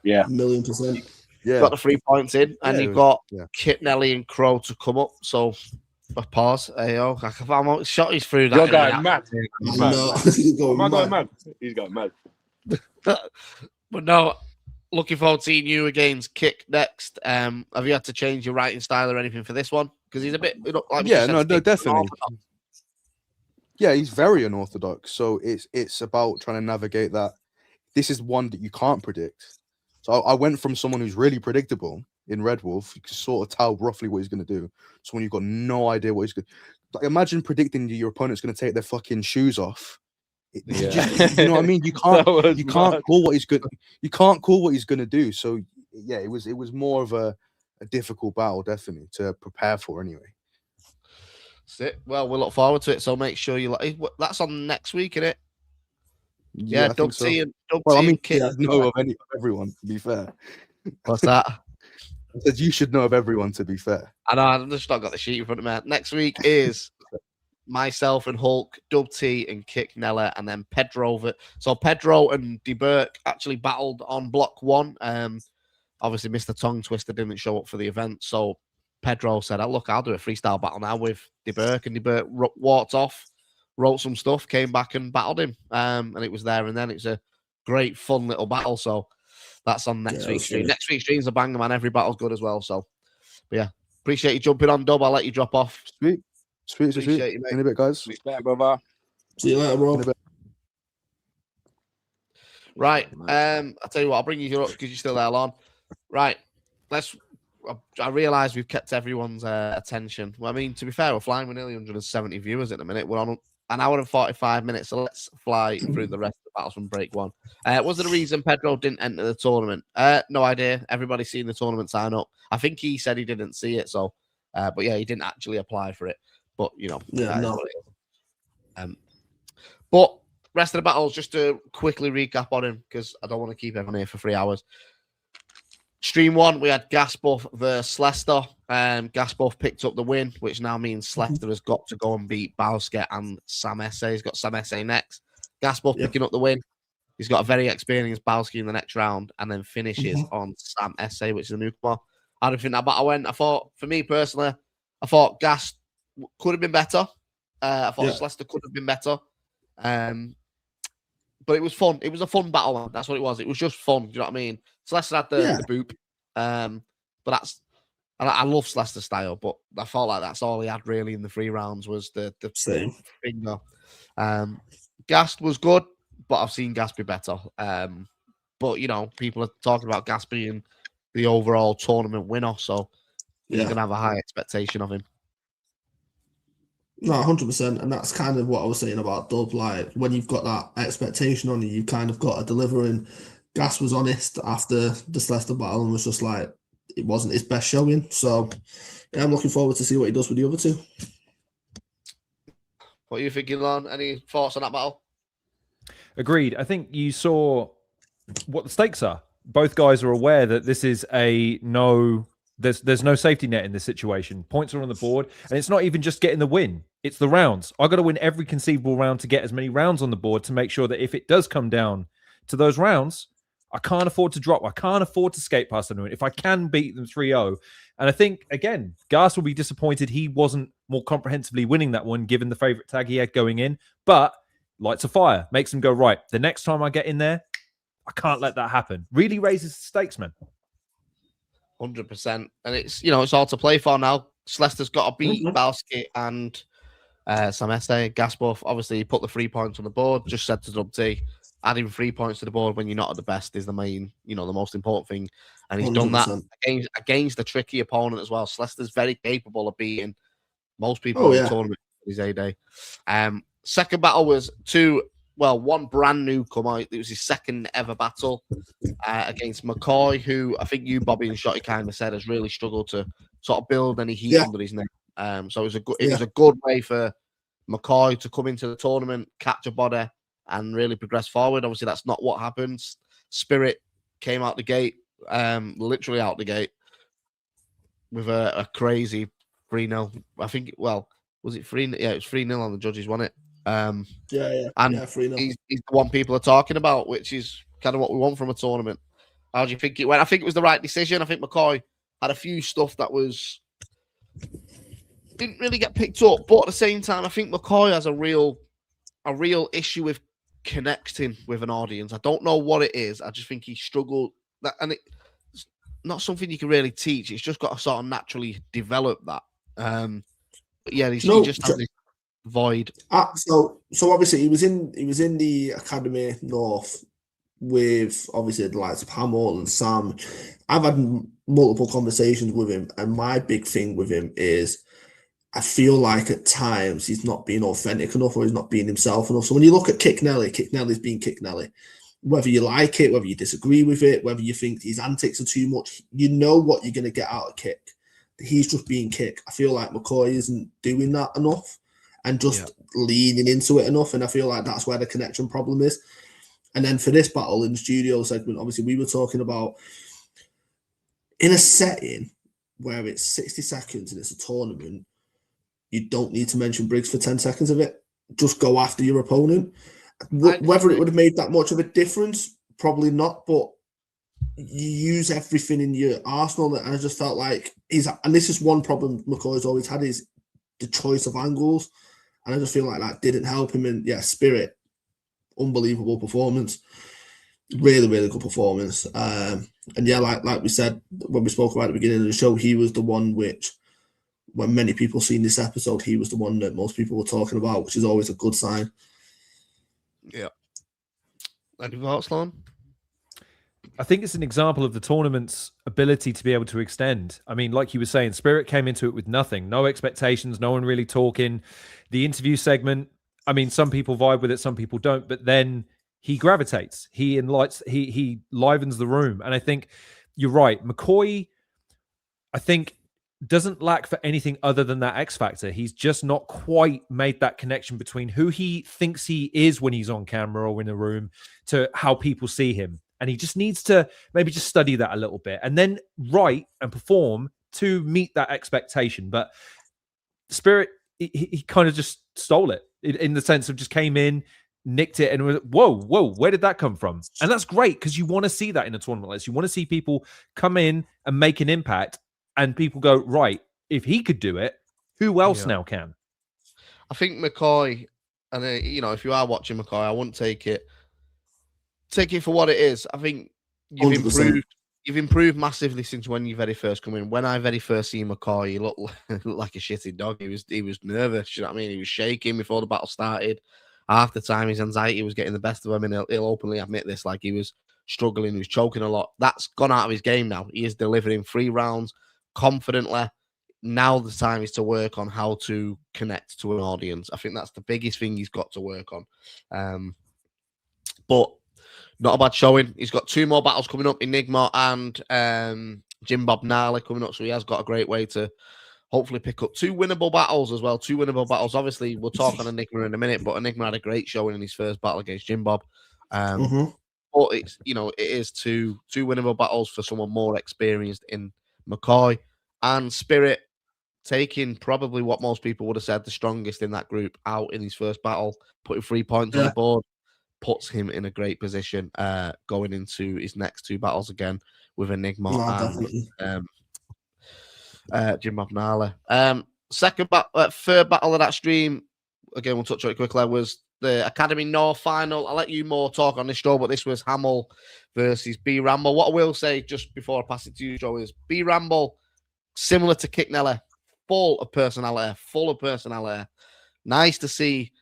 1,000,000%. Yeah, got the 3 points in, and you've got Kit, Nelly, and Crow to come up. So, pause. Ayo, I'm Shotty's through that. You're going mad. Am I going mad? He's going mad. But no, looking forward to seeing you against Kick next. Have you had to change your writing style or anything for this one? Because he's a bit, like, no, definitely. Yeah, he's very unorthodox. So it's about trying to navigate that. This is one that you can't predict. So I went from someone who's really predictable in Red Wolf, you can sort of tell roughly what he's going to do. So when you've got no idea what he's going to, like, imagine predicting your opponent's going to take their fucking shoes off. You know what I mean? You can't call what he's good. You can't call what he's going to do. So yeah, it was more of a difficult battle, definitely, to prepare for anyway. Well, we'll look forward to it. So make sure you like. That's on next week, isn't it? Yeah, Dub T and Dub T. I mean, Kit. I know of everyone. To be fair, what's that? I said you should know of everyone. To be fair, I know. I've just not got the sheet in front of me. Next week is myself and Hulk, Dub T and Kick Nella, and then Pedro. So Pedro and DeBurke actually battled on block 1. Obviously, Mr. Tongue Twister didn't show up for the event, so Pedro said, "Oh, look, I'll do a freestyle battle now with DeBurke," and DeBurke walked off, wrote some stuff, came back and battled him, and it was there and then. It's a great, fun little battle. So that's on next week's stream. Next week's stream's a banger, man. Every battle's good as well. So, but yeah, appreciate you jumping on, Dub. I'll let you drop off. Sweet. You, in a bit, guys. Respect, brother. See you later, bro. Right. I'll tell you what, I'll bring you up because you're still there, Lon. Right. I realise we've kept everyone's attention. Well, I mean, to be fair, we're flying with nearly 170 viewers at the minute. We're on an hour and 45 minutes, so let's fly through the rest of the battles from break 1. Was there a reason Pedro didn't enter the tournament? No idea. Everybody's seen the tournament sign up. I think he said he didn't see it, so but yeah, he didn't actually apply for it. But you know, no. but rest of the battles, just to quickly recap on him, because I don't want to keep everyone here for 3 hours. Stream 1, we had Ghast Buff versus Lester. Ghast Buff picked up the win, which now means Lester has got to go and beat Bowsker and Sam Essay. He's got Sam Essay next. Ghast Buff picking up the win. He's got a very experienced Bowsker in the next round, and then finishes on Sam Essay, which is a newcomer. I don't think that battle went. I thought, for me personally, I thought Ghast could have been better. I thought Lester could have been better. But it was fun. It was a fun battle, man. That's what it was. It was just fun. Do you know what I mean? Lester had the boop. But that's, I love Lester's style, but I felt like that's all he had really in the 3 rounds was the same finger. Ghast was good, but I've seen Ghast be better. But you know, people are talking about Ghast being the overall tournament winner, so you're gonna have a high expectation of him. No, 100%, and that's kind of what I was saying about Dub. Like, when you've got that expectation on you, you've kind of got to deliver. And Ghast was honest after the Leicester battle and was just like, it wasn't his best showing. So, yeah, I'm looking forward to see what he does with the other two. What are you thinking, Lon? Any thoughts on that battle? Agreed. I think you saw what the stakes are. Both guys are aware that this is a no. There's no safety net in this situation. Points are on the board, and it's not even just getting the win. It's the rounds. I got to win every conceivable round to get as many rounds on the board to make sure that if it does come down to those rounds, I can't afford to drop. I can't afford to skate past them. If I can beat them 3-0. And I think, again, Ghast will be disappointed he wasn't more comprehensively winning that one, given the favorite tag he had going in. But lights a fire, makes him go, right, the next time I get in there, I can't let that happen. Really raises the stakes, man. 100%. And it's, you know, it's all to play for now. Lester's got to beat Bowski and Sam Essay. Ghast Buff, obviously, he put the 3 points on the board, just said to Dub T, adding 3 points to the board when you're not at the best is the main, you know, the most important thing. And he's 100%. Done that against the tricky opponent as well. Lester's very capable of beating most people in the tournament in his A-Day. Second battle was one brand new comer. It was his second ever battle against McCoy, who I think you, Bobby, and Shotty kind of said has really struggled to sort of build any heat under his name. So it was a good way for McCoy to come into the tournament, catch a body, and really progress forward. Obviously, that's not what happens. Spirit came out the gate, literally out the gate, with a crazy 3-0. I think, was it 3-0? Yeah, it was 3-0 on the judges, wasn't it? And 3-0. He's the one people are talking about, which is kind of what we want from a tournament. How do you think it went? I think it was the right decision. I think McCoy had a few stuff that didn't really get picked up, but at the same time, I think McCoy has a real issue with connecting with an audience. I don't know what it is. I just think he struggled, and it's not something you can really teach. It's just got to sort of naturally develop that. But yeah, he just has this void. So obviously he was in the Academy North with obviously the likes of Hamill and Sam. I've had multiple conversations with him, and my big thing with him is I feel like at times he's not being authentic enough, or he's not being himself enough. So when you look at Kick Nelly's being Kick Nelly. Whether you like it, whether you disagree with it, whether you think his antics are too much, you know what you're going to get out of Kick. He's just being Kick. I feel like McCoy isn't doing that enough and just leaning into it enough. And I feel like that's where the connection problem is. And then for this battle in the studio segment, obviously we were talking about in a setting where it's 60 seconds and it's a tournament, you don't need to mention Briggz for 10 seconds of it. Just go after your opponent. Whether it would have made that much of a difference, probably not, but you use everything in your arsenal. And I just felt like and this is one problem McCoy's always had, is the choice of angles. And I just feel like that didn't help him. And Spirit, unbelievable performance. Really, really good performance. And like we said, when we spoke about at the beginning of the show, he was the one which, when many people seen this episode, he was the one that most people were talking about, which is always a good sign. Yeah. Any thoughts, Lon? I think it's an example of the tournament's ability to be able to extend. I mean, like you were saying, Spirit came into it with nothing, no expectations, no one really talking. The interview segment, I mean, some people vibe with it, some people don't, but then he gravitates, he livens the room. And I think you're right. McCoy, I think doesn't lack for anything other than that X factor. He's just not quite made that connection between who he thinks he is when he's on camera or in a room to how people see him. And he just needs to maybe just study that a little bit and then write and perform to meet that expectation. But Spirit, he kind of just stole it in the sense of just came in, nicked it, and was, whoa, where did that come from? And that's great because you want to see that in a tournament like this. You want to see people come in and make an impact, and people go, right, if he could do it, who else now can? I think McCoy, and if you are watching McCoy, I wouldn't take it for what it is. I think you've improved massively since when you very first come in. When I very first seen McCoy, he looked like a shitty dog. He was nervous. You know what I mean? He was shaking before the battle started. Half the time, his anxiety was getting the best of him, and he'll openly admit this. Like, he was struggling, he was choking a lot. That's gone out of his game now. He is delivering 3 rounds confidently. Now the time is to work on how to connect to an audience. I think that's the biggest thing he's got to work on. But not a bad showing. He's got 2 more battles coming up, Enigma and Jim Bob Gnarly coming up. So he has got a great way to hopefully pick up 2 winnable battles as well. 2 winnable battles. Obviously, we'll talk on Enigma in a minute, but Enigma had a great showing in his first battle against Jim Bob. But it's, it is 2 winnable battles for someone more experienced in McCoy. And Spirit taking probably what most people would have said the strongest in that group out in his first battle, putting 3 points on the board, puts him in a great position going into his next 2 battles again with Enigma and Jim Abnala. Third battle of that stream, again, we'll touch on it quickly, was the Academy North final. I'll let you more talk on this, Stro, but this was Hamill versus B Ramble. What I will say just before I pass it to you, Stro, is B Ramble, similar to Kick Nelly, full of personality. Nice to see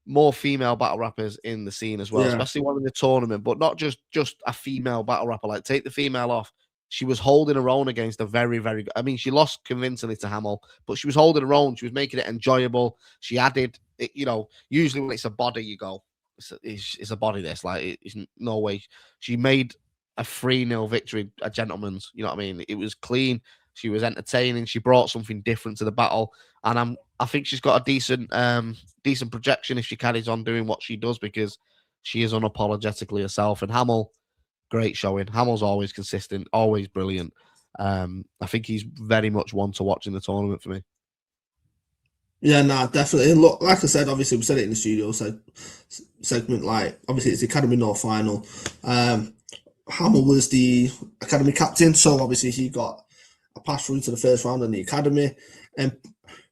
more female battle rappers in the scene as well, especially one in the tournament, but not just a female battle rapper. Like, take the female off. She was holding her own against a very, very good. I mean, she lost convincingly to Hamill, but she was holding her own. She was making it enjoyable. She added, usually when it's a body, you go, it's a body this. Like, it's no way. She made a 3-0 victory, a gentleman's. You know what I mean? It was clean. She was entertaining. She brought something different to the battle. And I think she's got a decent projection if she carries on doing what she does, because she is unapologetically herself. And Hamill, great showing. Hamill's always consistent, always brilliant. I think he's very much one to watch in the tournament for me. Yeah, definitely. And look, like I said, obviously we said it in the studio segment. Like, obviously it's the Academy North final. Hamill was the Academy captain, so obviously he got a pass through to the first round in the Academy. And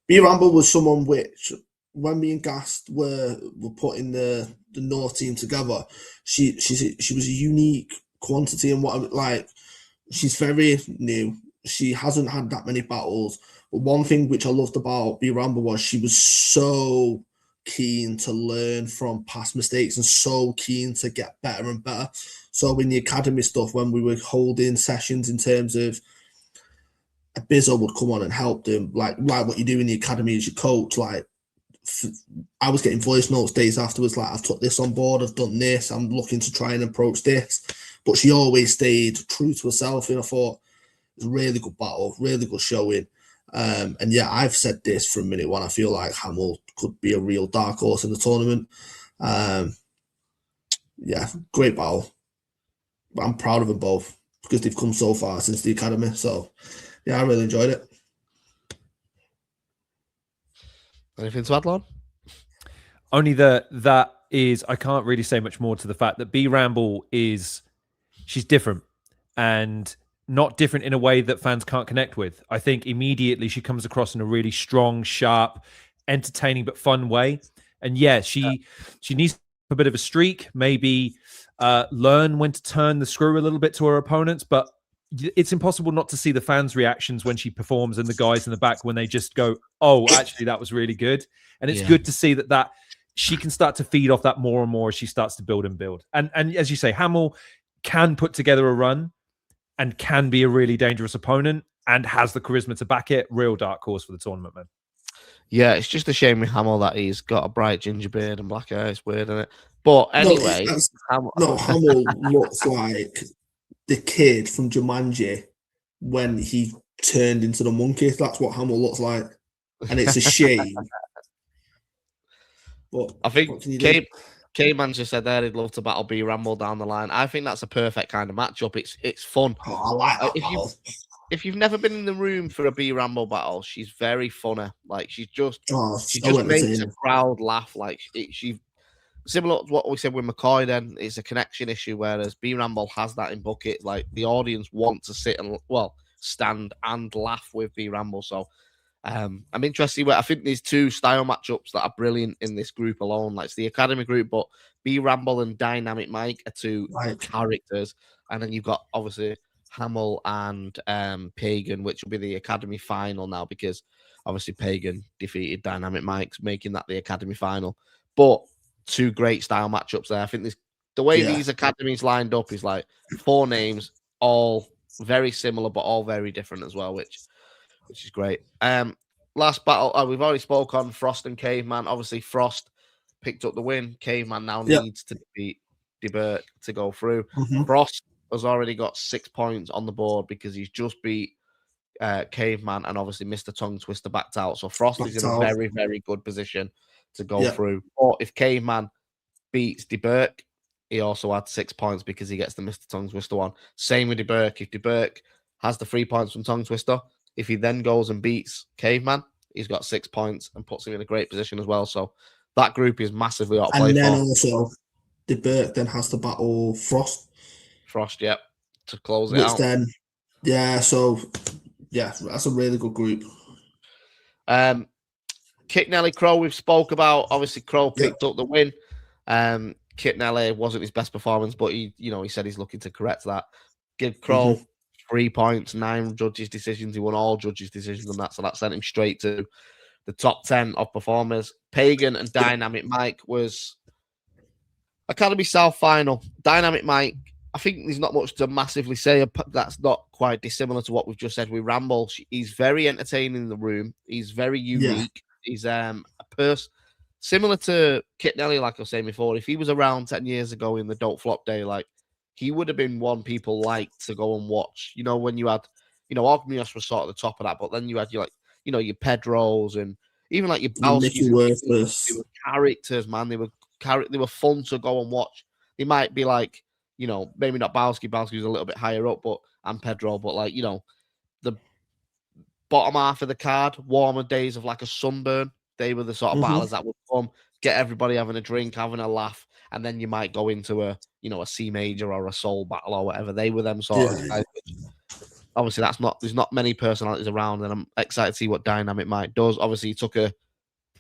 B Ramble was someone which, when me and Ghast were putting the North team together, she was a unique quantity, and she's very new. She hasn't had that many battles. But one thing which I loved about B Ramble was she was so keen to learn from past mistakes and so keen to get better and better. So in the Academy stuff, when we were holding sessions in terms of a Bizzo would come on and help them, like what you do in the Academy as your coach, like I was getting voice notes days afterwards, like, I've took this on board, I've done this, I'm looking to try and approach this. But she always stayed true to herself, and I thought it was a really good battle, really good showing. And yeah, I've said this from minute one. I feel like Hamill could be a real dark horse in the tournament. Yeah, great battle. But I'm proud of them both because they've come so far since the Academy. So yeah, I really enjoyed it. Anything to add, Lon? Only that is, I can't really say much more to the fact that B Ramble she's different, and not different in a way that fans can't connect with. I think immediately she comes across in a really strong, sharp, entertaining but fun way. And yeah, she needs a bit of a streak, maybe learn when to turn the screw a little bit to her opponents, but it's impossible not to see the fans' reactions when she performs and the guys in the back when they just go, oh, actually, that was really good. And it's good to see that she can start to feed off that more and more as she starts to build and build. And as you say, Hamill can put together a run and can be a really dangerous opponent and has the charisma to back it. Real dark horse for the tournament, man. Yeah, it's just a shame with Hamill that he's got a bright ginger beard and black hair. It's weird, isn't it? But anyway... Hamill looks like the kid from Jumanji when he turned into the monkey. That's what Hamill looks like, and it's a shame. But I think what can you do? K-Man just said there he'd love to battle B Ramble down the line. I think that's a perfect kind of matchup. It's fun. Oh, I like that If battle. if you've never been in the room for a B Ramble battle, she's very funny. Like she just makes entertaining. the crowd laugh. Like she similar to what we said with McCoy. Then it's a connection issue, whereas B Ramble has that in bucket. Like the audience want to sit and stand and laugh with B Ramble. So I'm interested. I think these two style matchups that are brilliant in this group alone. Like it's the Academy group, but B Ramble and Dynamic Mike are two characters, and then you've got obviously Hamill and Pagan, which will be the Academy final now because obviously Pagan defeated Dynamic Mike's, making that the Academy final. But two great style matchups there. I think the way these academies lined up is like 4 names, all very similar but all very different as well, which is great. Last battle we've already spoke on Frost and Caveman. Obviously Frost picked up the win. Caveman now needs to beat DeBerk to go through. Frost has already got 6 points on the board because he's just beat Caveman, and obviously Mr. Tongue Twister backed out. So Frost is in a very, very good position to go through. Or if Caveman beats DeBerk, he also had 6 points because he gets the Mr. Tongue Twister one. Same with DeBerk. If DeBerk has the 3 points from Tongue Twister, if he then goes and beats Caveman, he's got 6 points and puts him in a great position as well. So that group is massively out of play. And then also DeBerk then has to battle Frost. To close it out. Then, that's a really good group. Kit Nelly Crow, we've spoke about. Obviously, Crow picked up the win. Kit Nelly wasn't his best performance, but he said he's looking to correct that. Give Crow 3 points, 9 judges' decisions. He won all judges' decisions on that, so that sent him straight to the top 10 of performers. Pagan and Dynamic Mike was Academy South final. Dynamic Mike, I think there's not much to massively say. That's not quite dissimilar to what we've just said with Ramble. He's very entertaining in the room. He's very unique. He's a person similar to Kit Nelly, like I was saying before. If he was around 10 years ago in the Don't Flop day, like he would have been one people liked to go and watch. When you had, Ogmios was sort of the top of that, but then you had your Pedros and even like your Balskis. They were characters, man. They were fun to go and watch. They might be like, maybe not Balski. Balski's a little bit higher up, and Pedro, but like, the bottom half of the card, warmer days of like a Sunburn, they were the sort of battlers that would come, get everybody having a drink, having a laugh, and then you might go into a C major or a soul battle or whatever. They were them sort of guys. Obviously, there's not many personalities around, and I'm excited to see what Dynamic Mike does. Obviously, he took a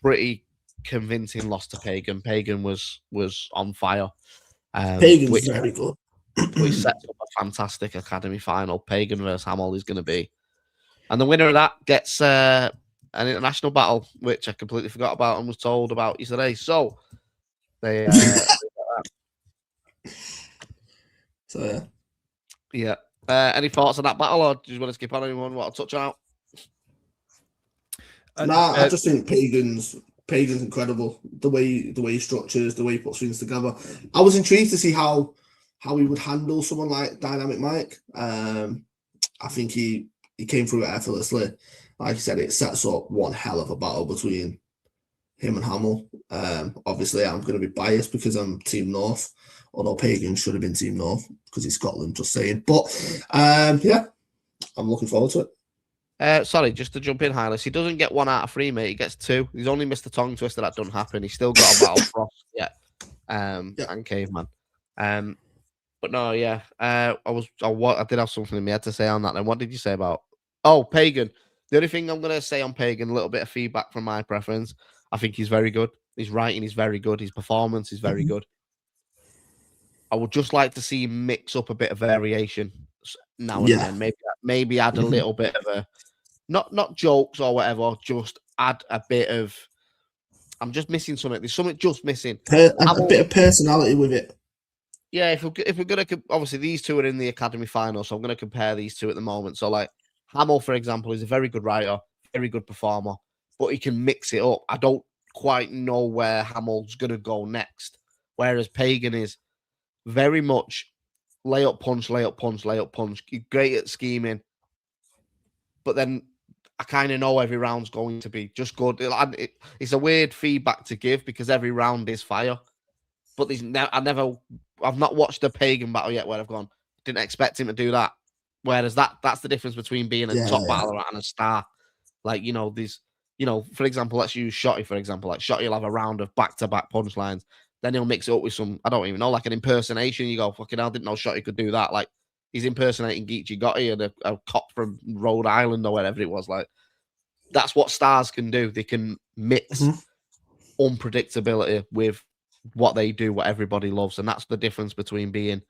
pretty convincing loss to Pagan. Pagan was on fire. Pagan's very good. We set up a fantastic Academy final. Pagan versus Hamill is going to be. And the winner of that gets an international battle, which I completely forgot about and was told about yesterday. So, they... any thoughts on that battle, or do you want to skip on anyone want to touch on? I just think Pagan's incredible. The way he structures, the way he puts things together. I was intrigued to see how he would handle someone like Dynamic Mike. I think he came through it effortlessly. Like I said, it sets up one hell of a battle between him and Hamill. Obviously, I'm going to be biased because I'm Team North, although Pagan should have been Team North because he's Scotland, just saying. But, I'm looking forward to it. Sorry, just to jump in, Hylas. He doesn't get 1 out of 3, mate. He gets 2. He's only missed the tongue twister. That doesn't happen. He's still got a battle Frost, and Caveman. But no, I did have something in my head to say on that. Then what did you say about? Oh, Pagan. The only thing I'm going to say on Pagan, a little bit of feedback from my preference. I think he's very good. His writing is very good. His performance is very good. I would just like to see him mix up a bit of variation now and then. Maybe add a little bit of a not jokes or whatever. Just add a bit of. I'm just missing something. There's something just missing. A bit of personality with it. Yeah, if we're gonna obviously these two are in the Academy final, so I'm gonna compare these two at the moment. So like Hamill, for example, is a very good writer, very good performer, but he can mix it up. I don't quite know where Hamill's gonna go next. Whereas Pagan is very much lay up punch, lay up punch, lay up punch. He's great at scheming. but then I kind of know every round's going to be just good. It's a weird feedback to give because every round is fire. But I've not watched a Pagan battle yet where I've gone, didn't expect him to do that. Whereas that's the difference between being a top battler and a star. Like, for example, let's use Shotty, for example. Like, Shotty will have a round of back-to-back punchlines. Then he'll mix it up with some, I don't even know, like an impersonation. You go, fucking hell, I didn't know Shotty could do that. Like, he's impersonating Geechee Gotti and a cop from Rhode Island or whatever it was. Like, that's what stars can do. They can mix unpredictability with what they do, what everybody loves. And that's the difference between being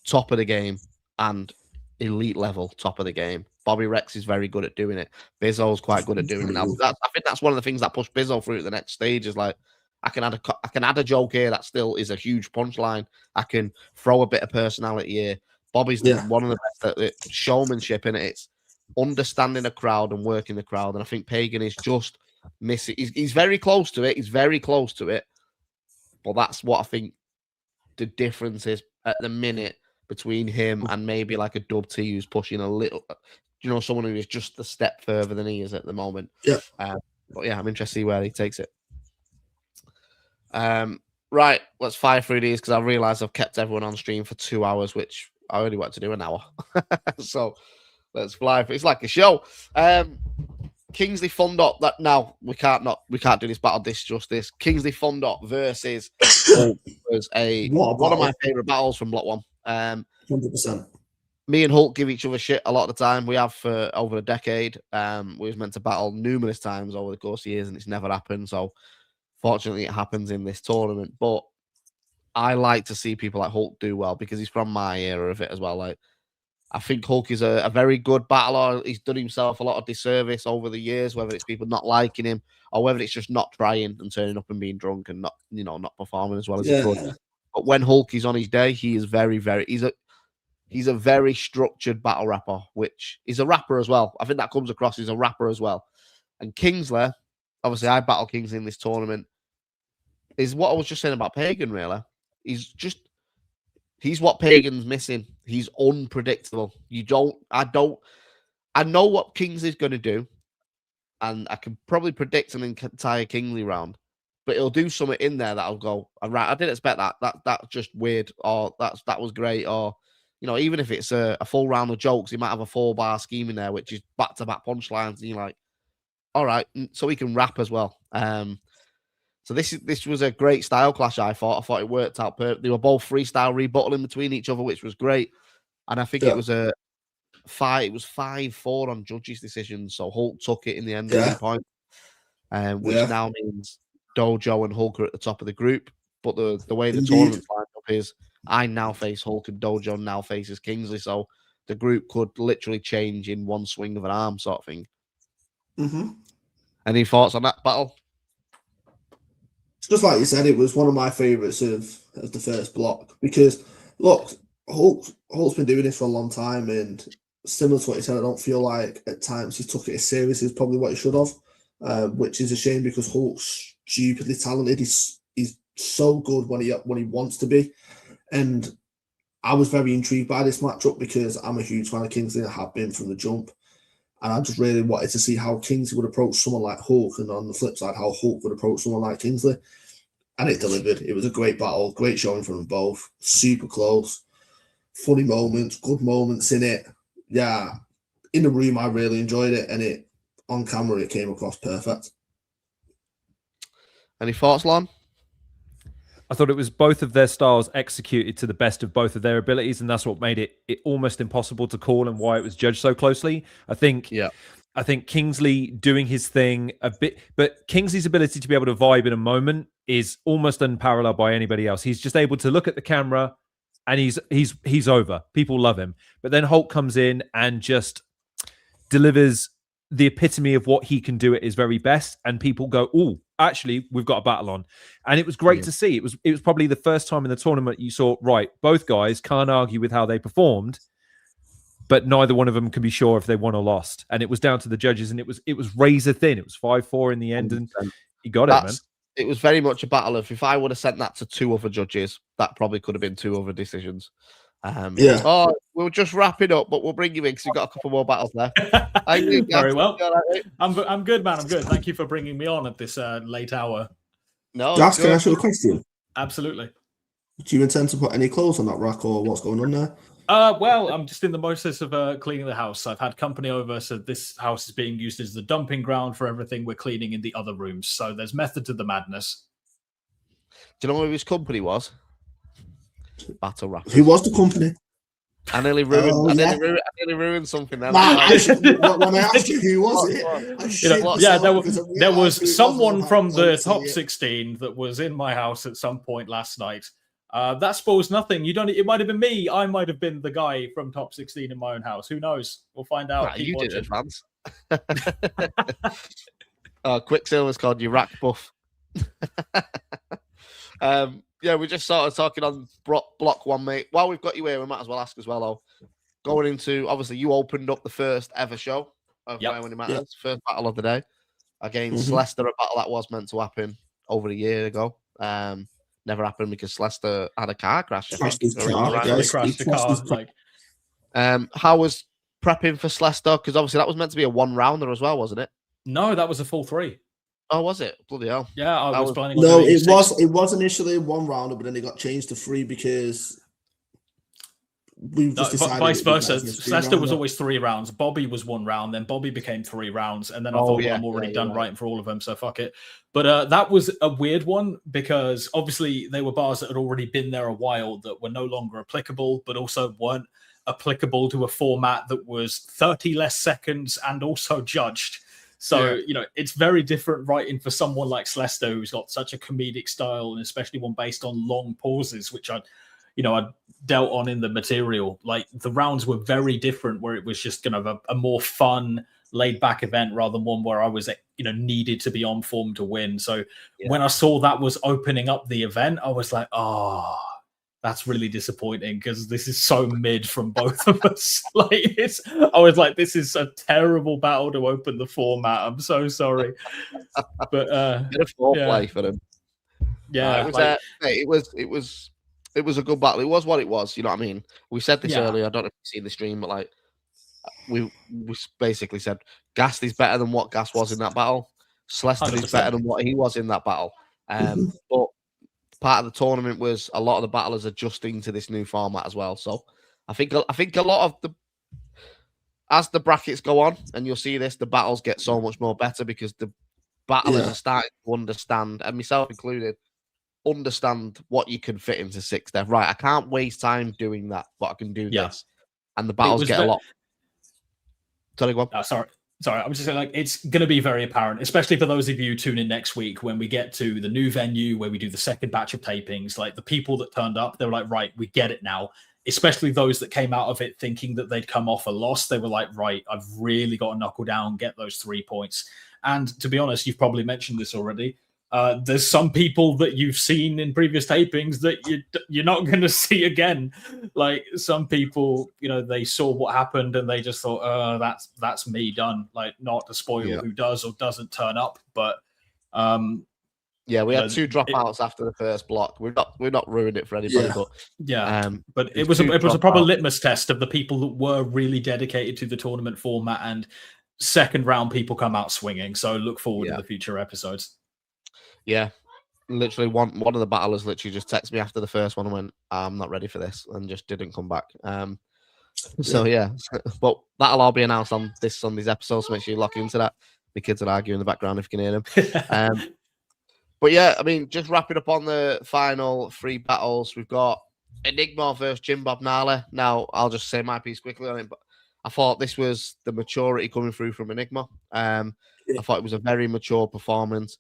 top of the game and elite level top of the game. Bobby Rex is very good at doing it. Bizzo's quite good at doing it. I think that's one of the things that pushed Bizzo through to the next stage is like, I can add a joke here that still is a huge punchline. I can throw a bit of personality here. Bobby's one of the best at showmanship in it. It's understanding a crowd and working the crowd. And I think Pagan is just missing. He's very close to it. He's very close to it. But that's what I think the difference is at the minute between him and maybe like a Dub T who's pushing a little, someone who is just a step further than he is at the moment. Yeah. But yeah, I'm interested to see where he takes it. Right, let's fire through these because I realised I've kept everyone on stream for 2 hours, which I only want to do an hour. So let's fly. It's like a show. Kingsley Fundot. That now we can't do this battle. This Kingsley Fundot versus was one of my favourite battles from Block 1. 100%. Me and Hulk give each other shit a lot of the time. We have for over a decade. We was meant to battle numerous times over the course of years, and it's never happened. So fortunately, it happens in this tournament. But I like to see people like Hulk do well because he's from my era of it as well. Like, I think Hulk is a very good battler. He's done himself a lot of disservice over the years, whether it's people not liking him or whether it's just not trying and turning up and being drunk and not performing as well as he could. But when Hulk is on his day, he is very, very. He's a very structured battle rapper, which is a rapper as well. I think that comes across. He's a rapper as well. And Kingsley, obviously, I battle Kingsley in this tournament. Is what I was just saying about Pagan. Really, he's what Pagan's missing. He's unpredictable. I know what Kingsley's going to do, and I can probably predict an entire Kingsley round. But he'll do something in there that'll go, right, I didn't expect that. That's just weird, or that was great, or even if it's a full round of jokes, he might have a 4-bar scheme in there, which is back-to-back punchlines, and you're like, all right, so he can rap as well. So this was a great style clash, I thought. I thought it worked out perfect. They were both freestyle rebuttaling between each other, which was great. And I think it was it was 5-4 on judges' decisions, so Hulk took it in the end at 1 point, which now means Dojo and Hulk are at the top of the group. But the way the tournament's lined up is I now face Hulk and Dojo now faces Kingsley, so the group could literally change in one swing of an arm, sort of thing. Mm-hmm. Any thoughts on that battle? Just like you said, it was one of my favourites of the first block because, look, Hulk's been doing this for a long time, and similar to what you said, I don't feel like at times he took it as serious as probably what he should have, which is a shame because Hulk's stupidly talented. He's so good when he wants to be, and I was very intrigued by this matchup because I'm a huge fan of Kingsley and I have been from the jump. And I just really wanted to see how Kingsley would approach someone like Hulk, and on the flip side, how Hulk would approach someone like Kingsley. And it delivered. It was a great battle, great showing from them both. Super close. Funny moments, good moments in it. Yeah, in the room, I really enjoyed it. And on camera, it came across perfect. Any thoughts, Lon? I thought it was both of their styles executed to the best of both of their abilities, and that's what made it almost impossible to call and why it was judged so closely. I think Kingsley doing his thing a bit, but Kingsley's ability to be able to vibe in a moment is almost unparalleled by anybody else. He's just able to look at the camera and he's over. People love him. But then Hulk comes in and just delivers the epitome of what he can do at his very best, and people go, "Oh, actually, we've got a battle on." And it was great to see. It was probably the first time in the tournament you saw, right, both guys can't argue with how they performed, but neither one of them can be sure if they won or lost. And it was down to the judges, and it was razor thin. It was 5-4 in the end, and he got it, man. It was very much a battle of, if I would have sent that to 2 other judges, that probably could have been 2 other decisions. Yeah. Oh, we'll just wrap it up, but we'll bring you in because we've got a couple more battles left. Very well. You all right, mate? I'm good, man. I'm good. Thank you for bringing me on at this late hour. No, Ghast, can I good. ask you a question? Absolutely. Do you intend to put any clothes on that rack, or what's going on there? Well, I'm just in the process of cleaning the house. I've had company over, so this house is being used as the dumping ground for everything we're cleaning in the other rooms. So there's method to the madness. Do you know who his company was? Battle Rappers. Who was the company? I nearly ruined. Oh, I yeah. nearly ruined something there. Man, when I asked you who was it, I shit myself because I there realised who was it someone and I from the had top to say it. 16 that was in my house at some point last night. That spoils nothing. It might have been me. I might have been the guy from top 16 in my own house. Who knows? We'll find out. Nah, Keep you watching. did advance. Quicksilver's called you Rack Buff. Yeah, we just started talking on block one, mate. While we've got you here, we might as well ask as well, though. Going into, obviously, you opened up the first ever show of When It Matters, first battle of the day against Leicester, a battle that was meant to happen over a year ago. Never happened because Leicester had a car crash. I think. They crashed the car. How was prepping for Leicester? Because obviously that was meant to be a one-rounder as well, wasn't it? No, that was a full 3. Oh, was it? Bloody hell. Yeah, I was planning on No, doing it was initially one rounder, but then it got changed to 3 because we just decided vice versa. Leicester Leicester was always 3 rounds. Bobby was 1 round, then Bobby became 3 rounds, and then I thought, well, I'm already done writing for all of them, so fuck it. But that was a weird one because obviously they were bars that had already been there a while that were no longer applicable, but also weren't applicable to a format that was 30 less seconds and also judged. So, it's very different writing for someone like Leicester, who's got such a comedic style, and especially one based on long pauses, which I dealt on in the material. Like, the rounds were very different, where it was just kind of a more fun, laid-back event rather than one where I was, needed to be on form to win. So when I saw that was opening up the event, I was like, oh, that's really disappointing because this is so mid from both of us. I was like, this is a terrible battle to open the format. I'm so sorry. But bit of foreplay for them. Yeah, it was a good battle. It was what it was. You know what I mean? We said this earlier. I don't know if you've seen the stream, but we basically said Ghast is better than what Ghast was in that battle. Leicester is better than what he was in that battle. But part of the tournament was a lot of the battlers adjusting to this new format as well. So I think a lot of as the brackets go on, and you'll see this, the battles get so much more better because the battlers are starting to understand, and myself included, understand what you can fit into 6 death. Right, I can't waste time doing that, but I can do this. And the battles get a lot. Sorry, go on. Sorry, I was just saying, it's going to be very apparent, especially for those of you tune in next week when we get to the new venue where we do the second batch of tapings. Like, the people that turned up, they were like, right, we get it now. Especially those that came out of it thinking that they'd come off a loss. They were like, right, I've really got to knuckle down, get those 3 points. And to be honest, you've probably mentioned this already. There's some people that you've seen in previous tapings that you're not going to see again. Like, some people, they saw what happened and they just thought, that's me done. Like, not to spoil who does or doesn't turn up, but we had 2 dropouts after the first block. We're not ruining it for anybody, but it was a proper litmus test of the people that were really dedicated to the tournament format, and second round people come out swinging. So look forward to the future episodes. Yeah, literally one of the battlers literally just texted me after the first one and went, I'm not ready for this, and just didn't come back. But that'll all be announced on this Sunday's episode, so make sure you lock into that. The kids are arguing in the background if you can hear them. But yeah, I mean, just wrapping up on the final 3 battles, we've got Enigma versus Jim Bob Gnarly. Now, I'll just say my piece quickly on it, but I thought this was the maturity coming through from Enigma. I thought it was a very mature performance.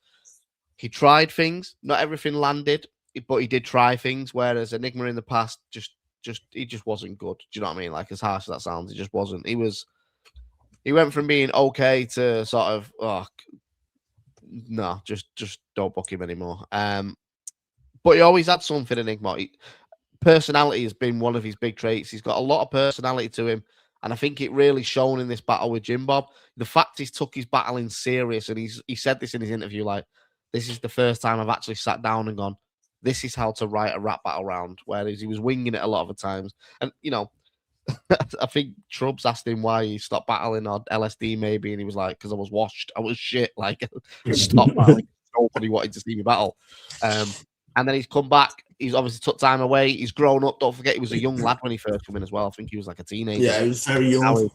He tried things, not everything landed, but he did try things. Whereas Enigma in the past he just wasn't good. Do you know what I mean? Like, as harsh as that sounds, he just wasn't. He went from being okay to sort of no, just don't book him anymore. But he always had something, Enigma. Personality has been one of his big traits. He's got a lot of personality to him, and I think it really shone in this battle with Jim Bob. The fact he's took his battling serious, and he said this in his interview, like, this is the first time I've actually sat down and gone, this is how to write a rap battle round, whereas he was winging it a lot of the times. And, you know, I think Troubz asked him why he stopped battling, or LSD maybe, and he was like, because I was washed. I was shit. Like, stop battling. Nobody wanted to see me battle. And then he's come back. He's obviously took time away. He's grown up. Don't forget, he was a young lad when he first came in as well. I think he was like a teenager. Yeah, he was very young.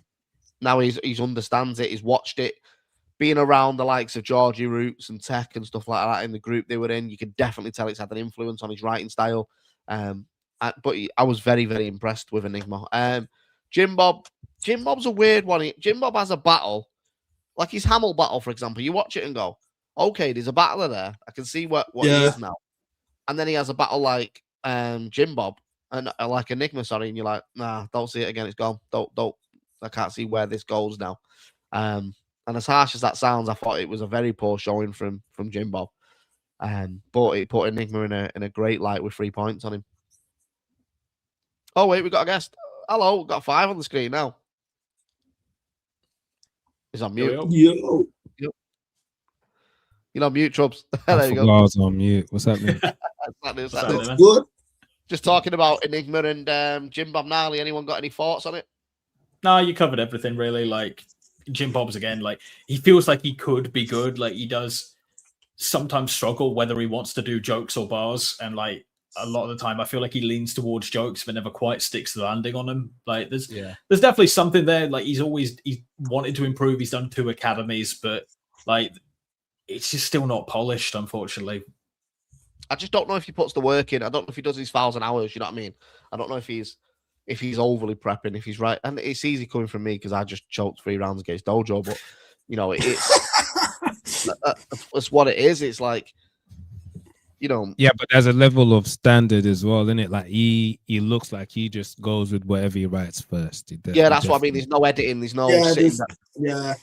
Now he's understands it. He's watched it. Being around the likes of Georgie Roots and Tech and stuff like that in the group they were in, you can definitely tell it's had an influence on his writing style. But I was very, very impressed with Enigma. Jim Bob's a weird one. Jim Bob has a battle, like his Hamill battle, for example. You watch it and go, okay, there's a battler there. I can see what he is now. And then he has a battle like Jim Bob and like Enigma, sorry, and you're like, nah, don't see it again. It's gone. Don't. I can't see where this goes now. And as harsh as that sounds, I thought it was a very poor showing from Jim Bob. But it put Enigma in a great light with 3 points on him. Oh wait, we got a guest. Hello, we've got 5 on the screen now. He's on mute. Yo. You're on mute, Troubz. There you go. I was on mute. What's happening? Good. Just talking about Enigma and Jim Bob Gnarly. Anyone got any thoughts on it? No, you covered everything really. Like Jim Bob's again, like he feels like he could be good. Like he does sometimes struggle whether he wants to do jokes or bars, and like a lot of the time I feel like he leans towards jokes but never quite sticks the landing on them. Like there's definitely something there. Like he's wanted to improve. He's done 2 academies, but like it's just still not polished, unfortunately. I just don't know if he puts the work in. I don't know if he does his 1,000 hours. You know what I mean? I don't know if he's overly prepping, if he's right. And it's easy coming from me because I just choked 3 rounds against Dojo. But, you know, it's what it is. It's like, you know. Yeah, but there's a level of standard as well, isn't it? Like he looks like he just goes with whatever he writes first. That's what I mean. There's no editing. There's no sitting Yeah.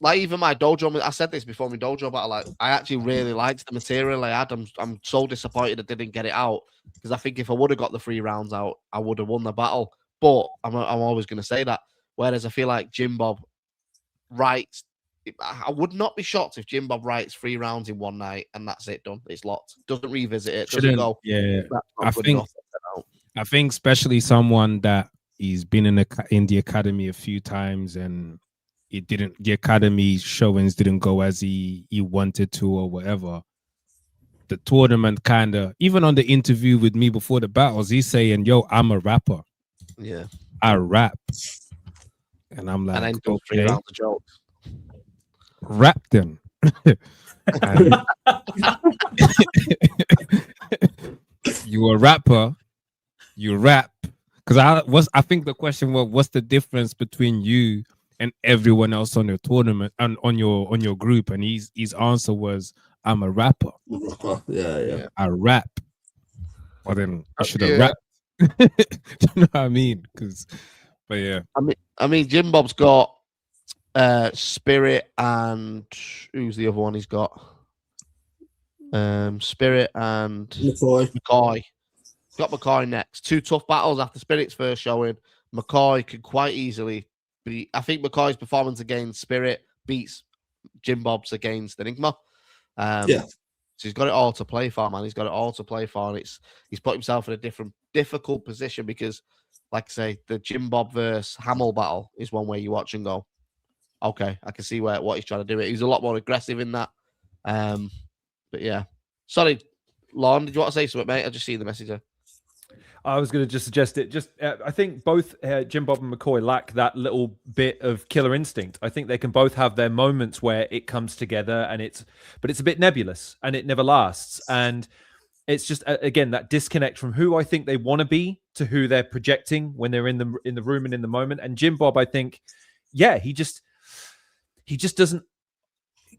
Like even my dojo, I said this before my dojo battle. Like I actually really liked the material I had. I'm so disappointed I didn't get it out because I think if I would have got the 3 rounds out, I would have won the battle. But I'm always going to say that. Whereas I feel like Jim Bob writes. I would not be shocked if Jim Bob writes 3 rounds in one night and that's it, done. It's locked. Doesn't revisit it. Doesn't go. Yeah, I think especially someone that he's been in the academy a few times and the academy showings didn't go as he wanted to or whatever. The tournament kind of, even on the interview with me before the battles, he's saying, yo, I'm a rapper. Yeah. I rap. And I'm like, and then do 3 rounds of jokes. Rap them. You a rapper, you rap. Because I think the question was, what's the difference between you and everyone else on your tournament and on your group? And his answer was, I'm a rapper. Yeah. I rap. Well, then I should have rapped. You know what I mean? But yeah. I mean, Jim Bob's got Spirit and who's the other one he's got? Spirit and McCoy. He's got McCoy next. 2 tough battles after Spirit's first showing. McCoy could quite easily be. I think McCoy's performance against Spirit beats Jim Bob's against Enigma. So he's got it all to play for, man. He's got it all to play for, and he's put himself in a difficult position because, like I say, the Jim Bob versus Hamill battle is one where you watch and go, okay, I can see what he's trying to do. He's a lot more aggressive in that. But yeah, sorry, Lon, did you want to say something, mate? I just see the message there. I was going to just suggest it. I think both Jim Bob and McCoy lack that little bit of killer instinct. I think they can both have their moments where it comes together, but it's a bit nebulous and it never lasts. And it's just again that disconnect from who I think they want to be to who they're projecting when they're in the room and in the moment. And Jim Bob, I think, he just doesn't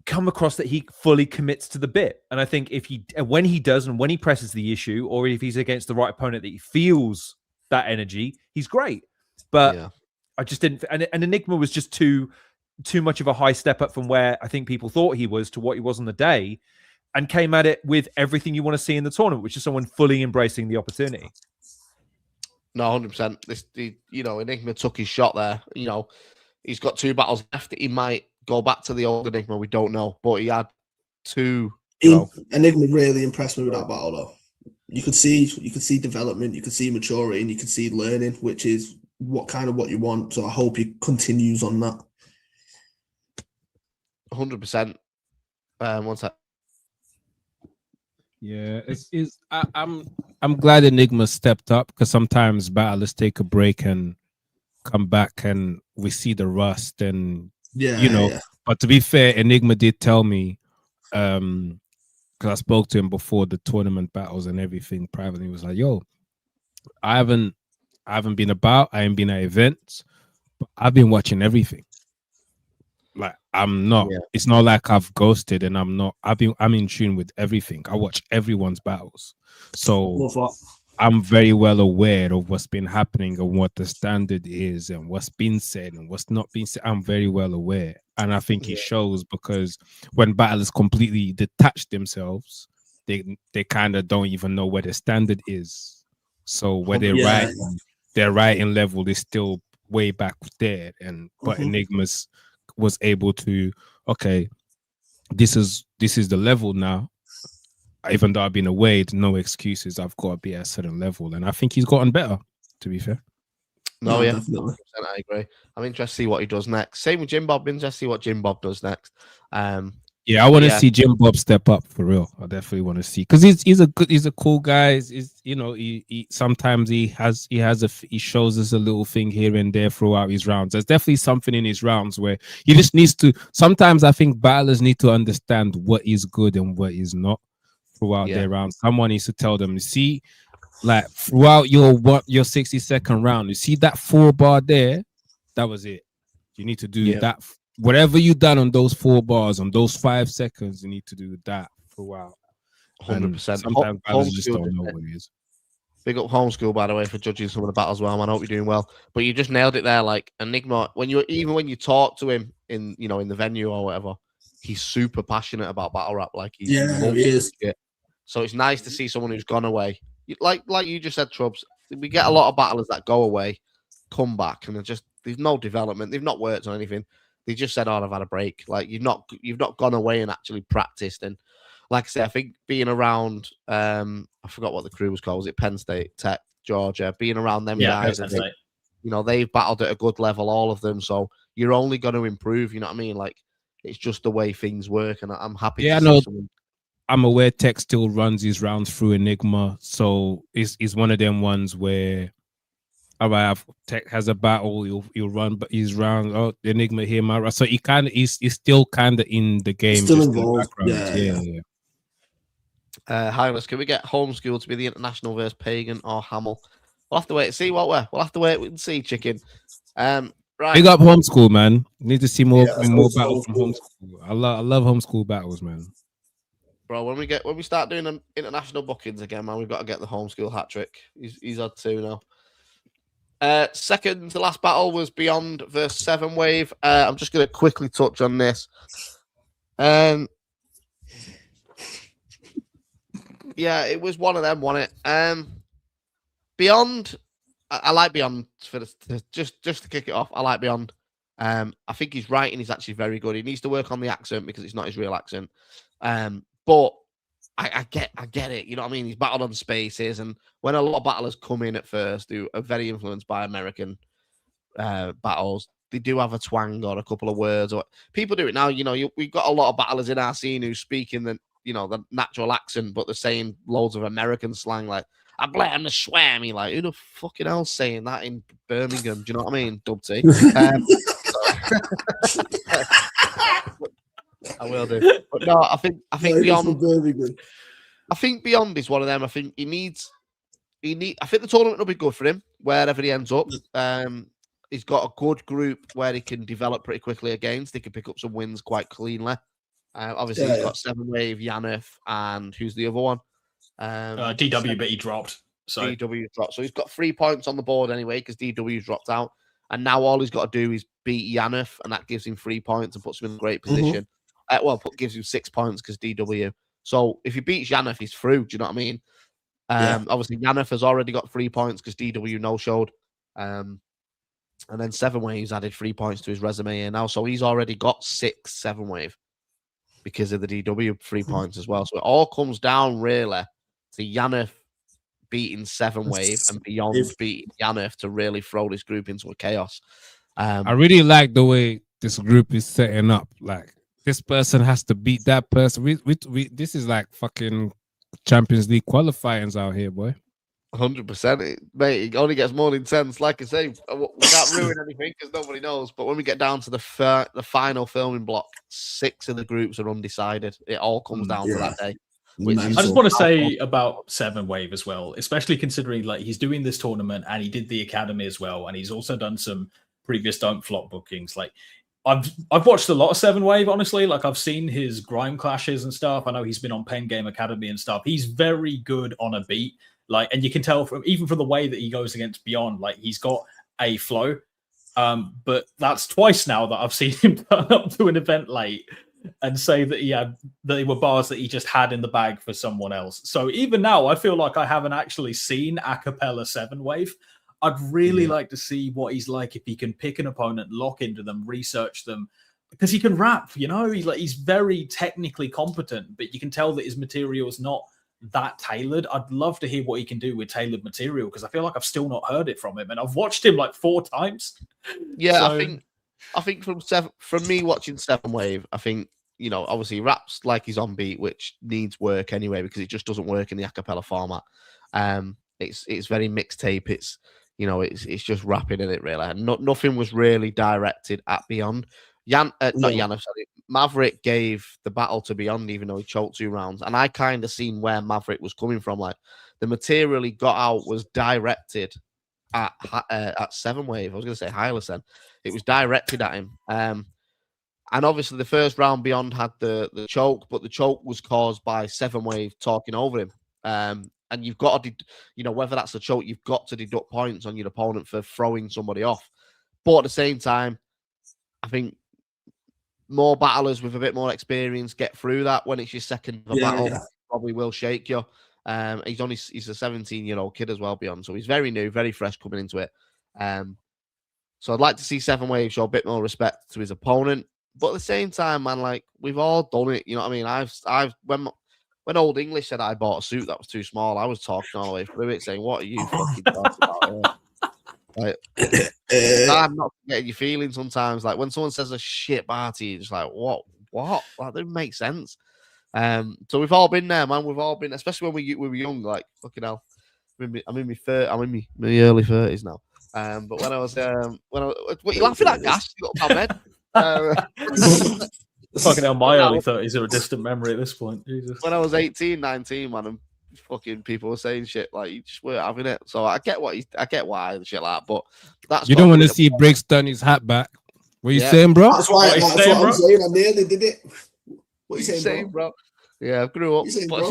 come across that he fully commits to the bit. And I think when he does and when he presses the issue, or if he's against the right opponent that he feels that energy, he's great. But I just didn't. And Enigma was just too much of a high step up from where I think people thought he was to what he was on the day, and came at it with everything you want to see in the tournament, which is someone fully embracing the opportunity. No, 100%. Enigma took his shot there. He's got 2 battles left. He might go back to the old Enigma. We don't know, but he had 2. Enigma really impressed me with that battle, though. you could see development, you could see maturity, and you could see learning, which is what you want. So I hope he continues on that. 100%. One sec. Yeah, I'm glad Enigma stepped up, because sometimes battlers take a break and come back and we see the rust, and Yeah. But to be fair, Enigma did tell me, because I spoke to him before the tournament battles and everything privately. He was like, "Yo, I haven't been about. I ain't been at events, but I've been watching everything. Like I'm not. Yeah. It's not like I've ghosted, and I'm not. I'm in tune with everything. I watch everyone's battles, so I'm very well aware of what's been happening and what the standard is and what's been said and what's not been said. I'm very well aware, and I think it shows, because when battlers completely detach themselves, they kind of don't even know where the standard is. So where their writing level is still way back there, but Enigmas was able to, okay, this is the level now. Even though I've been away, no excuses. I've got to be at a certain level, and I think he's gotten better, to be fair. No, yeah, definitely. I agree. I'm interested to see what he does next. Same with Jim Bob. Interested to see what Jim Bob does next. Yeah, I want to see Jim Bob step up for real. I definitely want to see, because he's a cool guy. He sometimes he shows us a little thing here and there throughout his rounds. There's definitely something in his rounds where he just needs to. Sometimes I think battlers need to understand what is good and what is not throughout their rounds. Someone needs to tell them, see, like throughout your 60-second round, you see that 4-bar there, that was it. You need to do that. Whatever you done on those 4 bars, on those 5 seconds, you need to do that throughout. 100%. Sometimes battles just don't know what it is. Big up Homeschool, by the way, for judging some of the battles well, man. I hope you're doing well. But you just nailed it there. Like Enigma, when you talk to him in the venue or whatever, he's super passionate about battle rap. Like he is. So it's nice to see someone who's gone away. Like you just said, Troubz, we get a lot of battlers that go away, come back, and there's no development. They've not worked on anything. They just said, "Oh, I've had a break." Like you've not gone away and actually practiced. And like I said, I think being around, I forgot what the crew was called. Was it Penn State, Tech, Georgia? Being around them guys, they've battled at a good level, all of them. So you're only going to improve. You know what I mean? Like it's just the way things work, and I'm happy. Yeah, to I know. Someone... I'm aware Tech still runs his rounds through Enigma, so it's one of them ones where, all right, Tech has a battle, he'll run his round. Oh, Enigma here, my round. So he's still kind of in the game, still just involved. In the background. Highness, can we get Homeschool to be the international versus Pagan or Hamill? We'll have to wait and see we'll have to wait and see, chicken. Right. Big up Homeschool, man. Need to see more battles from Homeschool. I love Homeschool battles, man. Bro, when we start doing them international bookings again, man, we've got to get the Homeschool hat trick. He's had 2 now. Second to last battle was Beyond versus 7 Wave. I'm just going to quickly touch on this. Yeah, it was one of them, wasn't it? Beyond, I like Beyond just to kick it off. I like Beyond. I think his writing is actually very good. He needs to work on the accent because it's not his real accent. But I get it. You know what I mean? He's battled on spaces, and when a lot of battlers come in at first who are very influenced by American battles, they do have a twang or a couple of words. Or people do it now. We've got a lot of battlers in our scene who speak in the natural accent, but they're saying loads of American slang like "I blame the swammy." Like, who the fucking hell's saying that in Birmingham? Do you know what I mean, Dubsy? I will do. But no, I think Beyond. I think Beyond is one of them. I think he needs. I think the tournament will be good for him wherever he ends up. He's got a good group where he can develop pretty quickly against. He can pick up some wins quite cleanly. Obviously, he's got 7 Wave, Yanef, and who's the other one? DW, but he dropped. So DW dropped. So he's got 3 points on the board anyway because DW's dropped out. And now all he's got to do is beat Yanef, and that gives him 3 points and puts him in a great position. Gives him 6 points because DW. So if he beats Yanef, he's through. Do you know what I mean? Obviously, Yanef has already got 3 points because DW no-showed. And then 7 Wave's added 3 points to his resume here now. So he's already got 6 7 Wave because of the DW 3 points as well. So it all comes down really to Yanef beating 7-Wave and Beyond beating Yaneth to really throw this group into a chaos. I really like the way this group is setting up. Like, this person has to beat that person. We this is like fucking Champions League qualifyings out here, boy. 100%, mate. It only gets more intense. Like I say, we can't ruin anything because nobody knows. But when we get down to the final filming block, 6 of the groups are undecided. It all comes down to that day. I just want to say about 7-Wave as well, especially considering like he's doing this tournament and he did the academy as well, and he's also done some previous Don't Flop bookings. Like I've watched a lot of 7-Wave, honestly. Like I've seen his grime clashes and stuff. I know he's been on Pen Game Academy and stuff. He's very good on a beat. Like, and you can tell from even from the way that he goes against Beyond, like he's got a flow. But that's twice now that I've seen him turn up to an event late and say that they were bars that he just had in the bag for someone else. So even now, I feel like I haven't actually seen Acapella 7-Wave. I'd really like to see what he's like if he can pick an opponent, lock into them, research them, because he can rap. You know, he's very technically competent, but you can tell that his material is not that tailored. I'd love to hear what he can do with tailored material, because I feel like I've still not heard it from him, and I've watched him like 4 times. Yeah, so... I think from me watching 7-Wave, I think, you know, obviously he raps like he's on beat, which needs work anyway because it just doesn't work in the acapella format. It's very mixtape. It's, you know, it's just rapping in it really. Nothing was really directed at Beyond. Maverick gave the battle to Beyond, even though he choked 2 rounds. And I kind of seen where Maverick was coming from. Like, the material he got out was directed at 7-Wave. I was going to say Hylas then. It was directed at him. And obviously the first round Beyond had the choke, but the choke was caused by 7-Wave talking over him. And you've got to, you know, whether that's a choke, you've got to deduct points on your opponent for throwing somebody off. But at the same time, I think more battlers with a bit more experience get through that. When it's your second battle, probably will shake you. He's a 17-year-old kid as well, Beyond, so he's very new, very fresh coming into it. So I'd like to see 7-Wave show a bit more respect to his opponent, but at the same time, man, like, we've all done it. You know what I mean? I've when Old English said I bought a suit that was too small, I was talking all the way through it, saying, "What are you fucking talking about?" Like, I'm not getting your feelings sometimes. Like when someone says a shit bar to you, just like, what? Like, that doesn't make sense. So we've all been there, man. We've all been, especially when we were young. Like, fucking hell, I'm in my early 30s now. But when I was, what you laughing at, Ghast? You got a head. Fucking hell, my early 30s are a distant memory at this point. Jesus. When I was 18, 19, man, and fucking people were saying shit like you just weren't having it. So I get why and shit like that. But that's you don't want to see Briggz turn his hat back. What are you saying, bro? That's what I'm saying. I nearly did it. What are you saying, bro? Yeah, I grew up. But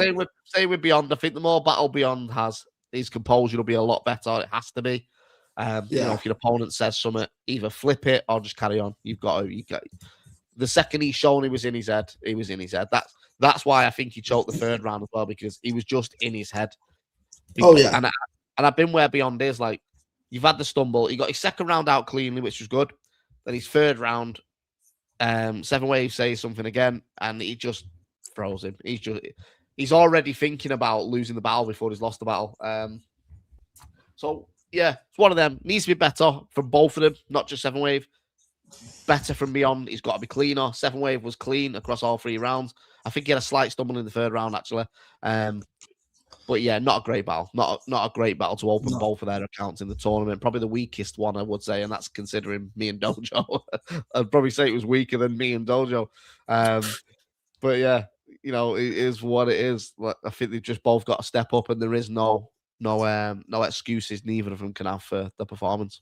same with Beyond. I think the more battle Beyond has, his composure will be a lot better. It has to be. You know, if your opponent says something, either flip it or just carry on. You got the second he's shown he was in his head, he was in his head. That's why I think he choked the 3rd round as well, because he was just in his head. And I've been where Beyond is. Like, you've had the stumble. He got his 2nd round out cleanly, which was good. Then his 3rd round, 7-Wave says something again, and he just throws him. He's already thinking about losing the battle before he's lost the battle. So yeah, it's one of them. Needs to be better from both of them, not just 7-Wave. Better from Beyond. He's got to be cleaner. 7-Wave was clean across all 3 rounds. I think he had a slight stumble in the 3rd round, actually. But yeah, not a great battle. Not a great battle to open both of their accounts in the tournament. Probably the weakest one, I would say, and that's considering me and Dojo. I'd probably say it was weaker than me and Dojo. But yeah, you know, it is what it is. I think they've just both got to step up, and there is no excuses neither of them can have for the performance.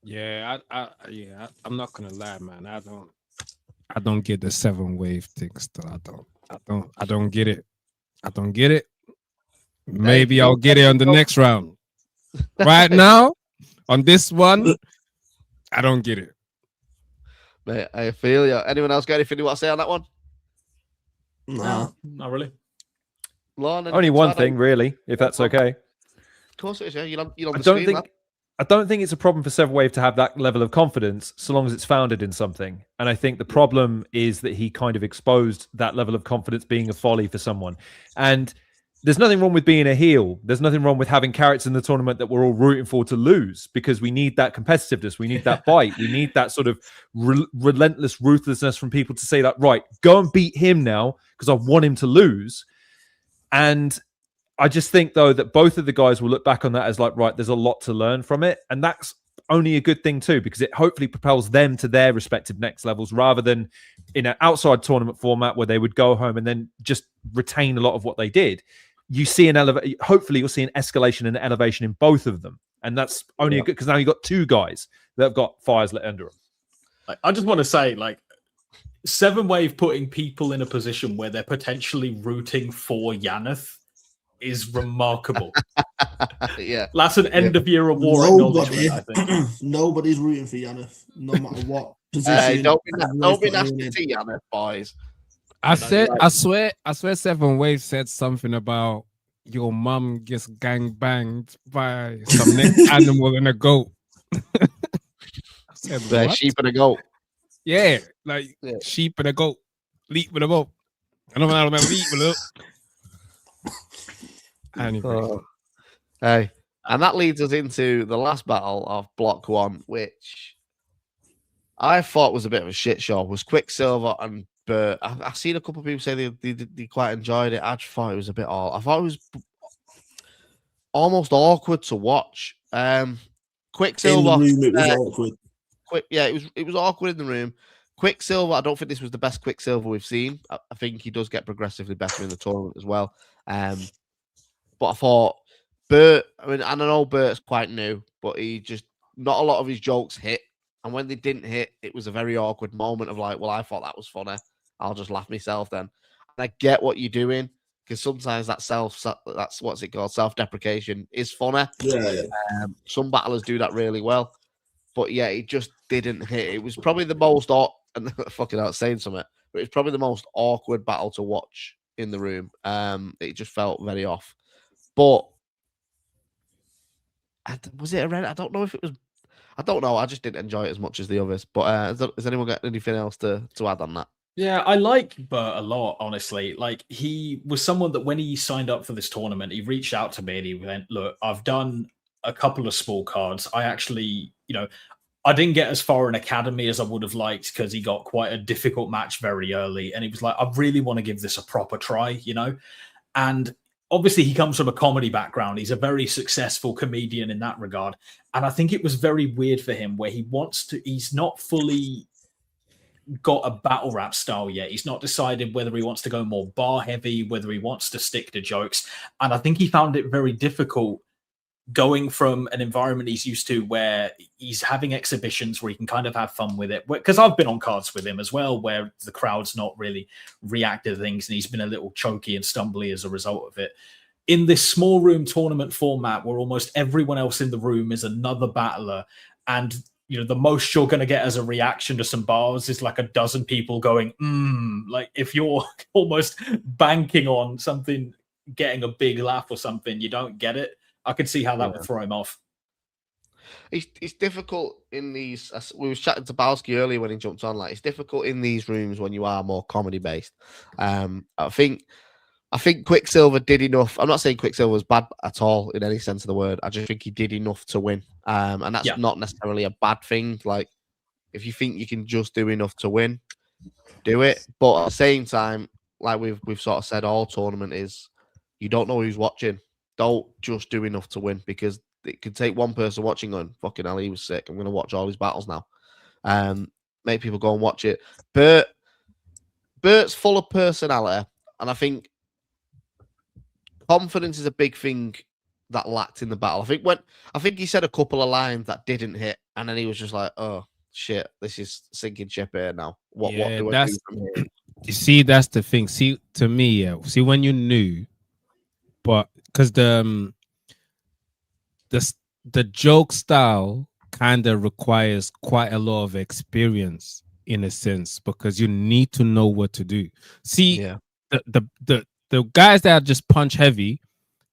Yeah, I'm not gonna lie, man. I don't get the 7-Wave thing still. I don't get it. I don't get it. Maybe I'll get it on the next round. Right now, on this one, I don't get it. Mate, I feel you. Anyone else got anything you want to say on that one? No, not really. Only one thing, really, if that's okay. Of course it is, yeah. You're on the screen, lad. I don't think it's a problem for 7-Wave to have that level of confidence, so long as it's founded in something. And I think the problem is that he kind of exposed that level of confidence being a folly for someone. And there's nothing wrong with being a heel. There's nothing wrong with having characters in the tournament that we're all rooting for to lose, because we need that competitiveness. We need that bite. We need that sort of relentless ruthlessness from people to say that, right, go and beat him now because I want him to lose. And I just think, though, that both of the guys will look back on that as like, right, there's a lot to learn from it. And that's only a good thing too, because it hopefully propels them to their respective next levels, rather than in an outside tournament format where they would go home and then just retain a lot of what they did. You see hopefully you'll see an escalation and elevation in both of them. And that's only a good, because now you've got two guys that have got fires lit under them. I just want to say, like, Seven Wave putting people in a position where they're potentially rooting for Yaneth is remarkable. Yeah, that's an end of year award acknowledgement, I think. Nobody's rooting for Yaneth, no matter what position. Don't be nasty to Yaneth, boys. I swear, Seven Wave said something about your mum gets gang banged by some next animal and a goat. The sheep and a goat. Yeah, like sheep and a goat. Leap with a boat. I don't know about leap with it. Anyway. Hey, and that leads us into the last battle of Block 1, which I thought was a bit of a shit show. Was Quicksilver and Bert. I've seen a couple of people say they quite enjoyed it. I just thought it was a bit I thought it was almost awkward to watch. Quicksilver. In the room, it was awkward. It was awkward in the room. Quicksilver, I don't think this was the best Quicksilver we've seen. I think he does get progressively better in the tournament as well. But I thought Bert, and I know Bert's quite new, but he just, not a lot of his jokes hit. And when they didn't hit, it was a very awkward moment of like, well, I thought that was funny. I'll just laugh myself then. And I get what you're doing, because sometimes that's what's it called? Self-deprecation is funny. Yeah. Some battlers do that really well. But yeah, it just didn't hit. It was probably the most and fucking out saying something, but it's probably the most awkward battle to watch in the room. It just felt very off. But was it a red? I don't know if it was. I don't know. I just didn't enjoy it as much as the others. But has anyone got anything else to add on that? Yeah, I like Bert a lot, honestly. Like, he was someone that when he signed up for this tournament, he reached out to me and he went, look, I've done a couple of small cards. I actually, I didn't get as far in Academy as I would have liked, because he got quite a difficult match very early. And he was like, I really want to give this a proper try, And obviously he comes from a comedy background. He's a very successful comedian in that regard. And I think it was very weird for him where he's not fully got a battle rap style yet. He's not decided whether he wants to go more bar heavy, whether he wants to stick to jokes. And I think he found it very difficult going from an environment he's used to where he's having exhibitions where he can kind of have fun with it. Because I've been on cards with him as well, where the crowd's not really reacted to things and he's been a little choky and stumbly as a result of it. In this small room tournament format where almost everyone else in the room is another battler, and the most you're going to get as a reaction to some bars is like a dozen people going, like if you're almost banking on something getting a big laugh or something, you don't get it. I could see how that would throw him off. It's difficult in these. We were chatting to Bowski earlier when he jumped on. Like, it's difficult in these rooms when you are more comedy based. I think Quicksilver did enough. I'm not saying Quicksilver was bad at all in any sense of the word. I just think he did enough to win, and that's not necessarily a bad thing. Like, if you think you can just do enough to win, do it. But at the same time, like we've sort of said, all tournament is you don't know who's watching. Don't just do enough to win, because it could take one person watching going, fucking hell, he was sick. I'm going to watch all his battles now. Make people go and watch it. Bert's full of personality, and I think confidence is a big thing that lacked in the battle. I think he said a couple of lines that didn't hit, and then he was just like, oh, shit, this is sinking ship here now. What do I do from here? You see, that's the thing. See, to me, see, when you knew, but because the joke style kind of requires quite a lot of experience in a sense, because you need to know what to do. See, the guys that just punch heavy,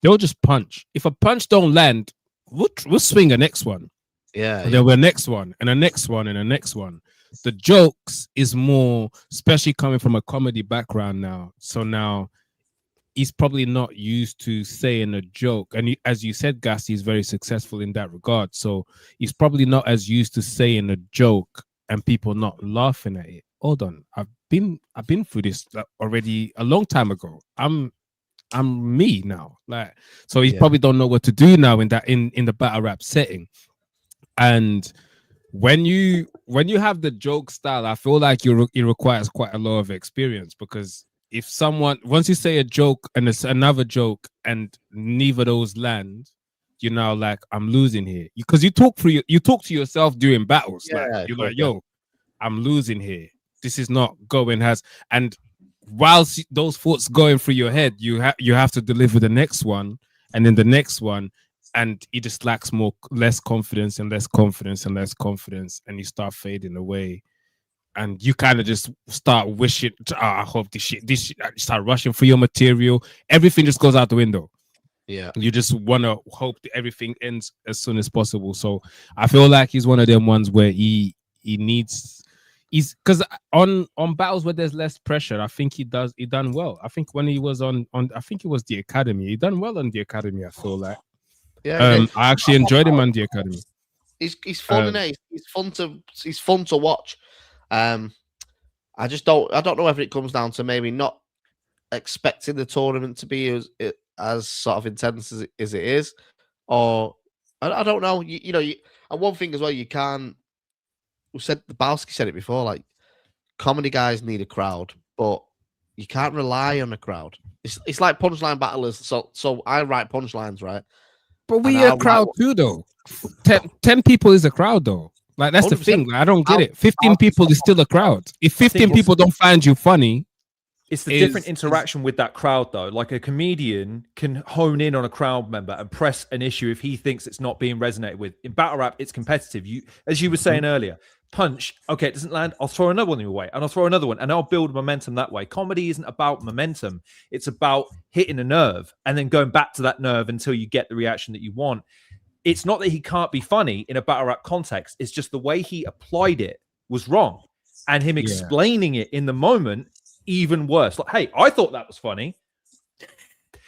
they'll just punch. If a punch don't land, we'll swing a next one. And then we'll next one and a next one and a next one. The jokes is more, especially coming from a comedy background now. So now he's probably not used to saying a joke. And as you said, Ghast, he's very successful in that regard. So he's probably not as used to saying a joke and people not laughing at it. Hold on, I've been through this already a long time ago. I'm me now, like, so he probably don't know what to do now in the battle rap setting. And when you have the joke style, I feel like it requires quite a lot of experience, because if someone, once you say a joke and it's another joke and neither of those land, you're now like, I'm losing here, because you talk to yourself during battles. You're like, yo, I'm losing here. This is not going and whilst those thoughts going through your head, you have to deliver the next one, and then the next one, and it just lacks less confidence, and you start fading away, and you kind of just start wishing, I hope this shit, start rushing for your material. Everything just goes out the window. Yeah, you just want to hope that everything ends as soon as possible. So I feel like he's one of them ones where he needs. He's because on battles where there's less pressure, I think he done well. I think when he was on I think it was the Academy, he done well on the Academy. I feel like, I actually enjoyed him on the Academy. He's fun, innit? He's fun to watch. I don't know whether it comes down to maybe not expecting the tournament to be as sort of intense as it is, or I don't know. And one thing as well, you can't. Bowski said it before, like, comedy guys need a crowd, but you can't rely on a crowd. It's like punchline battlers. So I write punchlines, right? But we are a crowd too, though. 10 people is a crowd, though. Like, that's 100%. The thing. Like, I don't get it. 15 people is still a crowd. If 15 people don't find you funny, it's the different interaction with that crowd, though. Like, a comedian can hone in on a crowd member and press an issue if he thinks it's not being resonated with. In battle rap, it's competitive. As you were saying earlier, punch, okay, it doesn't land, I'll throw another one your way, and I'll throw another one, and I'll build momentum that way. Comedy isn't about momentum. It's about hitting a nerve and then going back to that nerve until you get the reaction that you want. It's not that he can't be funny in a battle rap context. It's just the way he applied it was wrong. And him explaining it in the moment, even worse. Like, hey, I thought that was funny.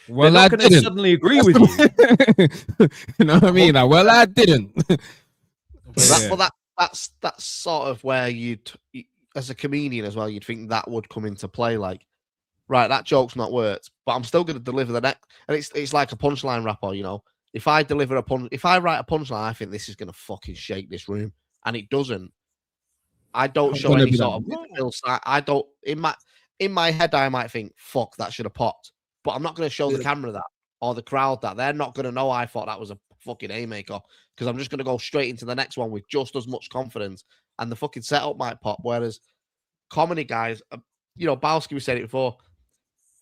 Well, I didn't suddenly agree with you. You know what I mean? Well, I didn't. That's sort of where you'd, as a comedian as well, you'd think that would come into play. Like, right, that joke's not worked, but I'm still going to deliver the next. And it's like a punchline rapper, you know. If I write a punchline, I think this is going to fucking shake this room, and it doesn't. I don't show any sort of. I don't. In my head, I might think, fuck, that should have popped, but I'm not going to show the camera that or the crowd that. They're not going to know I thought that was a fucking haymaker, because I'm just going to go straight into the next one with just as much confidence, and the fucking setup might pop. Whereas comedy guys, Bowski, we said it before,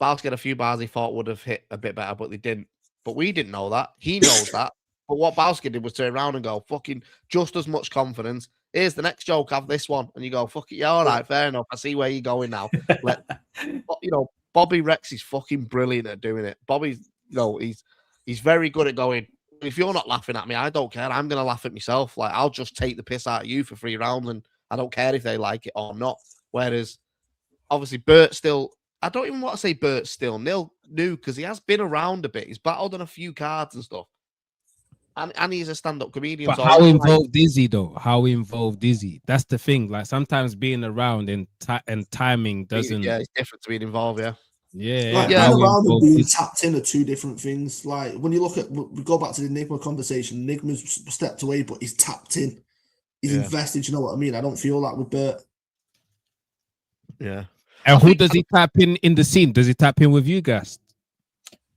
Bowski had a few bars he thought would have hit a bit better, but they didn't. But we didn't know that. He knows that. But what Bowski did was turn around and go, fucking just as much confidence. Here's the next joke, have this one. And you go, fuck it, yeah, all right, fair enough. I see where you're going now. Bobby Rex is fucking brilliant at doing it. Bobby's, he's very good at going, if you're not laughing at me, I don't care. I'm going to laugh at myself. Like, I'll just take the piss out of you for 3 rounds, and I don't care if they like it or not. Whereas, obviously, Bert still, I don't even want to say Bert's still new, because he has been around a bit. He's battled on a few cards and stuff. And he's a stand-up comedian. But how involved is he, though? How involved is he? That's the thing. Like, sometimes being around and timing doesn't... Yeah, it's different to being involved, yeah. Yeah. Being around and being tapped in are two different things. Like, when you look at... We go back to the Enigma conversation. Enigma's stepped away, but he's tapped in. He's invested, you know what I mean? I don't feel that with Bert. Yeah. And who does he tap in the scene? Does he tap in with you guys?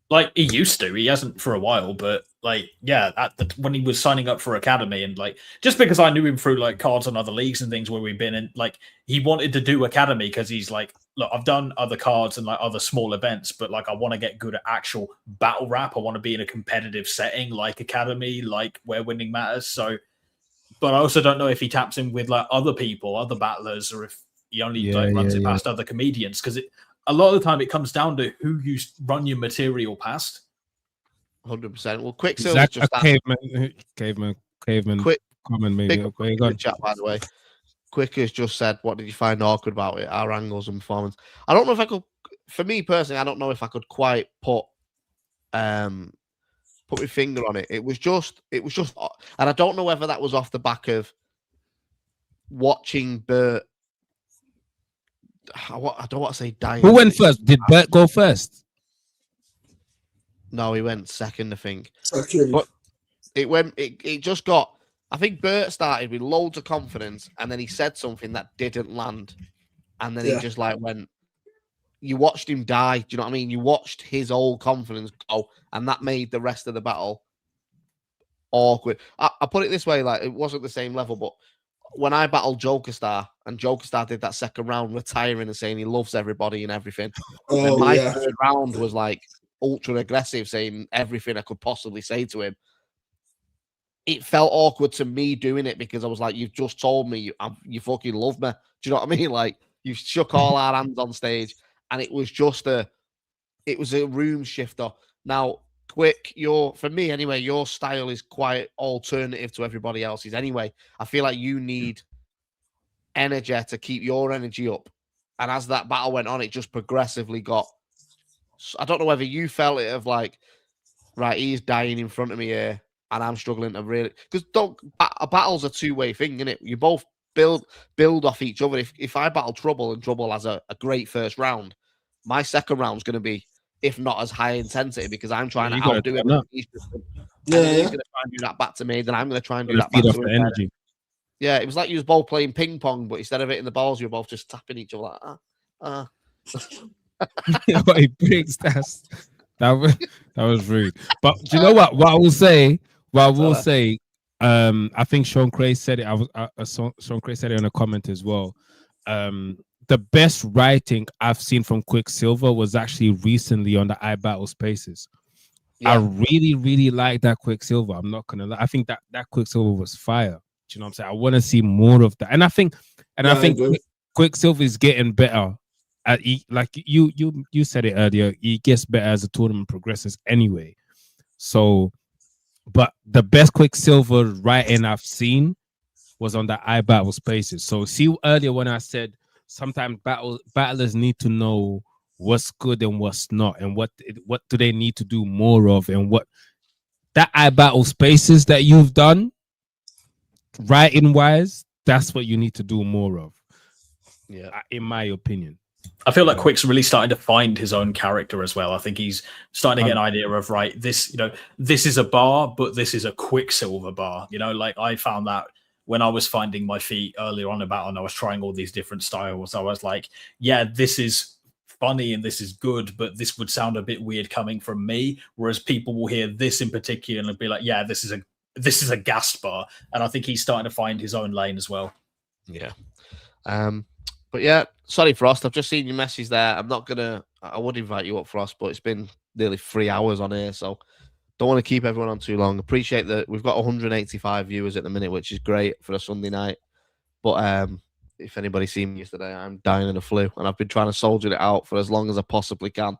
Like, he used to. He hasn't for a while, but like, yeah, when he was signing up for Academy, and like, just because I knew him through like cards on other leagues and things where we've been in, like, he wanted to do Academy because he's like, look, I've done other cards and like other small events, but like, I want to get good at actual battle rap. I want to be in a competitive setting like Academy, like where winning matters. So, but I also don't know if he taps in with like other people, other battlers, or if he only runs it past other comedians, because a lot of the time it comes down to who you run your material past. 100%. Well, Quicksilver's just caveman. Quick comment maybe. Okay, go on. Chat, by the way. Quick has just said, what did you find awkward about it? Our angles and performance. I don't know if I could. for me personally, I don't know if I could quite put my finger on it. It was just, and I don't know whether that was off the back of watching Bert. I don't want to say dying. Who went first? Did Bert go first? No, he went second, I think. Okay. But it just got. I think Bert started with loads of confidence, and then he said something that didn't land, and then he just like went. You watched him die. Do you know what I mean? You watched his old confidence go, and that made the rest of the battle awkward. I put it this way: like, it wasn't the same level, but when I battled Joker Star, and Joker Star did that second round, retiring and saying he loves everybody and everything. And my third round was like ultra aggressive, saying everything I could possibly say to him. It felt awkward to me doing it because I was like, you've just told me you fucking love me. Do you know what I mean? Like, you shook all our hands on stage, and it was just a room shifter. Now, Quick, for me anyway, your style is quite alternative to everybody else's anyway. I feel like you need energy to keep your energy up. And as that battle went on, it just progressively got. I don't know whether you felt it of like, right, he's dying in front of me here, and I'm struggling to really, because a battle's a two-way thing, isn't it? You both build off each other. If I battle Trouble and Trouble has a great first round, my second round's going to be, if not as high intensity, because I'm trying to outdo him. He's going to try and do that back to me, then I'm going to try and do that back to him. Energy. Yeah, it was like you was both playing ping pong, but instead of hitting the balls, you were both just tapping each other like, He breaks that was rude. But do you know what? What I will say, I think Sean Cray said it. Sean Cray said it in a comment as well. The best writing I've seen from Quicksilver was actually recently on the iBattle Spaces. Yeah. I really, really like that Quicksilver. I'm not gonna lie. I think that Quicksilver was fire. Do you know what I'm saying? I want to see more of that. And I think Quicksilver is getting better. Like you said it earlier, he gets better as the tournament progresses anyway. So, but the best Quicksilver writing I've seen was on the iBattle Spaces. So see earlier when I said sometimes battlers need to know what's good and what's not, and what do they need to do more of, and what that iBattle Spaces that you've done writing wise, that's what you need to do more of. Yeah, in my opinion. I feel like Quick's really starting to find his own character as well. I think he's starting to get an idea of, right, this is a bar, but this is a Quicksilver bar. Like I found that when I was finding my feet earlier on about, and I was trying all these different styles, I was like, yeah, this is funny and this is good, but this would sound a bit weird coming from me. Whereas people will hear this in particular and be like, yeah, this is a Ghast bar. And I think he's starting to find his own lane as well. Yeah. But yeah, sorry, Frost. I've just seen your message there. I would invite you up, Frost, but it's been nearly 3 hours on here, so don't want to keep everyone on too long. Appreciate that we've got 185 viewers at the minute, which is great for a Sunday night. But if anybody's seen me yesterday, I'm dying of the flu, and I've been trying to soldier it out for as long as I possibly can.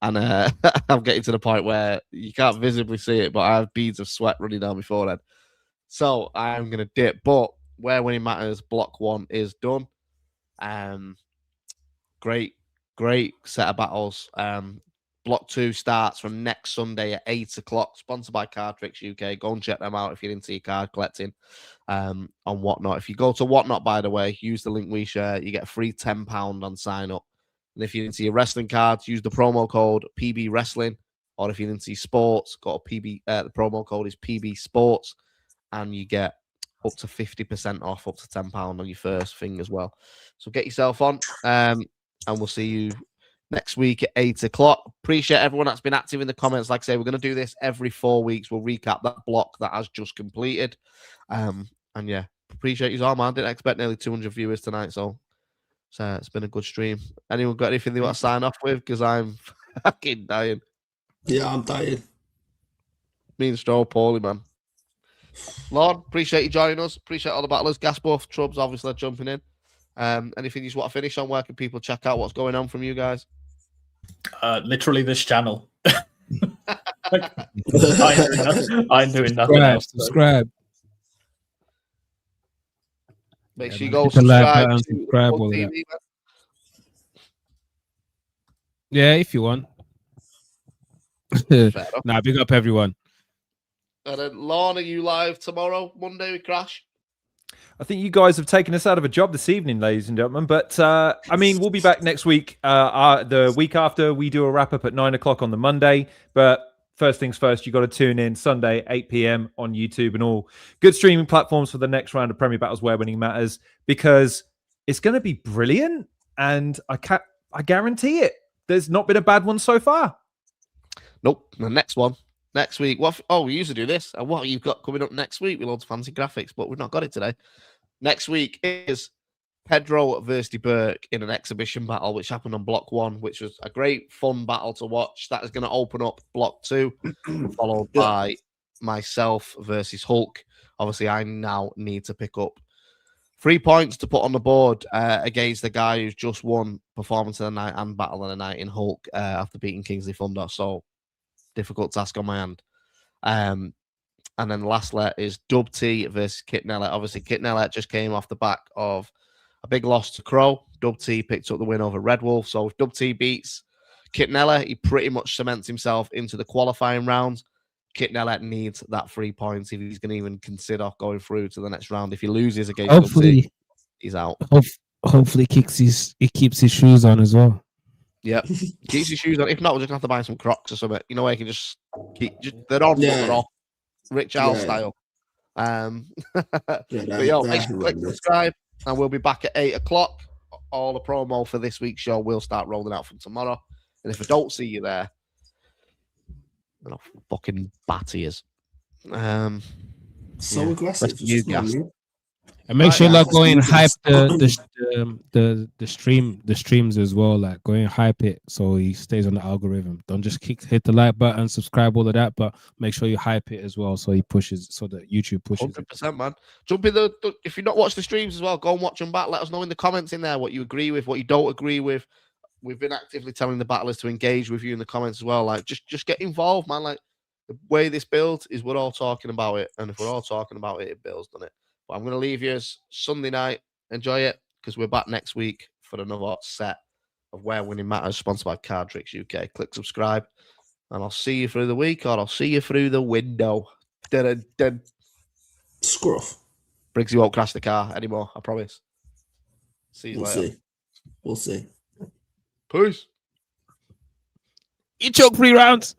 And I'm getting to the point where you can't visibly see it, but I have beads of sweat running down my forehead. So I'm going to dip. But where winning matters, block 1 is done. Great set of battles. Block 2 starts from next Sunday at 8 o'clock, sponsored by Card Tricks UK. Go and check them out if you're into your card collecting on Whatnot. If you go to Whatnot, by the way, use the link we share, you get a free £10 on sign up. And if you're into your wrestling cards, use the promo code PB Wrestling. Or if you're into your sports, go to PB. The promo code is PB Sports, and you get up to 50% off, up to £10 on your first thing as well. So get yourself on, and we'll see you next week at 8 o'clock. Appreciate everyone that's been active in the comments. Like I say, we're going to do this every 4 weeks. We'll recap that block that has just completed. And yeah, appreciate you all, man. Didn't expect nearly 200 viewers tonight, so it's been a good stream. Anyone got anything they want to sign off with? Because I'm fucking dying. Yeah, I'm dying. Me and Stro poorly, man. Lord, appreciate you joining us. Appreciate all the battlers. Ghast Buff, Troubz, obviously want in. Anything you just want to finish on? Where can people check out what's going on from you guys? Literally this channel. I'm doing nothing else. Subscribe. Make sure you go subscribe. Subscribe all that. Yeah, if you want. Nah, big up everyone. And then, Lorne, are you live tomorrow, Monday with Crash? I think you guys have taken us out of a job this evening, ladies and gentlemen. But I mean, we'll be back next week. The week after, we do a wrap up at 9 o'clock on the Monday. But first things first, you got to tune in Sunday, 8 p.m. on YouTube and all good streaming platforms for the next round of Premier Battles where winning matters, because it's going to be brilliant. And I guarantee it. There's not been a bad one so far. Nope. The next one. Next week. We used to do this. And what you've got coming up next week with loads of fancy graphics, but we've not got it today. Next week is Pedro versus Burke in an exhibition battle, which happened on Block 1, which was a great, fun battle to watch. That is going to open up Block 2, followed by myself versus Hulk. Obviously, I now need to pick up 3 points to put on the board against the guy who's just won Performance of the Night and Battle of the Night in Hulk after beating Kingsley Thunder. So, difficult task on my hand. And then the last let is Dub T versus Kit Nellet. Obviously, Kit Nellet just came off the back of a big loss to Crow. Dub T picked up the win over Red Wolf. So if Dub T beats Kit Nellet, he pretty much cements himself into the qualifying round. Kit Nellet needs that 3 points if he's going to even consider going through to the next round. If he loses against Dub T, he's out. Hopefully he keeps his shoes on as well. Yeah, keeps his shoes on. If not, we're just going to have to buy some Crocs or something. You know, where you can just they're on, but they're off. Rich Al style. But yo, make sure to click subscribe, and we'll be back at 8 o'clock. All the promo for this week's show will start rolling out from tomorrow. And if I don't see you there, then I'll fucking batter you. So aggressive. And make sure like go and hype the streams as well. Like go and hype it so he stays on the algorithm. Don't just hit the like button, subscribe, all of that, but make sure you hype it as well so he pushes, so that YouTube pushes. 100%, man. Jump in if you've not watched the streams as well, go and watch them back. Let us know in the comments in there what you agree with, what you don't agree with. We've been actively telling the battlers to engage with you in the comments as well. Like just get involved, man. Like the way this builds is we're all talking about it, and if we're all talking about it, it builds, doesn't it? But I'm going to leave you Sunday night. Enjoy it, because we're back next week for another set of Where Winning Matters, sponsored by Card Tricks UK. Click subscribe, and I'll see you through the week, or I'll see you through the window. Scruff. Briggsy won't crash the car anymore, I promise. See you later. We'll see. Peace. You choke 3 rounds.